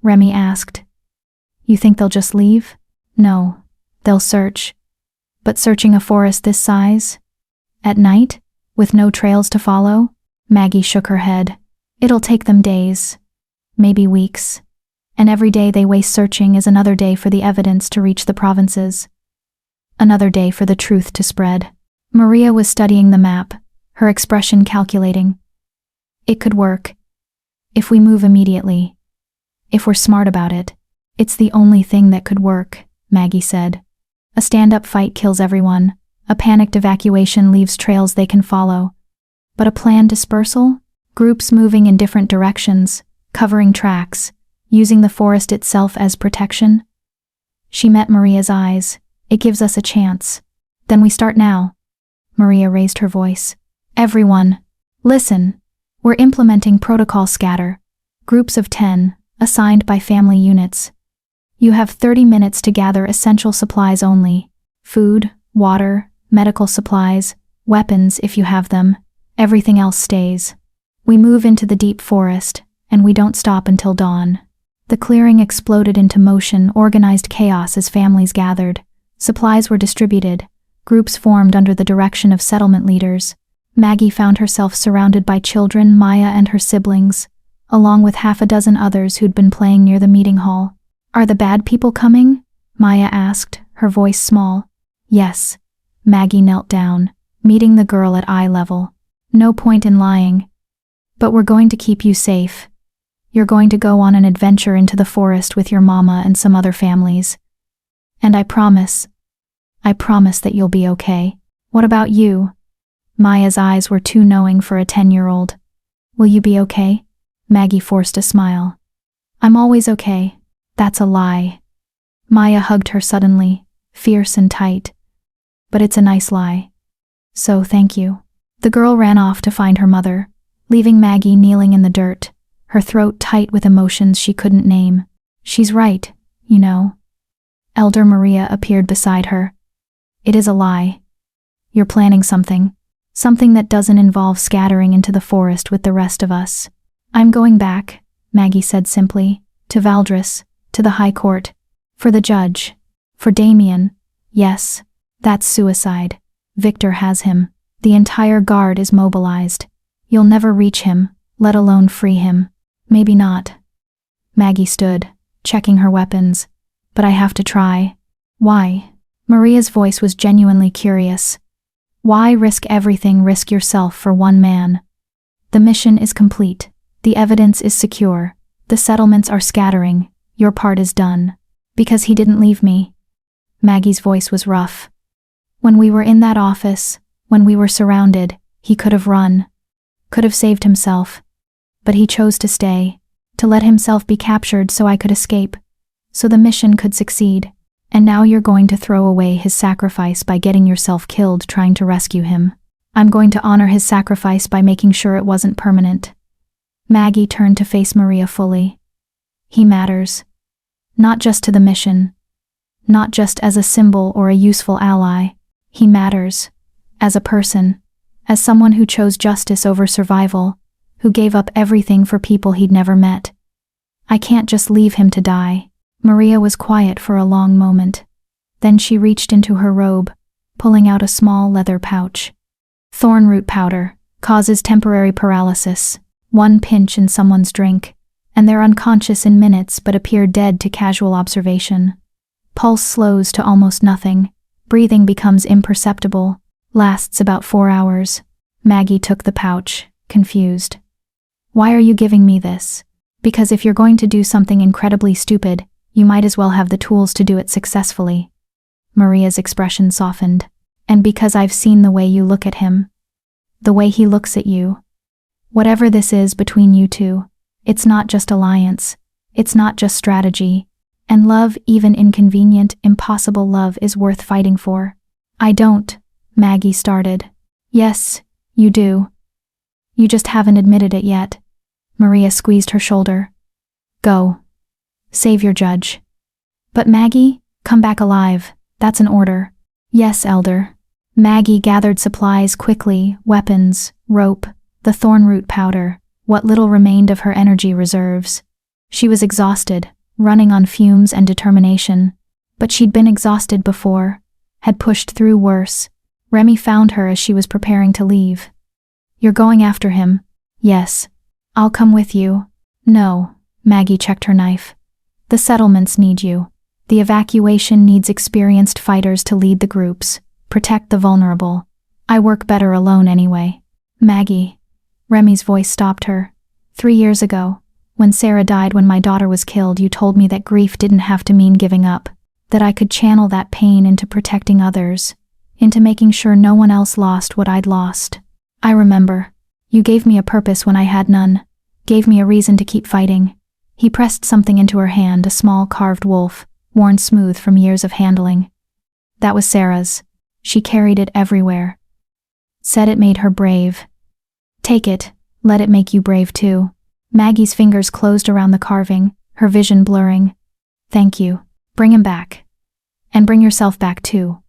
Remy asked. You think they'll just leave? No, they'll search. But searching a forest this size? At night? With no trails to follow? Maggie shook her head. It'll take them days, maybe weeks. And every day they waste searching is another day for the evidence to reach the provinces. Another day for the truth to spread. Maria was studying the map, her expression calculating. It could work. If we move immediately. If we're smart about it. It's the only thing that could work, Maggie said. A stand-up fight kills everyone. A panicked evacuation leaves trails they can follow. But a planned dispersal? Groups moving in different directions, covering tracks, using the forest itself as protection? She met Maria's eyes. It gives us a chance. Then we start now. Maria raised her voice. Everyone, listen. We're implementing protocol scatter. Groups of 10, assigned by family units. You have 30 minutes to gather essential supplies only. Food, water, medical supplies, weapons if you have them. Everything else stays. We move into the deep forest, and we don't stop until dawn. The clearing exploded into motion, organized chaos as families gathered. Supplies were distributed. Groups formed under the direction of settlement leaders. Maggie found herself surrounded by children, Maya and her siblings, along with half a dozen others who'd been playing near the meeting hall. Are the bad people coming? Maya asked, her voice small. Yes. Maggie knelt down, meeting the girl at eye level. No point in lying. But we're going to keep you safe. You're going to go on an adventure into the forest with your mama and some other families. And I promise that you'll be okay. What about you? Maya's eyes were too knowing for a 10-year-old. Will you be okay? Maggie forced a smile. I'm always okay. That's a lie. Maya hugged her suddenly, fierce and tight. But it's a nice lie. So thank you. The girl ran off to find her mother, leaving Maggie kneeling in the dirt, her throat tight with emotions she couldn't name. She's right, you know. Elder Maria appeared beside her. It is a lie. You're planning something that doesn't involve scattering into the forest with the rest of us. I'm going back, Maggie said simply, to Valdris, to the High Court, for the judge, for Damien. Yes, that's suicide. Victor has him. The entire guard is mobilized. You'll never reach him, let alone free him. Maybe not. Maggie stood, checking her weapons. But I have to try. Why? Maria's voice was genuinely curious. Why risk everything, risk yourself for one man? The mission is complete. The evidence is secure. The settlements are scattering. Your part is done. Because he didn't leave me. Maggie's voice was rough. When we were in that office, when we were surrounded, he could have run. Could have saved himself. But he chose to stay. To let himself be captured so I could escape. So the mission could succeed. And now you're going to throw away his sacrifice by getting yourself killed trying to rescue him. I'm going to honor his sacrifice by making sure it wasn't permanent. Maggie turned to face Maria fully. He matters. Not just to the mission. Not just as a symbol or a useful ally. He matters. As a person. As someone who chose justice over survival. Who gave up everything for people he'd never met. I can't just leave him to die. Maria was quiet for a long moment. Then she reached into her robe, pulling out a small leather pouch. Thorn root powder causes temporary paralysis. One pinch in someone's drink, and they're unconscious in minutes but appear dead to casual observation. Pulse slows to almost nothing. Breathing becomes imperceptible. Lasts about 4 hours. Maggie took the pouch, confused. Why are you giving me this? Because if you're going to do something incredibly stupid, you might as well have the tools to do it successfully. Maria's expression softened. And because I've seen the way you look at him. The way he looks at you. Whatever this is between you two, it's not just alliance. It's not just strategy. And love, even inconvenient, impossible love, is worth fighting for. I don't, Maggie started. Yes, you do. You just haven't admitted it yet. Maria squeezed her shoulder. Go. Save your judge. But Maggie, come back alive. That's an order. Yes, Elder. Maggie gathered supplies quickly, weapons, rope, the thorn root powder, what little remained of her energy reserves. She was exhausted, running on fumes and determination. But she'd been exhausted before, had pushed through worse. Remy found her as she was preparing to leave. You're going after him? Yes. I'll come with you. No, Maggie checked her knife. The settlements need you. The evacuation needs experienced fighters to lead the groups, protect the vulnerable. I work better alone anyway. Maggie. Remy's voice stopped her. 3 years ago, when Sarah died, when my daughter was killed, you told me that grief didn't have to mean giving up, that I could channel that pain into protecting others, into making sure no one else lost what I'd lost. I remember. You gave me a purpose when I had none, gave me a reason to keep fighting. He pressed something into her hand, a small carved wolf, worn smooth from years of handling. That was Sarah's. She carried it everywhere. Said it made her brave. Take it, let it make you brave too. Maggie's fingers closed around the carving, her vision blurring. Thank you. Bring him back. And bring yourself back too.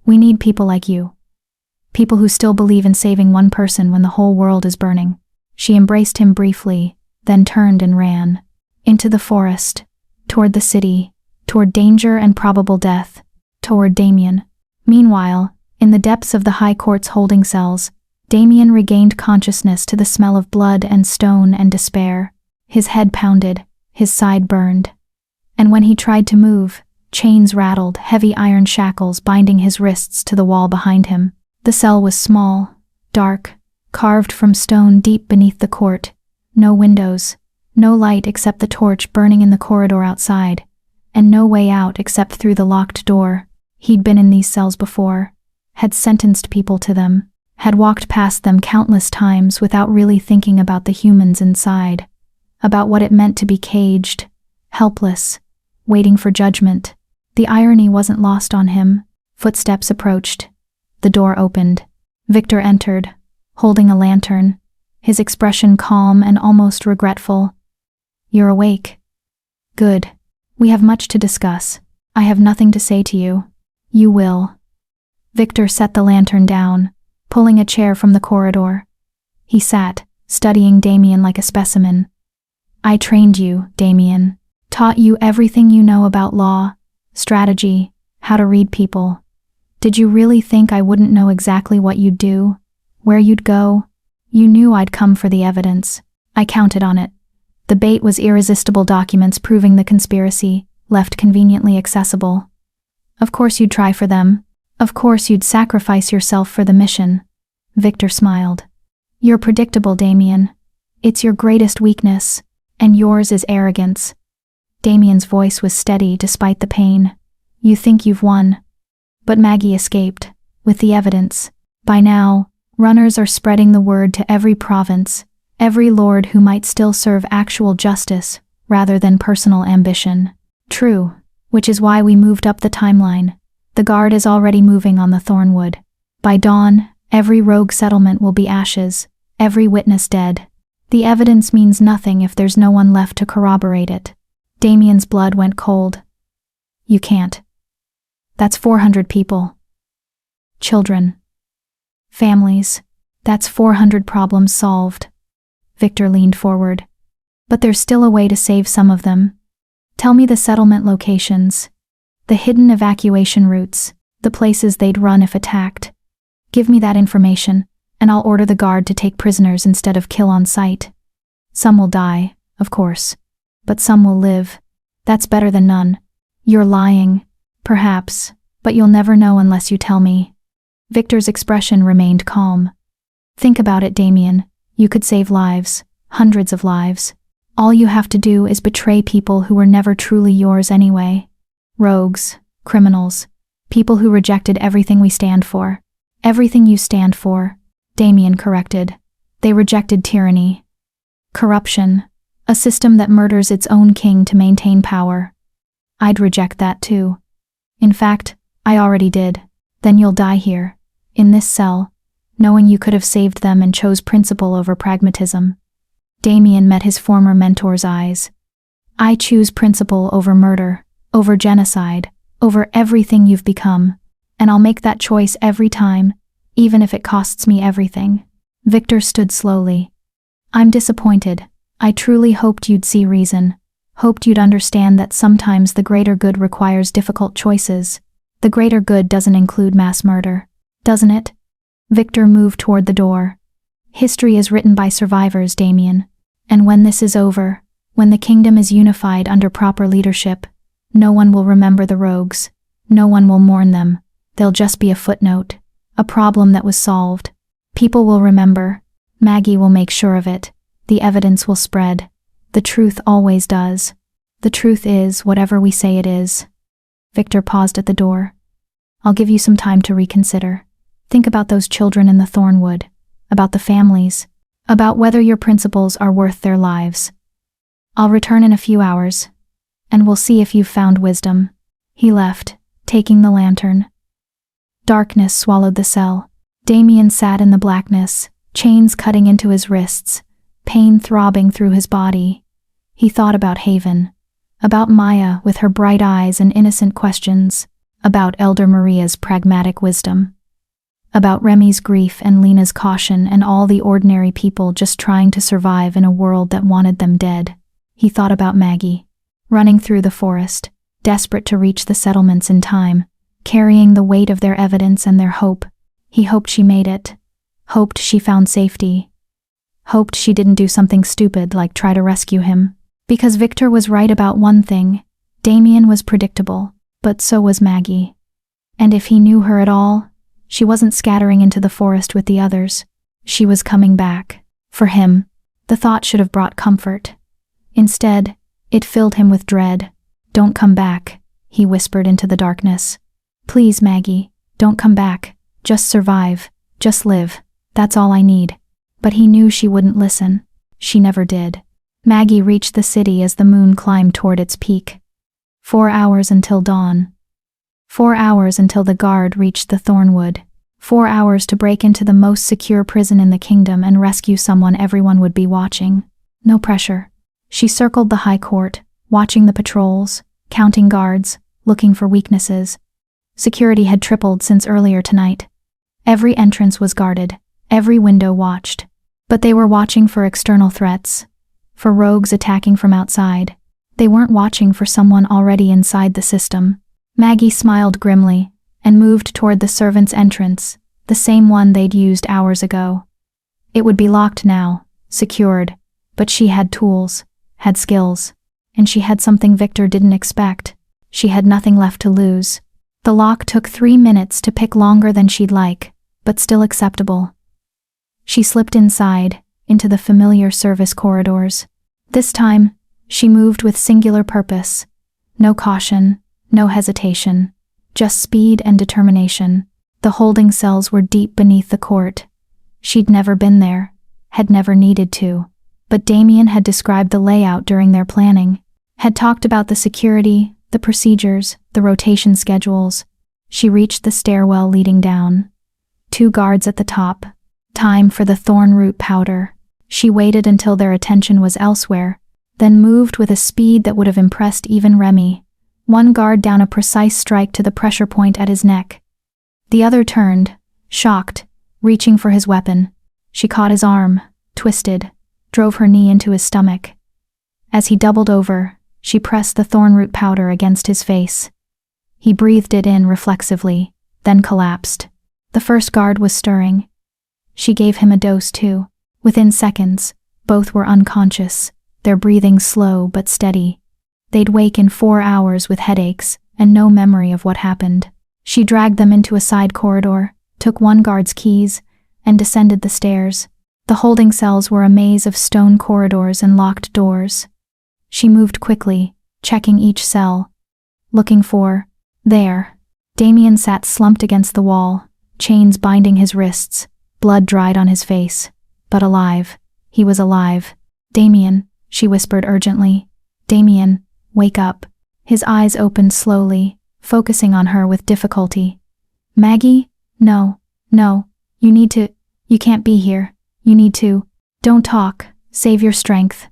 We need people like you. People who still believe in saving one person when the whole world is burning. She embraced him briefly, then turned and ran. Into the forest, toward the city, toward danger and probable death, toward Damien. Meanwhile, in the depths of the High Court's holding cells, Damien regained consciousness to the smell of blood and stone and despair. His head pounded, his side burned. And when he tried to move, chains rattled, heavy iron shackles binding his wrists to the wall behind him. The cell was small, dark, carved from stone deep beneath the court. No windows, no light except the torch burning in the corridor outside, and no way out except through the locked door. He'd been in these cells before, had sentenced people to them, had walked past them countless times without really thinking about the humans inside, about what it meant to be caged, helpless, waiting for judgment. The irony wasn't lost on him. Footsteps approached. The door opened. Victor entered, holding a lantern, his expression calm and almost regretful. You're awake. Good. We have much to discuss. I have nothing to say to you. You will. Victor set the lantern down, pulling a chair from the corridor. He sat, studying Damien like a specimen. I trained you, Damien. Taught you everything you know about law, strategy, how to read people. Did you really think I wouldn't know exactly what you'd do, where you'd go? You knew I'd come for the evidence. I counted on it. The bait was irresistible documents proving the conspiracy, left conveniently accessible. Of course you'd try for them. Of course you'd sacrifice yourself for the mission. Victor smiled. You're predictable, Damien. It's your greatest weakness, and yours is arrogance. Damien's voice was steady despite the pain. You think you've won. But Maggie escaped, with the evidence. By now, runners are spreading the word to every province, every lord who might still serve actual justice rather than personal ambition. True, which is why we moved up the timeline. The guard is already moving on the Thornwood. By dawn, every rogue settlement will be ashes, every witness dead. The evidence means nothing if there's no one left to corroborate it. Damien's blood went cold. You can't. That's 400 people. Children. Families. That's 400 problems solved. Victor leaned forward. But there's still a way to save some of them. Tell me the settlement locations. The hidden evacuation routes, the places they'd run if attacked. Give me that information, and I'll order the guard to take prisoners instead of kill on sight. Some will die, of course. But some will live. That's better than none. You're lying. Perhaps, but you'll never know unless you tell me. Victor's expression remained calm. Think about it, Damien. You could save lives, hundreds of lives. All you have to do is betray people who were never truly yours anyway. Rogues, criminals, people who rejected everything we stand for. Everything you stand for, Damien corrected. They rejected tyranny. Corruption, a system that murders its own king to maintain power. I'd reject that too. In fact, I already did. Then you'll die here, in this cell, knowing you could have saved them and chose principle over pragmatism. Damien met his former mentor's eyes. I choose principle over murder, over genocide, over everything you've become, and I'll make that choice every time, even if it costs me everything. Victor stood slowly. I'm disappointed. I truly hoped you'd see reason, hoped you'd understand that sometimes the greater good requires difficult choices. The greater good doesn't include mass murder, doesn't it? Victor moved toward the door. History is written by survivors, Damien. And when this is over, when the kingdom is unified under proper leadership, no one will remember the rogues. No one will mourn them. They'll just be a footnote, a problem that was solved. People will remember. Maggie will make sure of it. The evidence will spread. The truth always does. The truth is whatever we say it is. Victor paused at the door. I'll give you some time to reconsider. Think about those children in the Thornwood, about the families, about whether your principles are worth their lives. I'll return in a few hours, and we'll see if you've found wisdom. He left, taking the lantern. Darkness swallowed the cell. Damien sat in the blackness, chains cutting into his wrists, pain throbbing through his body. He thought about Haven, about Maya with her bright eyes and innocent questions, about Elder Maria's pragmatic wisdom, about Remy's grief and Lena's caution and all the ordinary people just trying to survive in a world that wanted them dead. He thought about Maggie, running through the forest, desperate to reach the settlements in time, carrying the weight of their evidence and their hope. He hoped she made it, hoped she found safety, hoped she didn't do something stupid like try to rescue him. Because Victor was right about one thing, Damien was predictable, but so was Maggie. And if he knew her at all, she wasn't scattering into the forest with the others. She was coming back. For him, the thought should have brought comfort. Instead, it filled him with dread. Don't come back, he whispered into the darkness. Please, Maggie, don't come back. Just survive. Just live. That's all I need. But he knew she wouldn't listen. She never did. Maggie reached the city as the moon climbed toward its peak. 4 hours until dawn. 4 hours until the guard reached the Thornwood. 4 hours to break into the most secure prison in the kingdom and rescue someone everyone would be watching. No pressure. She circled the high court, watching the patrols, counting guards, looking for weaknesses. Security had tripled since earlier tonight. Every entrance was guarded, every window watched. But they were watching for external threats, for rogues attacking from outside. They weren't watching for someone already inside the system. Maggie smiled grimly and moved toward the servants' entrance, the same one they'd used hours ago. It would be locked now, secured, but she had tools, had skills, and she had something Victor didn't expect. She had nothing left to lose. The lock took 3 minutes to pick, longer than she'd like, but still acceptable. She slipped inside, into the familiar service corridors. This time, she moved with singular purpose. No caution, no hesitation, just speed and determination. The holding cells were deep beneath the court. She'd never been there, had never needed to, but Damien had described the layout during their planning, had talked about the security, the procedures, the rotation schedules. She reached the stairwell leading down. 2 guards at the top. Time for the thorn root powder. She waited until their attention was elsewhere, then moved with a speed that would have impressed even Remy. 1 guard down a precise strike to the pressure point at his neck. The other turned, shocked, reaching for his weapon. She caught his arm, twisted, drove her knee into his stomach. As he doubled over, she pressed the thorn root powder against his face. He breathed it in reflexively, then collapsed. The first guard was stirring. She gave him a dose too. Within seconds, both were unconscious, their breathing slow but steady. They'd wake in 4 hours with headaches and no memory of what happened. She dragged them into a side corridor, took 1 guard's keys, and descended the stairs. The holding cells were a maze of stone corridors and locked doors. She moved quickly, checking each cell, looking for, there. Damien sat slumped against the wall, chains binding his wrists, blood dried on his face. But alive. He was alive. Damien, she whispered urgently. Damien, wake up. His eyes opened slowly, focusing on her with difficulty. Maggie? No, you can't be here. You need to. Don't talk, save your strength.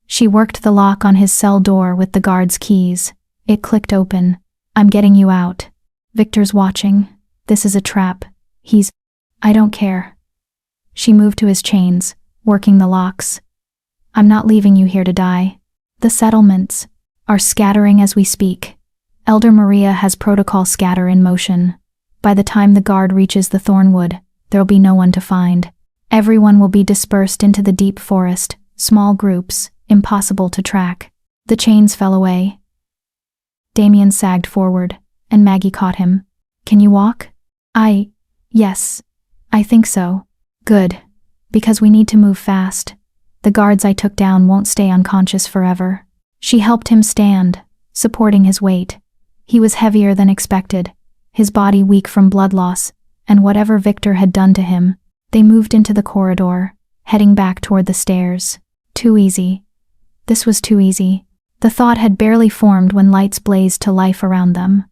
She worked the lock on his cell door with the guard's keys. It clicked open. I'm getting you out. Victor's watching. This is a trap. I don't care. She moved to his chains, working the locks. I'm not leaving you here to die. The settlements are scattering as we speak. Elder Maria has protocol scatter in motion. By the time the guard reaches the thornwood, there'll be no one to find. Everyone will be dispersed into the deep forest, small groups, impossible to track. The chains fell away. Damien sagged forward, and Maggie caught him. Can you walk? Yes. I think so. Good. Because we need to move fast. The guards I took down won't stay unconscious forever. She helped him stand, supporting his weight. He was heavier than expected, his body weak from blood loss, and whatever Victor had done to him. They moved into the corridor, heading back toward the stairs. Too easy. This was too easy. The thought had barely formed when lights blazed to life around them.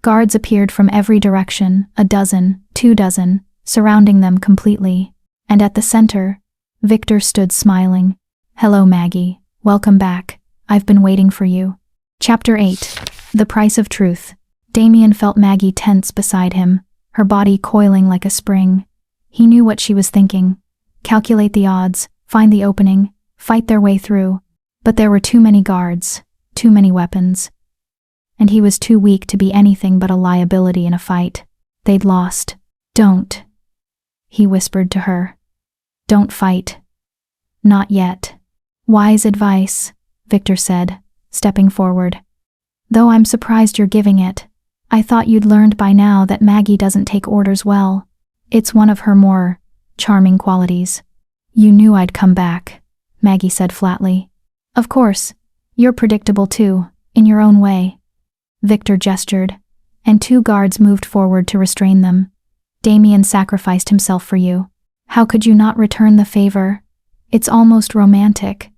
Guards appeared from every direction, 12, 24, surrounding them completely. And at the center, Victor stood smiling. Hello, Maggie. Welcome back. I've been waiting for you. Chapter 8. The Price of Truth. Damien felt Maggie tense beside him, her body coiling like a spring. He knew what she was thinking. Calculate the odds, find the opening, fight their way through. But there were too many guards, too many weapons. And he was too weak to be anything but a liability in a fight. They'd lost. Don't. He whispered to her. Don't fight. Not yet. Wise advice, Victor said, stepping forward. Though I'm surprised you're giving it. I thought you'd learned by now that Maggie doesn't take orders well. It's one of her more charming qualities. You knew I'd come back, Maggie said flatly. Of course. You're predictable too, in your own way. Victor gestured, and 2 guards moved forward to restrain them. Damien sacrificed himself for you. How could you not return the favor? It's almost romantic,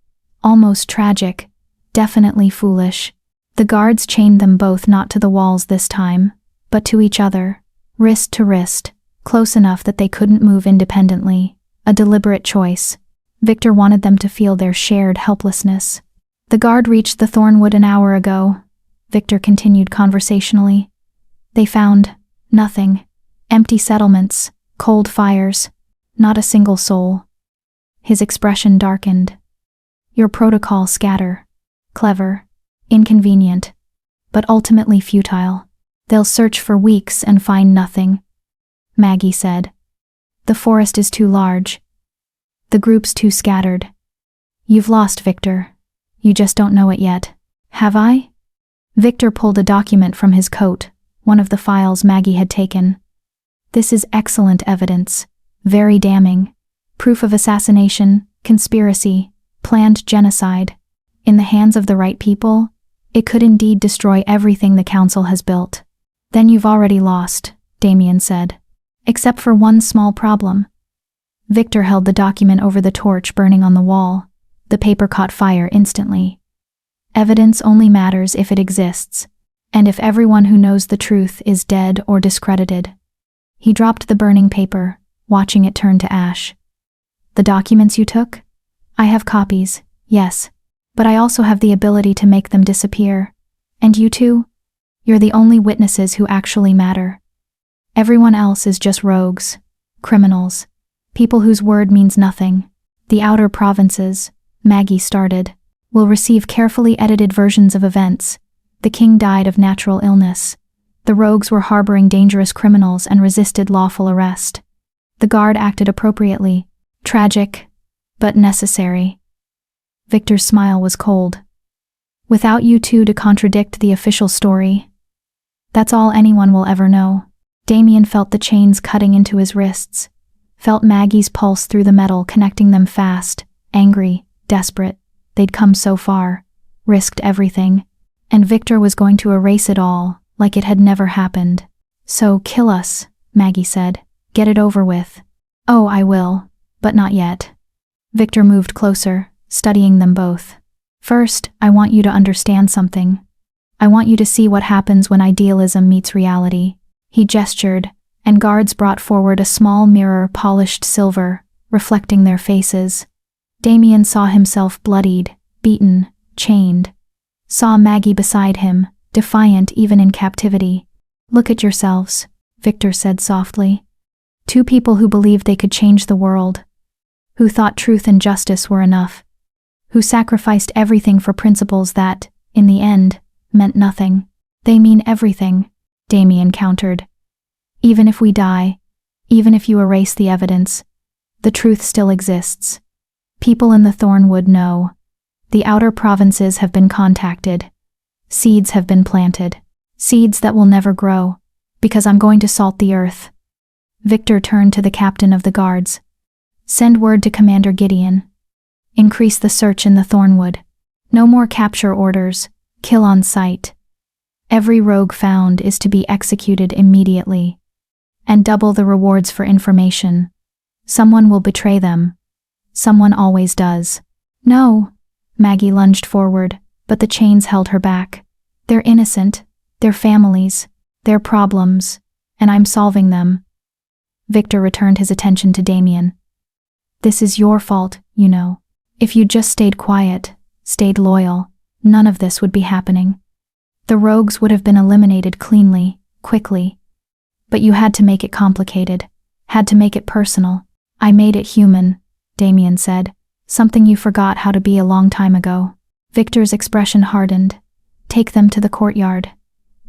almost tragic, definitely foolish. The guards chained them both not to the walls this time, but to each other, wrist to wrist, close enough that they couldn't move independently. A deliberate choice. Victor wanted them to feel their shared helplessness. The guard reached the thornwood an hour ago, Victor continued conversationally. They found nothing. Empty settlements, cold fires, not a single soul. His expression darkened. Your protocol scatter. Clever. Inconvenient. But ultimately futile. They'll search for weeks and find nothing. Maggie said. The forest is too large. The group's too scattered. You've lost, Victor. You just don't know it yet. Have I? Victor pulled a document from his coat, one of the files Maggie had taken. "This is excellent evidence. Very damning. Proof of assassination, conspiracy, planned genocide. In the hands of the right people, it could indeed destroy everything the Council has built." "Then you've already lost," Damien said. "Except for one small problem." Victor held the document over the torch burning on the wall. The paper caught fire instantly. "Evidence only matters if it exists, and if everyone who knows the truth is dead or discredited." He dropped the burning paper, watching it turn to ash. "The documents you took? I have copies, yes, but I also have the ability to make them disappear. And you two? You're the only witnesses who actually matter. Everyone else is just rogues, criminals, people whose word means nothing. The outer provinces," Maggie started, "will receive carefully edited versions of events. The king died of natural illness. The rogues were harboring dangerous criminals and resisted lawful arrest. The guard acted appropriately. Tragic, but necessary." Victor's smile was cold. "Without you two to contradict the official story. That's all anyone will ever know." Damien felt the chains cutting into his wrists, felt Maggie's pulse through the metal, connecting them fast, angry, desperate. They'd come so far, risked everything, and Victor was going to erase it all, like it had never happened. "So kill us," Maggie said. "Get it over with." "Oh, I will, but not yet." Victor moved closer, studying them both. "First, I want you to understand something. I want you to see what happens when idealism meets reality." He gestured, and guards brought forward a small mirror, polished silver, reflecting their faces. Damien saw himself bloodied, beaten, chained. Saw Maggie beside him, defiant even in captivity. "Look at yourselves," Victor said softly. "Two people who believed they could change the world. Who thought truth and justice were enough. Who sacrificed everything for principles that, in the end, meant nothing." "They mean everything," Damien countered. "Even if we die, even if you erase the evidence, the truth still exists. People in the Thornwood know. The outer provinces have been contacted. Seeds have been planted. Seeds that will never grow, because I'm going to salt the earth." Victor turned to the captain of the guards. "Send word to Commander Gideon. Increase the search in the Thornwood. No more capture orders, kill on sight. Every rogue found is to be executed immediately. And double the rewards for information. Someone will betray them. Someone always does." "No." Maggie lunged forward, but the chains held her back. "They're innocent, their families, their problems, and I'm solving them." Victor returned his attention to Damien. "This is your fault, you know. If you'd just stayed quiet, stayed loyal, none of this would be happening. The rogues would have been eliminated cleanly, quickly. But you had to make it complicated, had to make it personal." "I made it human," Damien said. "Something you forgot how to be a long time ago." Victor's expression hardened. "Take them to the courtyard.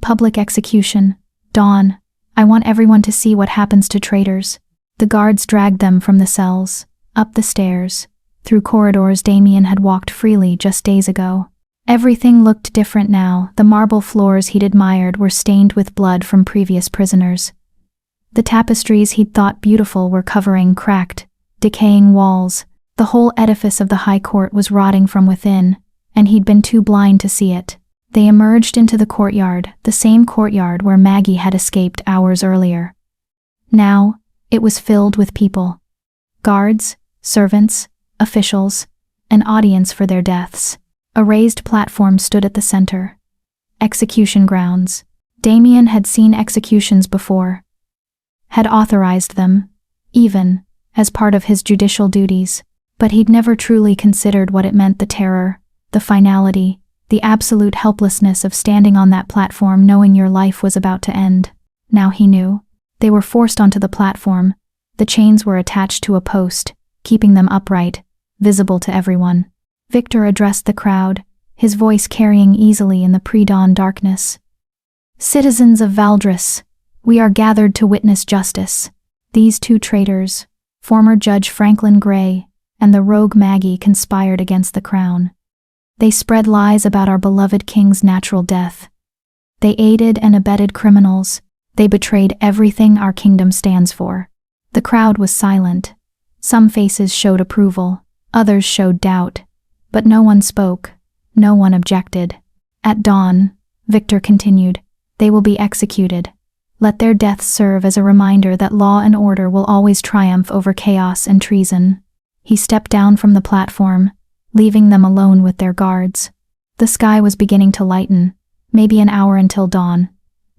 Public execution. Dawn. I want everyone to see what happens to traitors." The guards dragged them from the cells, up the stairs, through corridors Damien had walked freely just days ago. Everything looked different now. The marble floors he'd admired were stained with blood from previous prisoners. The tapestries he'd thought beautiful were covering cracked, decaying walls. The whole edifice of the High Court was rotting from within, and he'd been too blind to see it. They emerged into the courtyard, the same courtyard where Maggie had escaped hours earlier. Now, it was filled with people. Guards, servants, officials, an audience for their deaths. A raised platform stood at the center. Execution grounds. Damien had seen executions before. Had authorized them, even, as part of his judicial duties. But he'd never truly considered what it meant: the terror, the finality, the absolute helplessness of standing on that platform knowing your life was about to end. Now he knew. They were forced onto the platform. The chains were attached to a post, keeping them upright, visible to everyone. Victor addressed the crowd, his voice carrying easily in the pre-dawn darkness. "Citizens of Valdris, we are gathered to witness justice. These two traitors, former Judge Franklin Gray and the rogue Maggie, conspired against the crown. They spread lies about our beloved king's natural death. They aided and abetted criminals. They betrayed everything our kingdom stands for. The crowd was silent. Some faces showed approval, others showed doubt. But no one spoke. No one objected. At dawn, Victor continued, they will be executed. Let their deaths serve as a reminder that law and order will always triumph over chaos and treason. He stepped down from the platform, leaving them alone with their guards. The sky was beginning to lighten, maybe an hour until dawn,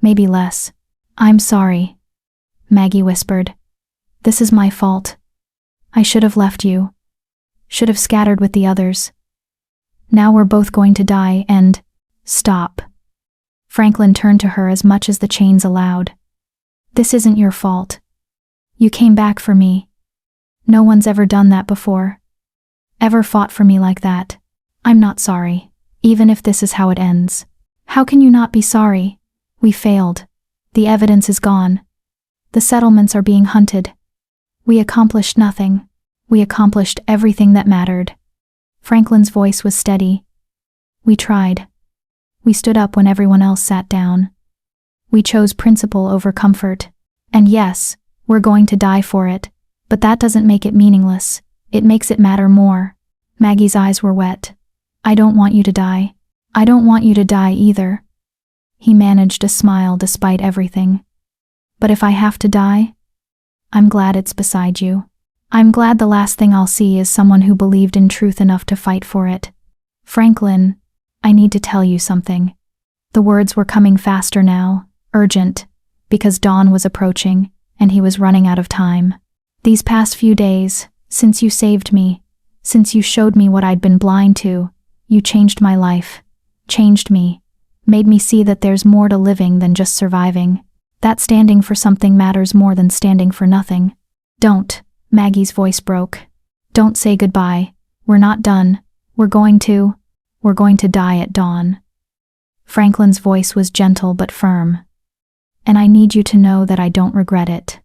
maybe less. I'm sorry, Maggie whispered. This is my fault. I should have left you. Should have scattered with the others. Now we're both going to die and… Stop. Franklin turned to her as much as the chains allowed. This isn't your fault. You came back for me. No one's ever done that before. Ever fought for me like that. I'm not sorry, even if this is how it ends. How can you not be sorry? We failed. The evidence is gone. The settlements are being hunted. We accomplished nothing. We accomplished everything that mattered. Franklin's voice was steady. We tried. We stood up when everyone else sat down. We chose principle over comfort. And yes, we're going to die for it, but that doesn't make it meaningless. It makes it matter more. Maggie's eyes were wet. I don't want you to die. I don't want you to die either. He managed a smile despite everything. But if I have to die, I'm glad it's beside you. I'm glad the last thing I'll see is someone who believed in truth enough to fight for it. Franklin, I need to tell you something. The words were coming faster now, urgent, because dawn was approaching, and he was running out of time. These past few days, since you saved me, since you showed me what I'd been blind to, you changed my life, changed me, made me see that there's more to living than just surviving, that standing for something matters more than standing for nothing. Don't, Maggie's voice broke. Don't say goodbye. We're not done. We're going to die at dawn. Franklin's voice was gentle but firm. And I need you to know that I don't regret it.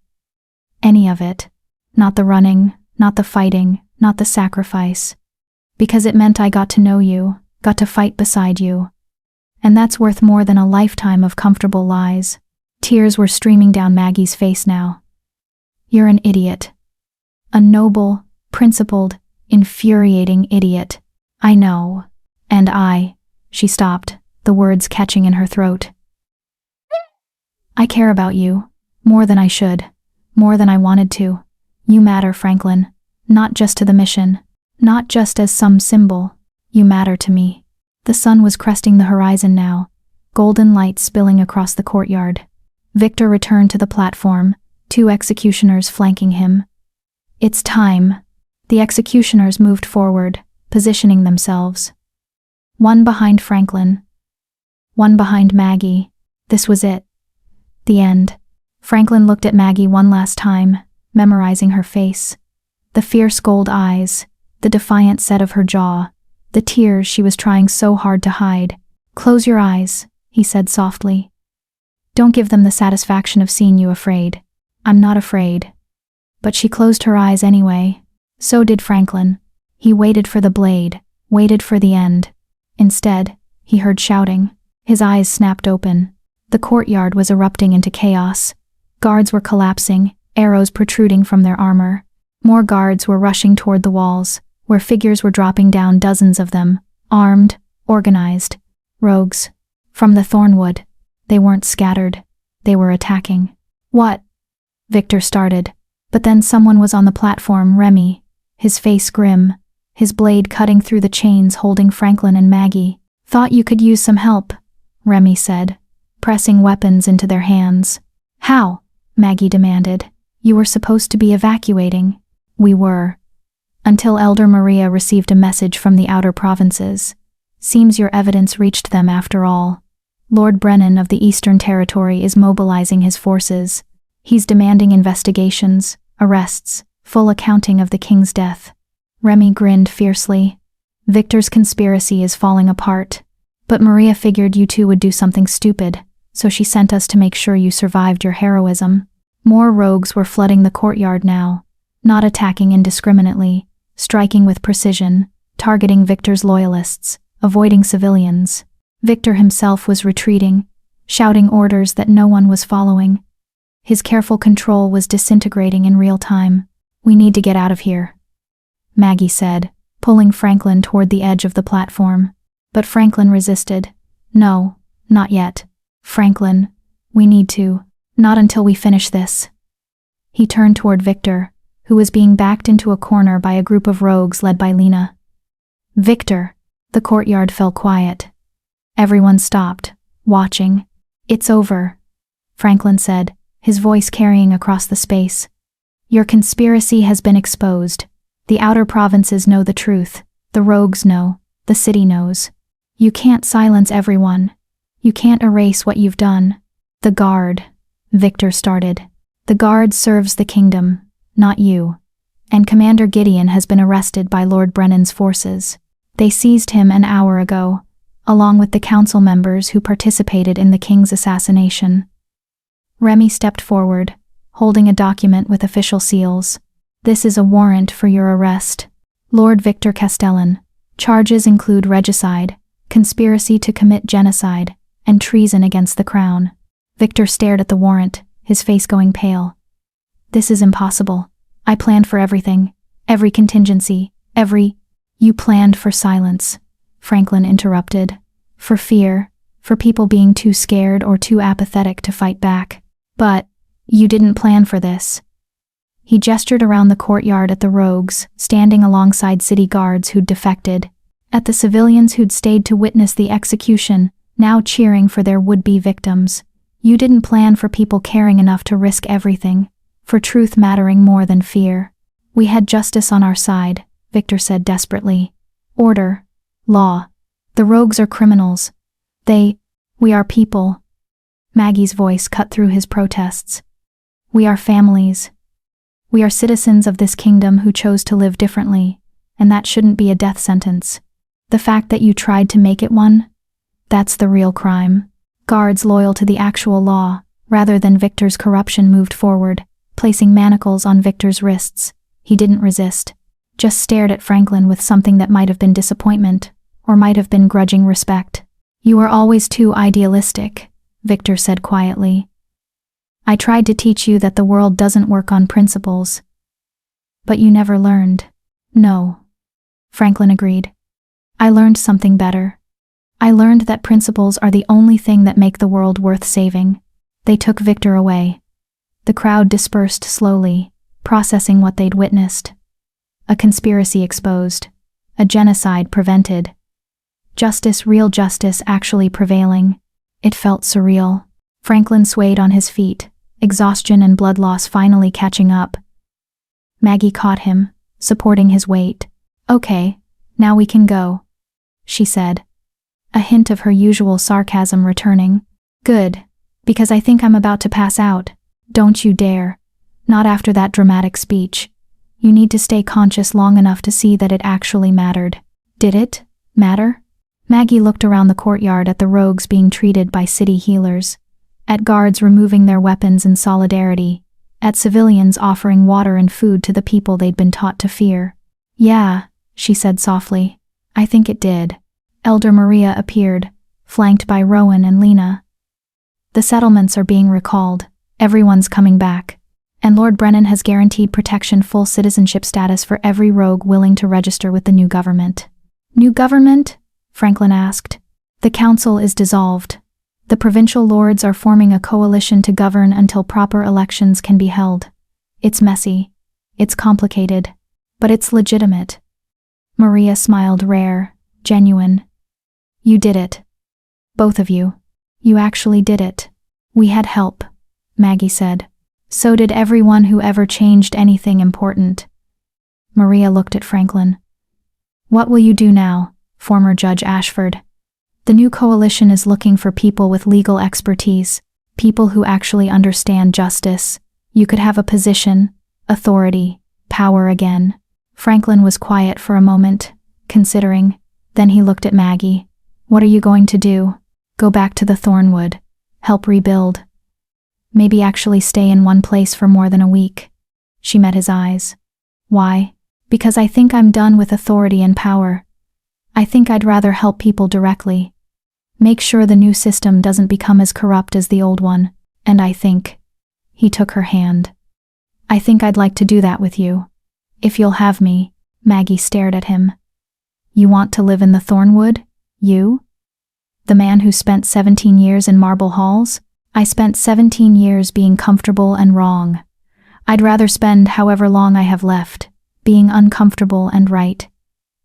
Any of it. Not the running, not the fighting, not the sacrifice. Because it meant I got to know you, got to fight beside you. And that's worth more than a lifetime of comfortable lies. Tears were streaming down Maggie's face now. You're an idiot. A noble, principled, infuriating idiot. I know. And she stopped, the words catching in her throat. I care about you, more than I should, more than I wanted to. You matter, Franklin, not just to the mission, not just as some symbol. You matter to me. The sun was cresting the horizon now, golden light spilling across the courtyard. Victor returned to the platform, 2 executioners flanking him. It's time. The executioners moved forward, positioning themselves. One behind Franklin. One behind Maggie. This was it. The end. Franklin looked at Maggie one last time, memorizing her face. The fierce gold eyes, the defiant set of her jaw, the tears she was trying so hard to hide. Close your eyes, he said softly. Don't give them the satisfaction of seeing you afraid. I'm not afraid. But she closed her eyes anyway. So did Franklin. He waited for the blade, waited for the end. Instead, he heard shouting. His eyes snapped open. The courtyard was erupting into chaos. Guards were collapsing, arrows protruding from their armor. More guards were rushing toward the walls, where figures were dropping down, dozens of them, armed, organized. Rogues. From the thornwood. They weren't scattered. They were attacking. What? Victor started. But then someone was on the platform, Remy, his face grim, his blade cutting through the chains holding Franklin and Maggie. Thought you could use some help, Remy said, pressing weapons into their hands. How? Maggie demanded. You were supposed to be evacuating. We were. Until Elder Maria received a message from the outer provinces. Seems your evidence reached them after all. Lord Brennan of the Eastern Territory is mobilizing his forces. He's demanding investigations, arrests, full accounting of the king's death. Remy grinned fiercely. Victor's conspiracy is falling apart. But Maria figured you two would do something stupid, so she sent us to make sure you survived your heroism. More rogues were flooding the courtyard now, not attacking indiscriminately, striking with precision, targeting Victor's loyalists, avoiding civilians. Victor himself was retreating, shouting orders that no one was following. His careful control was disintegrating in real time. "We need to get out of here," Maggie said, pulling Franklin toward the edge of the platform. But Franklin resisted. "No, not yet. Franklin, we need to. Not until we finish this." He turned toward Victor, who was being backed into a corner by a group of rogues led by Lena. "Victor!" The courtyard fell quiet. Everyone stopped, watching. "It's over," Franklin said, his voice carrying across the space. "Your conspiracy has been exposed. The outer provinces know the truth. The rogues know. The city knows. You can't silence everyone. You can't erase what you've done." "The Guard," Victor started. "The Guard serves the kingdom, not you. And Commander Gideon has been arrested by Lord Brennan's forces. They seized him an hour ago, along with the council members who participated in the king's assassination." Remy stepped forward, holding a document with official seals. "This is a warrant for your arrest. Lord Victor Castellan. Charges include regicide, conspiracy to commit genocide, and treason against the crown." Victor stared at the warrant, his face going pale. "This is impossible. I planned for everything. Every contingency. You planned for silence," Franklin interrupted. "For fear, for people being too scared or too apathetic to fight back. But you didn't plan for this." He gestured around the courtyard at the rogues, standing alongside city guards who'd defected, at the civilians who'd stayed to witness the execution, now cheering for their would-be victims. "You didn't plan for people caring enough to risk everything, for truth mattering more than fear. We had justice on our side," Victor said desperately. "Order. Law. The rogues are criminals. We are people." Maggie's voice cut through his protests. "We are families. We are citizens of this kingdom who chose to live differently, and that shouldn't be a death sentence. The fact that you tried to make it one? That's the real crime." Guards loyal to the actual law, rather than Victor's corruption, moved forward, placing manacles on Victor's wrists. He didn't resist, just stared at Franklin with something that might have been disappointment, or might have been grudging respect. "You were always too idealistic," Victor said quietly. "I tried to teach you that the world doesn't work on principles. But you never learned." "No," Franklin agreed. "I learned something better. I learned that principles are the only thing that make the world worth saving." They took Victor away. The crowd dispersed slowly, processing what they'd witnessed. A conspiracy exposed. A genocide prevented. Justice, real justice, actually prevailing. It felt surreal. Franklin swayed on his feet, exhaustion and blood loss finally catching up. Maggie caught him, supporting his weight. "Okay, now we can go," she said, a hint of her usual sarcasm returning. "Good, because I think I'm about to pass out." "Don't you dare. Not after that dramatic speech. You need to stay conscious long enough to see that it actually mattered." "Did it matter?" Maggie looked around the courtyard at the rogues being treated by city healers, at guards removing their weapons in solidarity, at civilians offering water and food to the people they'd been taught to fear. "Yeah," she said softly. "I think it did." Elder Maria appeared, flanked by Rowan and Lena. "The settlements are being recalled. Everyone's coming back. And Lord Brennan has guaranteed protection, full citizenship status for every rogue willing to register with the new government." "New government?" Franklin asked. "The council is dissolved. The provincial lords are forming a coalition to govern until proper elections can be held. It's messy. It's complicated. But it's legitimate." Maria smiled, rare, genuine. "You did it. Both of you. You actually did it." "We had help," Maggie said. "So did everyone who ever changed anything important." Maria looked at Franklin. "What will you do now, former Judge Ashford?" "The new coalition is looking for people with legal expertise, people who actually understand justice. You could have a position, authority, power again." Franklin was quiet for a moment, considering. Then he looked at Maggie. "What are you going to do? Go back to the Thornwood? Help rebuild? Maybe actually stay in one place for more than a week?" She met his eyes. "Why?" "Because I think I'm done with authority and power. I think I'd rather help people directly." Make sure the new system doesn't become as corrupt as the old one. And I think," he took her hand, "I think I'd like to do that with you. If you'll have me." Maggie stared at him. "You want to live in the Thornwood? You? The man who spent 17 years in marble halls? I spent 17 years being comfortable and wrong. I'd rather spend however long I have left, being uncomfortable and right."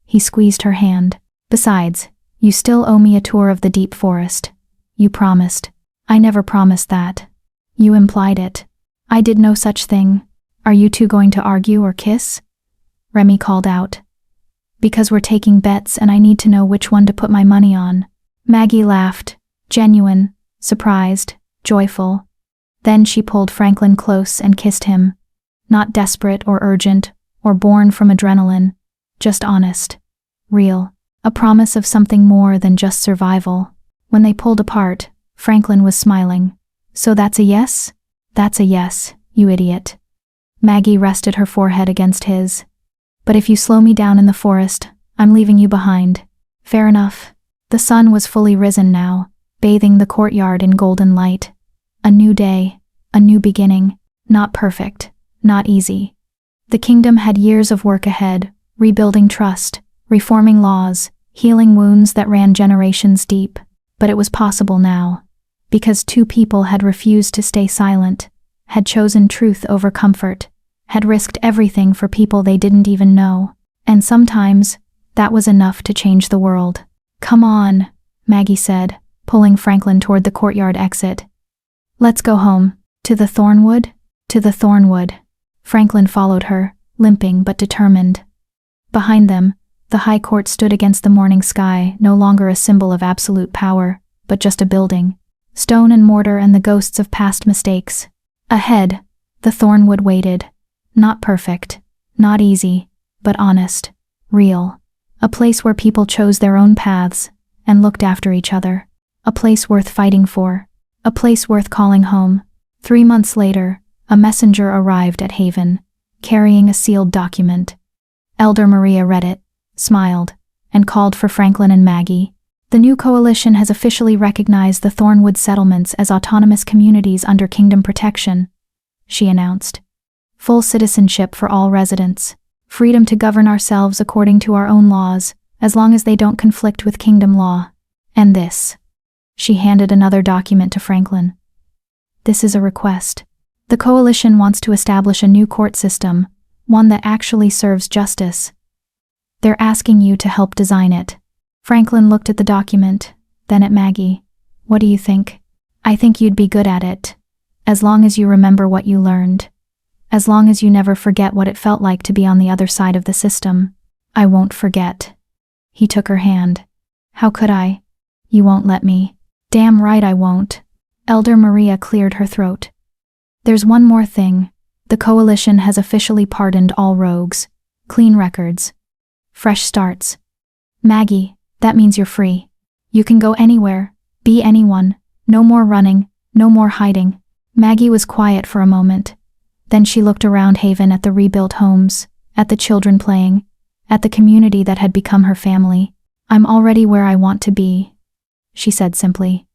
He squeezed her hand. "Besides, you still owe me a tour of the deep forest. You promised." "I never promised that." "You implied it." "I did no such thing." "Are you two going to argue or kiss?" Remy called out. "Because we're taking bets and I need to know which one to put my money on." Maggie laughed, genuine, surprised, joyful. Then she pulled Franklin close and kissed him. Not desperate or urgent, or born from adrenaline, just honest, real, a promise of something more than just survival. When they pulled apart, Franklin was smiling. "So that's a yes?" "That's a yes, you idiot." Maggie rested her forehead against his. "But if you slow me down in the forest, I'm leaving you behind." "Fair enough." The sun was fully risen now, bathing the courtyard in golden light. A new day, a new beginning, not perfect, not easy. The kingdom had years of work ahead, rebuilding trust, reforming laws, healing wounds that ran generations deep. But it was possible now, because two people had refused to stay silent, had chosen truth over comfort, had risked everything for people they didn't even know. And sometimes, that was enough to change the world. "Come on," Maggie said, pulling Franklin toward the courtyard exit. "Let's go home." "To the Thornwood?" "To the Thornwood." Franklin followed her, limping but determined. Behind them, the High Court stood against the morning sky, no longer a symbol of absolute power, but just a building. Stone and mortar and the ghosts of past mistakes. Ahead, the Thornwood waited. Not perfect, not easy, but honest, real. A place where people chose their own paths and looked after each other. A place worth fighting for. A place worth calling home. 3 months later, a messenger arrived at Haven, carrying a sealed document. Elder Maria read it, smiled, and called for Franklin and Maggie. "The new coalition has officially recognized the Thornwood settlements as autonomous communities under kingdom protection," she announced. "Full citizenship for all residents. Freedom to govern ourselves according to our own laws, as long as they don't conflict with kingdom law. And this." She handed another document to Franklin. "This is a request. The coalition wants to establish a new court system, one that actually serves justice. They're asking you to help design it." Franklin looked at the document, then at Maggie. "What do you think?" "I think you'd be good at it. As long as you remember what you learned. As long as you never forget what it felt like to be on the other side of the system." "I won't forget." He took her hand. "How could I? You won't let me." "Damn right I won't." Elder Maria cleared her throat. "There's one more thing. The coalition has officially pardoned all rogues. Clean records. Fresh starts. Maggie, that means you're free. You can go anywhere, be anyone. No more running, no more hiding." Maggie was quiet for a moment. Then she looked around Haven at the rebuilt homes, at the children playing, at the community that had become her family. "I'm already where I want to be," she said simply.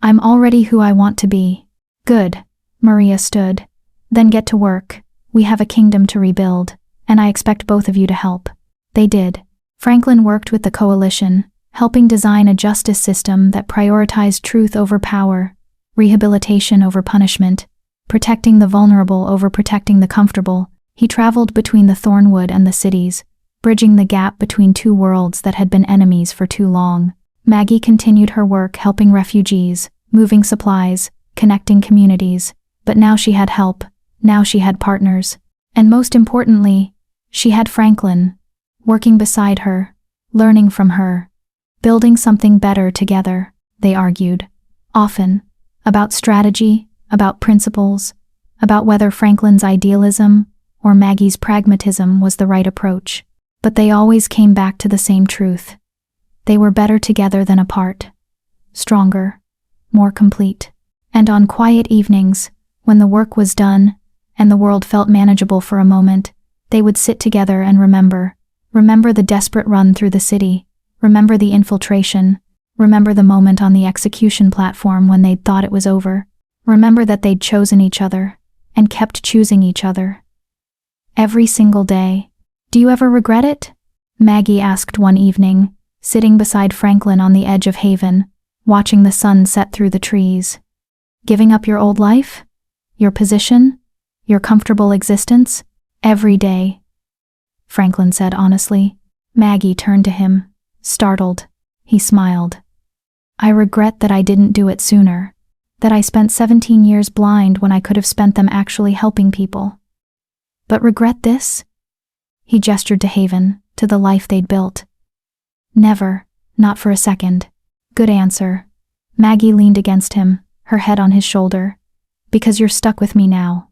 "I'm already who I want to be." "Good," Maria stood. "Then get to work. We have a kingdom to rebuild, and I expect both of you to help." They did. Franklin worked with the coalition, helping design a justice system that prioritized truth over power, rehabilitation over punishment, protecting the vulnerable over protecting the comfortable. He traveled between the Thornwood and the cities, bridging the gap between two worlds that had been enemies for too long. Maggie continued her work helping refugees, moving supplies, connecting communities. But now she had help, now she had partners. And most importantly, she had Franklin, working beside her, learning from her, building something better together. They argued, often, about strategy, about principles, about whether Franklin's idealism or Maggie's pragmatism was the right approach. But they always came back to the same truth. They were better together than apart. Stronger, more complete. And on quiet evenings, when the work was done and the world felt manageable for a moment, they would sit together and remember the desperate run through the city, remember the infiltration, Remember the moment on the execution platform when they'd thought it was over. Remember that they'd chosen each other, and kept choosing each other. Every single day. Do you ever regret it? Maggie asked one evening, sitting beside Franklin on the edge of Haven, watching the sun set through the trees. Giving up your old life? Your position? Your comfortable existence? Every day. Franklin said honestly. Maggie turned to him, startled. He smiled. I regret that I didn't do it sooner, that I spent 17 years blind when I could have spent them actually helping people. But regret this? He gestured to Haven, to the life they'd built. Never, not for a second. Good answer. Maggie leaned against him, her head on his shoulder. Because you're stuck with me now.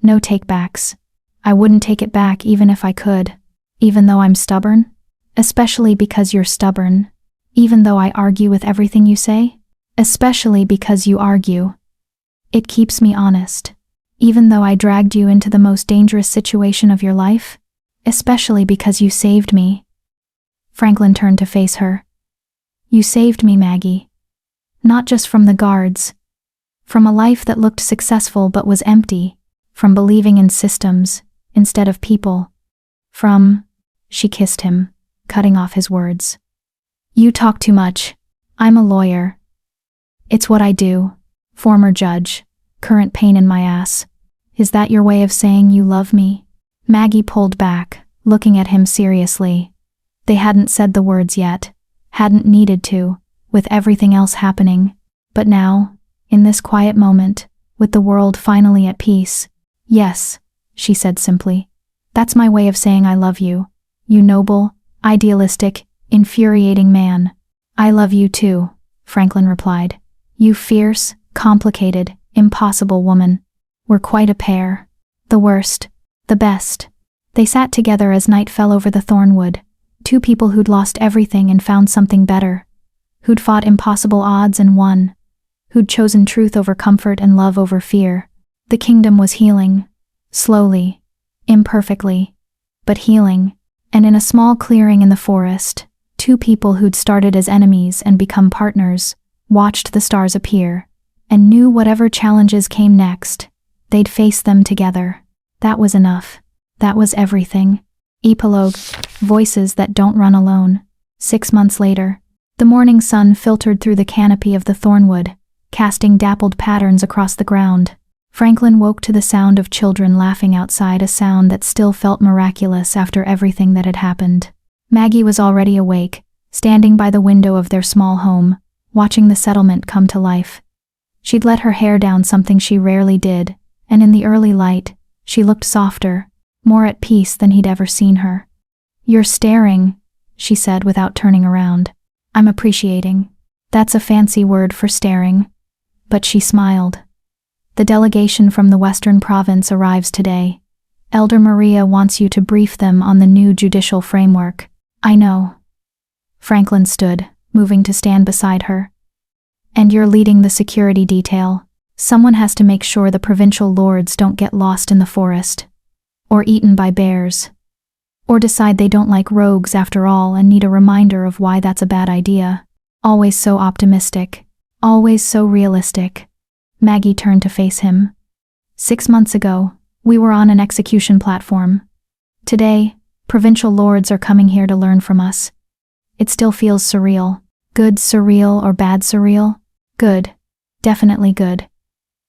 No take-backs. I wouldn't take it back even if I could, even though I'm stubborn. Especially because you're stubborn. Even though I argue with everything you say. Especially because you argue. It keeps me honest. Even though I dragged you into the most dangerous situation of your life. Especially because you saved me. Franklin turned to face her. You saved me, Maggie. Not just from the guards. From a life that looked successful but was empty. From believing in systems instead of people. She kissed him, cutting off his words. You talk too much. I'm a lawyer. It's what I do. Former judge. Current pain in my ass. Is that your way of saying you love me? Maggie pulled back, looking at him seriously. They hadn't said the words yet. Hadn't needed to, with everything else happening. But now, in this quiet moment, with the world finally at peace. Yes, she said simply. That's my way of saying I love you. You noble, idealistic, infuriating man. I love you too, Franklin replied. You fierce, complicated, impossible woman. We're quite a pair. The worst. The best. They sat together as night fell over the thornwood. Two people who'd lost everything and found something better. Who'd fought impossible odds and won. Who'd chosen truth over comfort and love over fear. The kingdom was healing. Slowly. Imperfectly. But healing. And in a small clearing in the forest, two people who'd started as enemies and become partners, watched the stars appear, and knew whatever challenges came next, they'd face them together. That was enough. That was everything. Epilogue. Voices that don't run alone. 6 months later, the morning sun filtered through the canopy of the thornwood, casting dappled patterns across the ground. Franklin woke to the sound of children laughing outside, a sound that still felt miraculous after everything that had happened. Maggie was already awake, standing by the window of their small home, watching the settlement come to life. She'd let her hair down, something she rarely did, and in the early light, she looked softer, more at peace than he'd ever seen her. You're staring, she said without turning around. I'm appreciating. That's a fancy word for staring. But she smiled. The delegation from the Western Province arrives today. Elder Maria wants you to brief them on the new judicial framework. I know. Franklin stood, moving to stand beside her. And you're leading the security detail. Someone has to make sure the provincial lords don't get lost in the forest. Or eaten by bears. Or decide they don't like rogues after all and need a reminder of why that's a bad idea. Always so optimistic. Always so realistic. Maggie turned to face him. 6 months ago, we were on an execution platform. Today, provincial lords are coming here to learn from us. It still feels surreal. Good surreal or bad surreal? Good. Definitely good.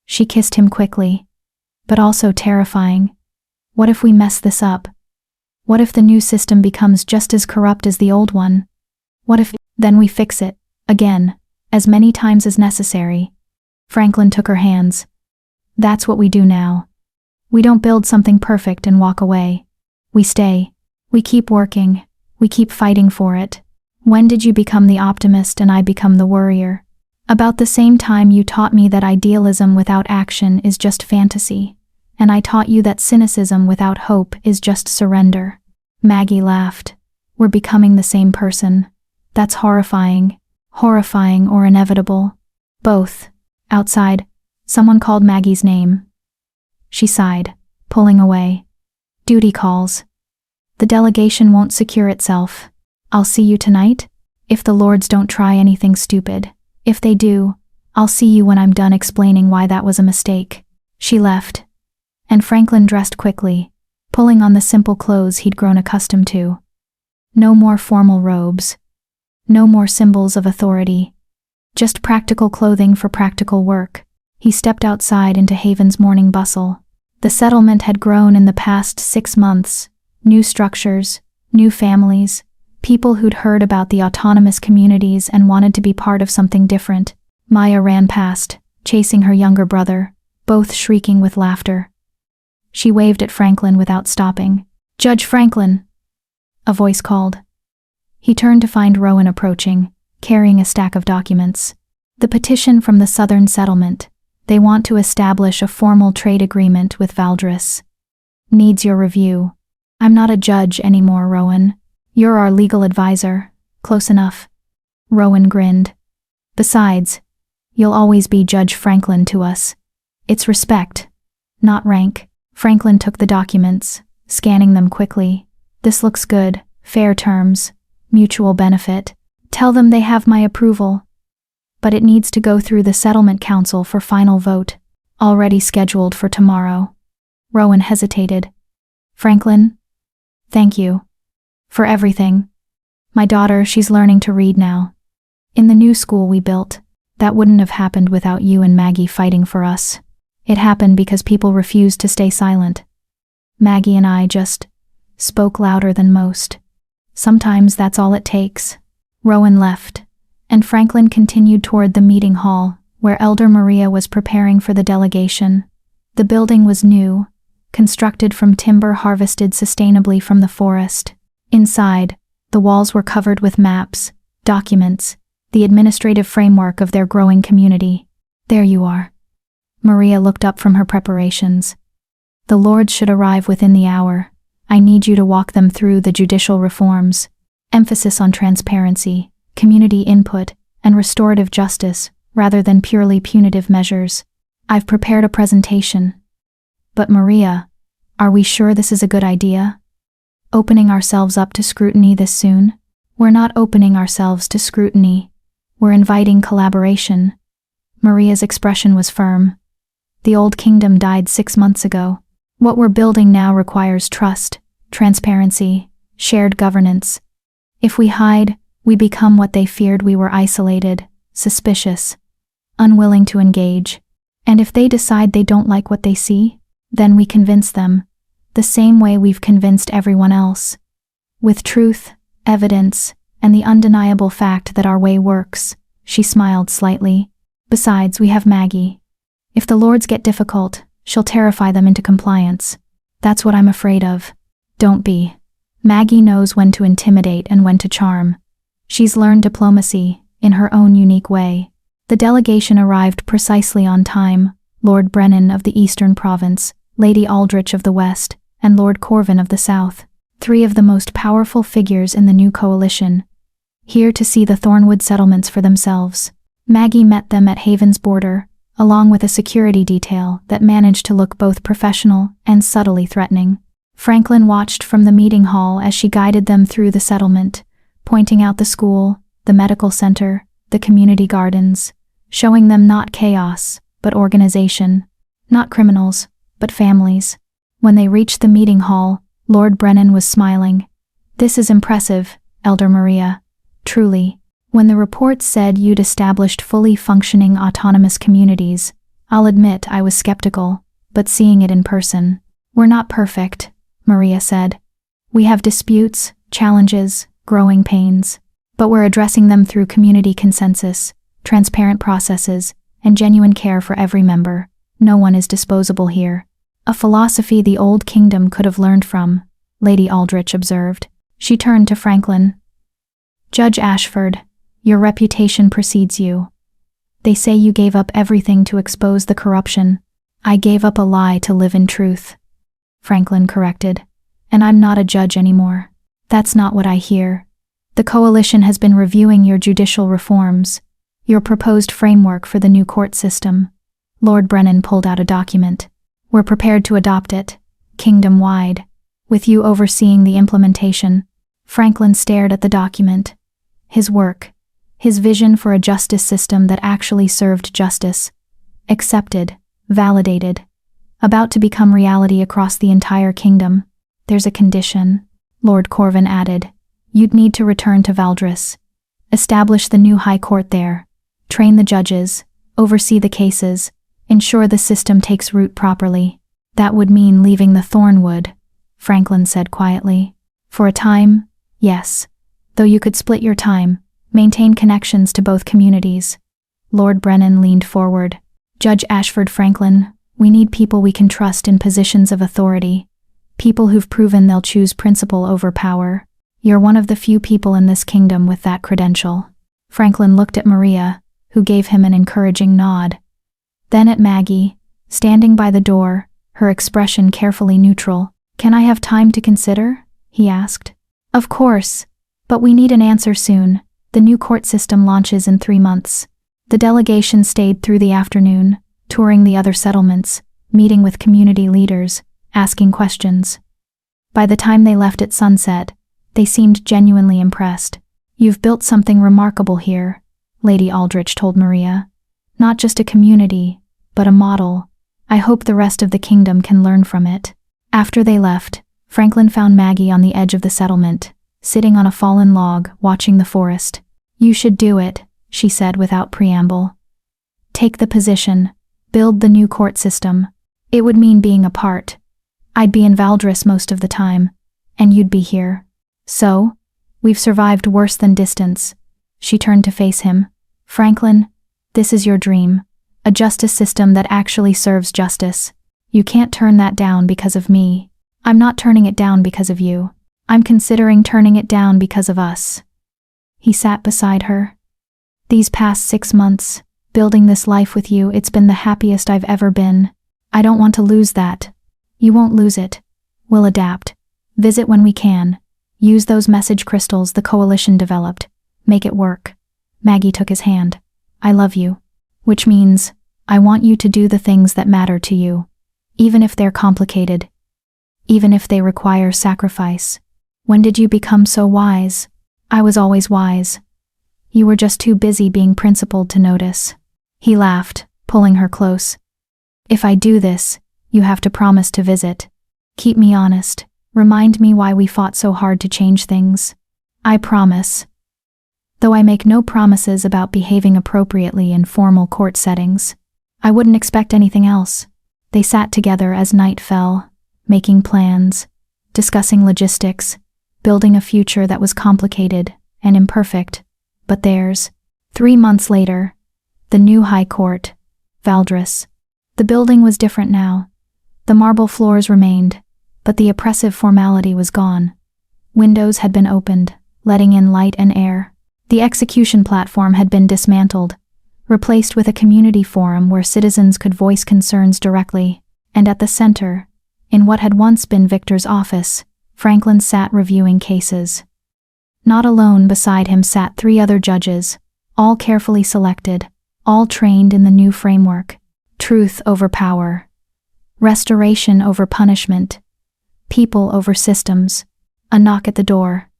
She kissed him quickly. But also terrifying. What if we mess this up? What if the new system becomes just as corrupt as the old one? What if then we fix it, again, as many times as necessary? Franklin took her hands. That's what we do now. We don't build something perfect and walk away. We stay. We keep working. We keep fighting for it. When did you become the optimist and I become the worrier? About the same time you taught me that idealism without action is just fantasy, and I taught you that cynicism without hope is just surrender. Maggie laughed. We're becoming the same person. That's horrifying. Horrifying or inevitable. Both. Outside, someone called Maggie's name. She sighed, pulling away. Duty calls. The delegation won't secure itself. I'll see you tonight? If the lords don't try anything stupid. If they do, I'll see you when I'm done explaining why that was a mistake." She left, and Franklin dressed quickly, pulling on the simple clothes he'd grown accustomed to. No more formal robes. No more symbols of authority. Just practical clothing for practical work. He stepped outside into Haven's morning bustle. The settlement had grown in the past 6 months. New structures, new families, people who'd heard about the autonomous communities and wanted to be part of something different. Maya ran past, chasing her younger brother, both shrieking with laughter. She waved at Franklin without stopping. "Judge Franklin!" A voice called. He turned to find Rowan approaching, carrying a stack of documents. "The petition from the southern settlement. They want to establish a formal trade agreement with Valdris. Needs your review." "I'm not a judge anymore, Rowan. You're our legal advisor." "Close enough." Rowan grinned. "Besides, you'll always be Judge Franklin to us. It's respect, not rank." Franklin took the documents, scanning them quickly. "This looks good. Fair terms. Mutual benefit. Tell them they have my approval. But it needs to go through the Settlement Council for final vote, already scheduled for tomorrow." Rowan hesitated. "Franklin? Thank you. For everything. My daughter, she's learning to read now. In the new school we built, that wouldn't have happened without you and Maggie fighting for us. It happened because people refused to stay silent. Maggie and I just spoke louder than most. Sometimes that's all it takes." Rowan left, and Franklin continued toward the meeting hall, where Elder Maria was preparing for the delegation. The building was new, constructed from timber harvested sustainably from the forest. Inside, the walls were covered with maps, documents, the administrative framework of their growing community. "There you are." Maria looked up from her preparations. "The lords should arrive within the hour. I need you to walk them through the judicial reforms. Emphasis on transparency, community input, and restorative justice, rather than purely punitive measures. I've prepared a presentation." "But Maria, are we sure this is a good idea? Opening ourselves up to scrutiny this soon?" "We're not opening ourselves to scrutiny. We're inviting collaboration." Maria's expression was firm. "The old kingdom died 6 months ago. What we're building now requires trust, transparency, shared governance. If we hide, we become what they feared. We were isolated, suspicious, unwilling to engage. And if they decide they don't like what they see, then we convince them, the same way we've convinced everyone else. With truth, evidence, and the undeniable fact that our way works." She smiled slightly. "Besides, we have Maggie. If the lords get difficult, she'll terrify them into compliance. That's what I'm afraid of." "Don't be. Maggie knows when to intimidate and when to charm. She's learned diplomacy, in her own unique way." The delegation arrived precisely on time. Lord Brennan of the Eastern Province, Lady Aldrich of the West, and Lord Corvin of the South, 3 of the most powerful figures in the new coalition, here to see the Thornwood settlements for themselves. Maggie met them at Haven's border, along with a security detail that managed to look both professional and subtly threatening. Franklin watched from the meeting hall as she guided them through the settlement, pointing out the school, the medical center, the community gardens, showing them not chaos, but organization, not criminals, but families. When they reached the meeting hall, Lord Brennan was smiling. "This is impressive, Elder Maria. Truly. When the report said you'd established fully functioning autonomous communities, I'll admit I was skeptical, but seeing it in person." "We're not perfect," Maria said. "We have disputes, challenges, growing pains, but we're addressing them through community consensus, transparent processes, and genuine care for every member. No one is disposable here." "A philosophy the old kingdom could have learned from," Lady Aldrich observed. She turned to Franklin. "Judge Ashford, your reputation precedes you. They say you gave up everything to expose the corruption." "I gave up a lie to live in truth," Franklin corrected. "And I'm not a judge anymore." "That's not what I hear. The coalition has been reviewing your judicial reforms, your proposed framework for the new court system." Lord Brennan pulled out a document. "We're prepared to adopt it, kingdom-wide, with you overseeing the implementation." Franklin stared at the document. his work, his vision for a justice system that actually served justice. Accepted, validated, about to become reality across the entire kingdom. There's a condition, Lord Corvin added. You'd need to return to Valdris. Establish the new high court there. Train the judges, oversee the cases, ensure the system takes root properly. That would mean leaving the Thornwood, Franklin said quietly. For a time, yes. Though you could split your time, maintain connections to both communities. Lord Brennan leaned forward. Judge Ashford Franklin, we need people we can trust in positions of authority. People who've proven they'll choose principle over power. You're one of the few people in this kingdom with that credential. Franklin looked at Maria, who gave him an encouraging nod. Then at Maggie, standing by the door, her expression carefully neutral. Can I have time to consider? He asked. Of course, but we need an answer soon. The new court system launches in 3 months. The delegation stayed through the afternoon, touring the other settlements, meeting with community leaders, asking questions. By the time they left at sunset, they seemed genuinely impressed. You've built something remarkable here, Lady Aldrich told Maria. Not just a community, but a model. I hope the rest of the kingdom can learn from it. After they left, Franklin found Maggie on the edge of the settlement, sitting on a fallen log, watching the forest. You should do it, she said without preamble. Take the position, build the new court system. It would mean being apart. I'd be in Valdris most of the time, and you'd be here. So, we've survived worse than distance. She turned to face him. Franklin, this is your dream. A justice system that actually serves justice. You can't turn that down because of me. I'm not turning it down because of you. I'm considering turning it down because of us. He sat beside her. These past 6 months, building this life with you, it's been the happiest I've ever been. I don't want to lose that. You won't lose it. We'll adapt. Visit when we can. Use those message crystals the coalition developed. Make it work. Maggie took his hand. I love you. Which means, I want you to do the things that matter to you. Even if they're complicated. Even if they require sacrifice. When did you become so wise? I was always wise. You were just too busy being principled to notice. He laughed, pulling her close. If I do this, you have to promise to visit. Keep me honest. Remind me why we fought so hard to change things. I promise. Though I make no promises about behaving appropriately in formal court settings. I wouldn't expect anything else. They sat together as night fell, making plans, discussing logistics, building a future that was complicated and imperfect, but theirs. 3 months later, the new High Court, Valdris. The building was different now. The marble floors remained, but the oppressive formality was gone. Windows had been opened, letting in light and air. The execution platform had been dismantled, replaced with a community forum where citizens could voice concerns directly, and at the center, in what had once been Victor's office, Franklin sat reviewing cases. Not alone, beside him sat 3 other judges, all carefully selected, all trained in the new framework. Truth over power. Restoration over punishment. People over systems. A knock at the door.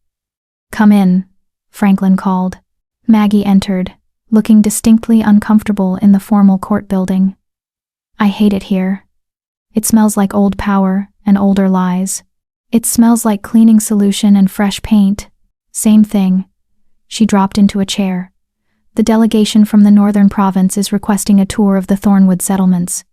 Come in, Franklin called. Maggie entered, looking distinctly uncomfortable in the formal court building. I hate it here. It smells like old power and older lies. It smells like cleaning solution and fresh paint. Same thing. She dropped into a chair. The delegation from the northern province is requesting a tour of the Thornwood settlements.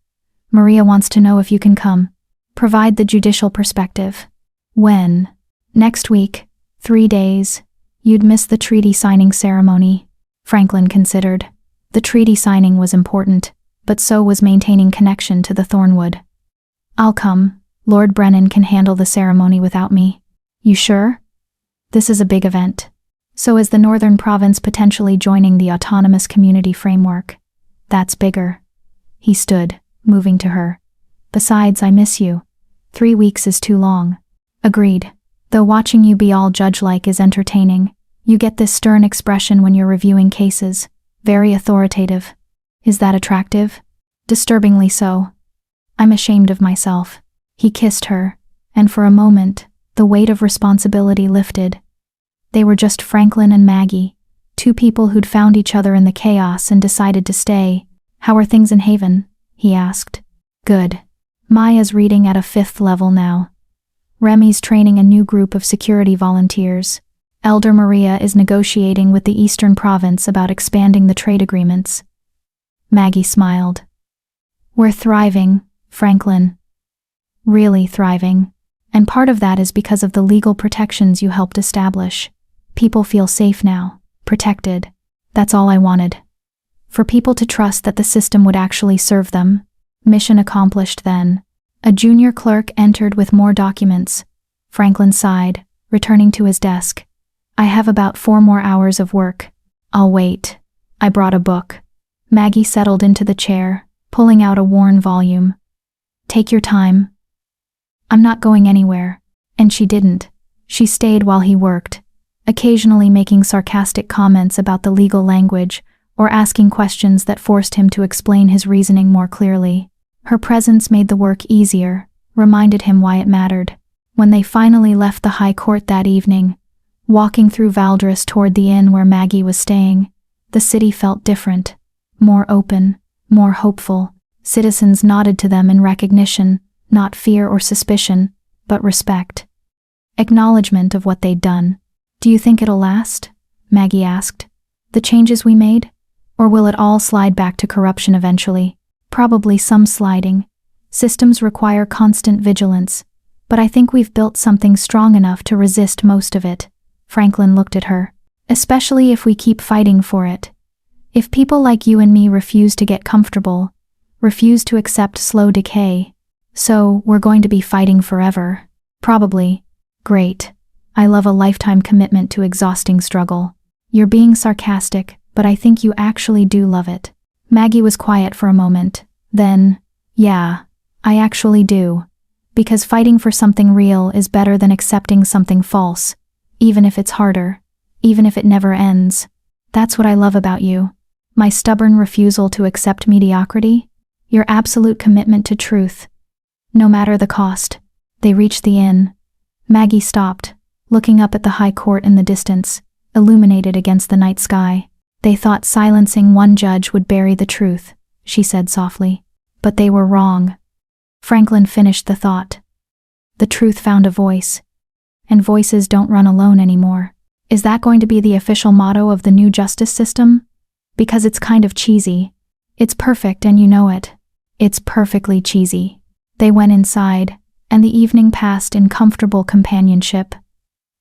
Maria wants to know if you can come. Provide the judicial perspective. When? Next week. 3 days. You'd miss the treaty signing ceremony. Franklin considered. The treaty signing was important, but so was maintaining connection to the Thornwood. I'll come. Lord Brennan can handle the ceremony without me. You sure? This is a big event. So is the northern province potentially joining the autonomous community framework. That's bigger. He stood, moving to her. Besides, I miss you. 3 weeks is too long. Agreed. Though watching you be all judge-like is entertaining. You get this stern expression when you're reviewing cases. Very authoritative. Is that attractive? Disturbingly so. I'm ashamed of myself. He kissed her, and for a moment, the weight of responsibility lifted. They were just Franklin and Maggie, Two people who'd found each other in the chaos and decided to stay. "How are things in Haven?" he asked. "Good. Maya's reading at a 5th level now. Remy's training a new group of security volunteers. Elder Maria is negotiating with the Eastern Province about expanding the trade agreements." Maggie smiled. "We're thriving, Franklin. Really thriving. And part of that is because of the legal protections you helped establish. People feel safe now, protected. That's all I wanted. For people to trust that the system would actually serve them. Mission accomplished then." A junior clerk entered with more documents. Franklin sighed, returning to his desk. "I have about 4 more hours of work. I'll wait. I brought a book." Maggie settled into the chair, pulling out a worn volume. "Take your time." "I'm not going anywhere." And she didn't. She stayed while he worked, occasionally making sarcastic comments about the legal language or asking questions that forced him to explain his reasoning more clearly. Her presence made the work easier, reminded him why it mattered. When they finally left the High Court that evening, walking through Valdres toward the inn where Maggie was staying, the city felt different, more open, more hopeful. Citizens nodded to them in recognition, not fear or suspicion, but respect. Acknowledgement of what they'd done. "Do you think it'll last?" Maggie asked. "The changes we made? Or will it all slide back to corruption eventually?" "Probably some sliding. Systems require constant vigilance, but I think we've built something strong enough to resist most of it." Franklin looked at her. "Especially if we keep fighting for it. If people like you and me refuse to get comfortable, refuse to accept slow decay. So, we're going to be fighting forever." "Probably." "Great. I love a lifetime commitment to exhausting struggle." "You're being sarcastic, but I think you actually do love it." Maggie was quiet for a moment. Then, "Yeah, I actually do. Because fighting for something real is better than accepting something false, even if it's harder, even if it never ends. That's what I love about you. My stubborn refusal to accept mediocrity, your absolute commitment to truth. No matter the cost." They reached the inn. Maggie stopped, looking up at the High Court in the distance, illuminated against the night sky. "They thought silencing one judge would bury the truth," she said softly. "But they were wrong." Franklin finished the thought. "The truth found a voice. And voices don't run alone anymore." Is that going to be the official motto of the new justice system? Because it's kind of cheesy. It's perfect and you know it. It's perfectly cheesy. They went inside, and the evening passed in comfortable companionship,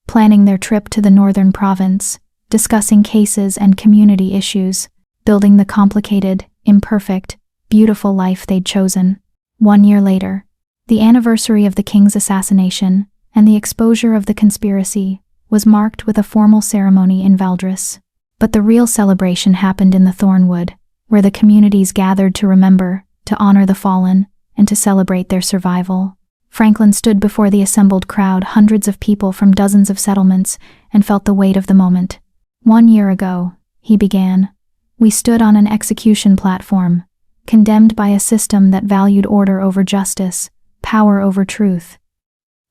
planning their trip to the northern province, discussing cases and community issues, building the complicated, imperfect, beautiful life they'd chosen. 1 year later, the anniversary of the king's assassination and the exposure of the conspiracy was marked with a formal ceremony in Valdres. But the real celebration happened in the Thornwood, where the communities gathered to remember, to honor the fallen, and to celebrate their survival. Franklin stood before the assembled crowd, hundreds of people from dozens of settlements, and felt the weight of the moment. 1 year ago, he began, we stood on an execution platform, condemned by a system that valued order over justice, power over truth.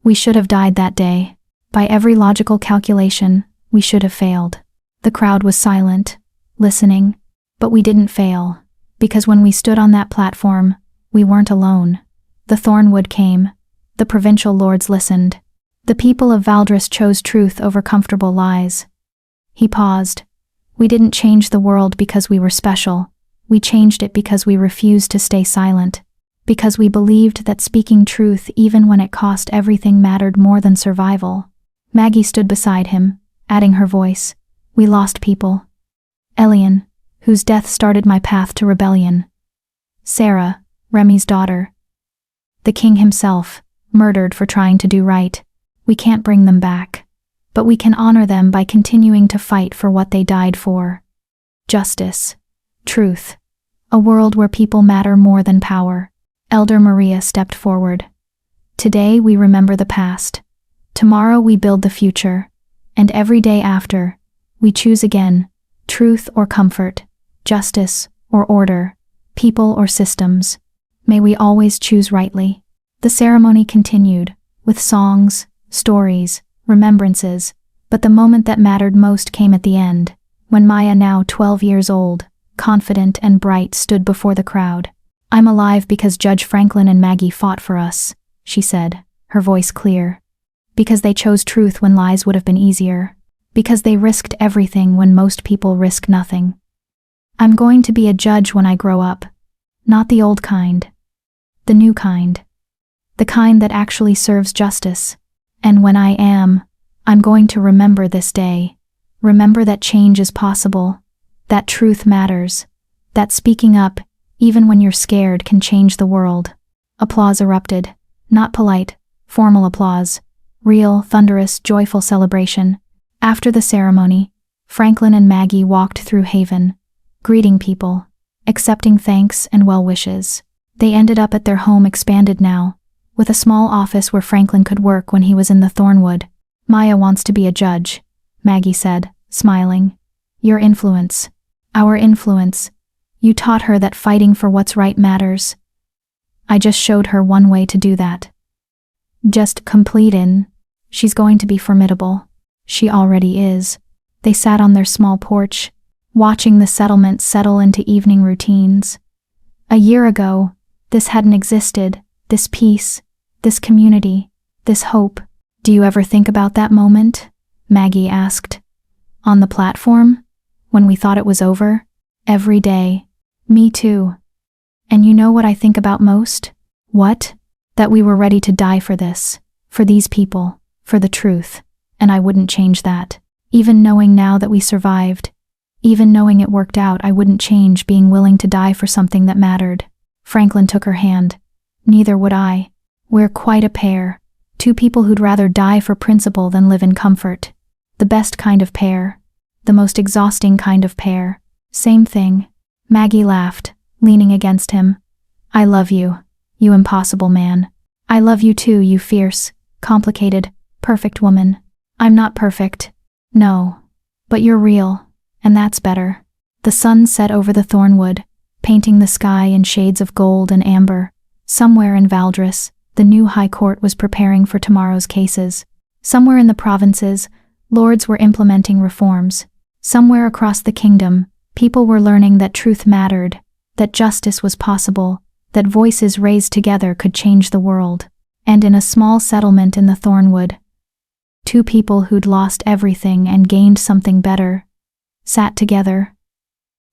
We should have died that day. By every logical calculation, we should have failed. The crowd was silent, listening, but we didn't fail, because when we stood on that platform, we weren't alone. The Thornwood came. The provincial lords listened. The people of Valdres chose truth over comfortable lies. He paused. We didn't change the world because we were special. We changed it because we refused to stay silent. Because we believed that speaking truth even when it cost everything mattered more than survival. Maggie stood beside him, adding her voice. We lost people. Elian, whose death started my path to rebellion. Sarah, Remy's daughter. The king himself, murdered for trying to do right. We can't bring them back. But we can honor them by continuing to fight for what they died for. Justice. Truth. A world where people matter more than power. Elder Maria stepped forward. Today we remember the past. Tomorrow we build the future. And every day after, we choose again, truth or comfort, justice or order, people or systems. May we always choose rightly. The ceremony continued, with songs, stories, remembrances, but the moment that mattered most came at the end, when Maya, now 12 years old, confident and bright, stood before the crowd. "I'm alive because Judge Franklin and Maggie fought for us," she said, her voice clear. "Because they chose truth when lies would have been easier. Because they risked everything when most people risk nothing. I'm going to be a judge when I grow up. Not the old kind. The new kind. The kind that actually serves justice. And when I am, I'm going to remember this day. Remember that change is possible. That truth matters. That speaking up, even when you're scared, can change the world." Applause erupted. Not polite, formal applause. Real, thunderous, joyful celebration. After the ceremony, Franklin and Maggie walked through Haven, greeting people, accepting thanks and well wishes. They ended up at their home, expanded now, with a small office where Franklin could work when he was in the Thornwood. "Maya wants to be a judge," Maggie said, smiling. "Your influence. Our influence. You taught her that fighting for what's right matters. I just showed her one way to do that. Just complete in. She's going to be formidable. She already is." They sat on their small porch, watching the settlement settle into evening routines. A year ago, this hadn't existed, this peace, this community, this hope. "Do you ever think about that moment?" Maggie asked. "On the platform? When we thought it was over?" "Every day. Me too. And you know what I think about most?" "What?" "That we were ready to die for this, for these people, for the truth, and I wouldn't change that. Even knowing now that we survived, even knowing it worked out, I wouldn't change being willing to die for something that mattered." Franklin took her hand. "Neither would I. We're quite a pair. Two people who'd rather die for principle than live in comfort. The best kind of pair. The most exhausting kind of pair. Same thing." Maggie laughed, leaning against him. "I love you, you impossible man. I love you too, you fierce, complicated, perfect woman. I'm not perfect. No. But you're real, and that's better." The sun set over the Thornwood, painting the sky in shades of gold and amber. Somewhere in Valdres, the new High Court was preparing for tomorrow's cases. Somewhere in the provinces, lords were implementing reforms. Somewhere across the kingdom, people were learning that truth mattered, that justice was possible, that voices raised together could change the world. And in a small settlement in the Thornwood, two people who'd lost everything and gained something better sat together,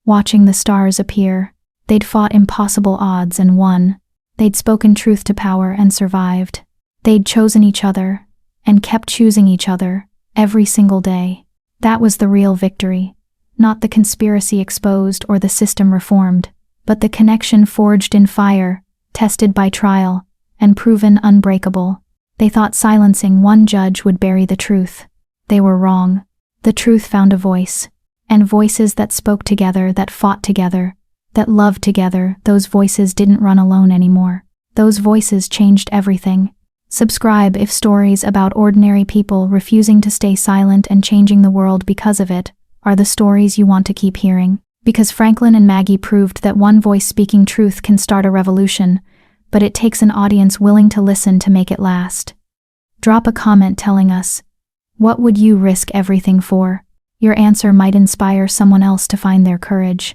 watching the stars appear. They'd fought impossible odds and won. They'd spoken truth to power and survived. They'd chosen each other, and kept choosing each other, every single day. That was the real victory. Not the conspiracy exposed or the system reformed, but the connection forged in fire, tested by trial, and proven unbreakable. They thought silencing one judge would bury the truth. They were wrong. The truth found a voice, and voices that spoke together, that fought together, that loved together. Those voices didn't run alone anymore. Those voices changed everything. Subscribe if stories about ordinary people refusing to stay silent and changing the world because of it are the stories you want to keep hearing. Because Franklin and Maggie proved that one voice speaking truth can start a revolution, but it takes an audience willing to listen to make it last. Drop a comment telling us, what would you risk everything for? Your answer might inspire someone else to find their courage.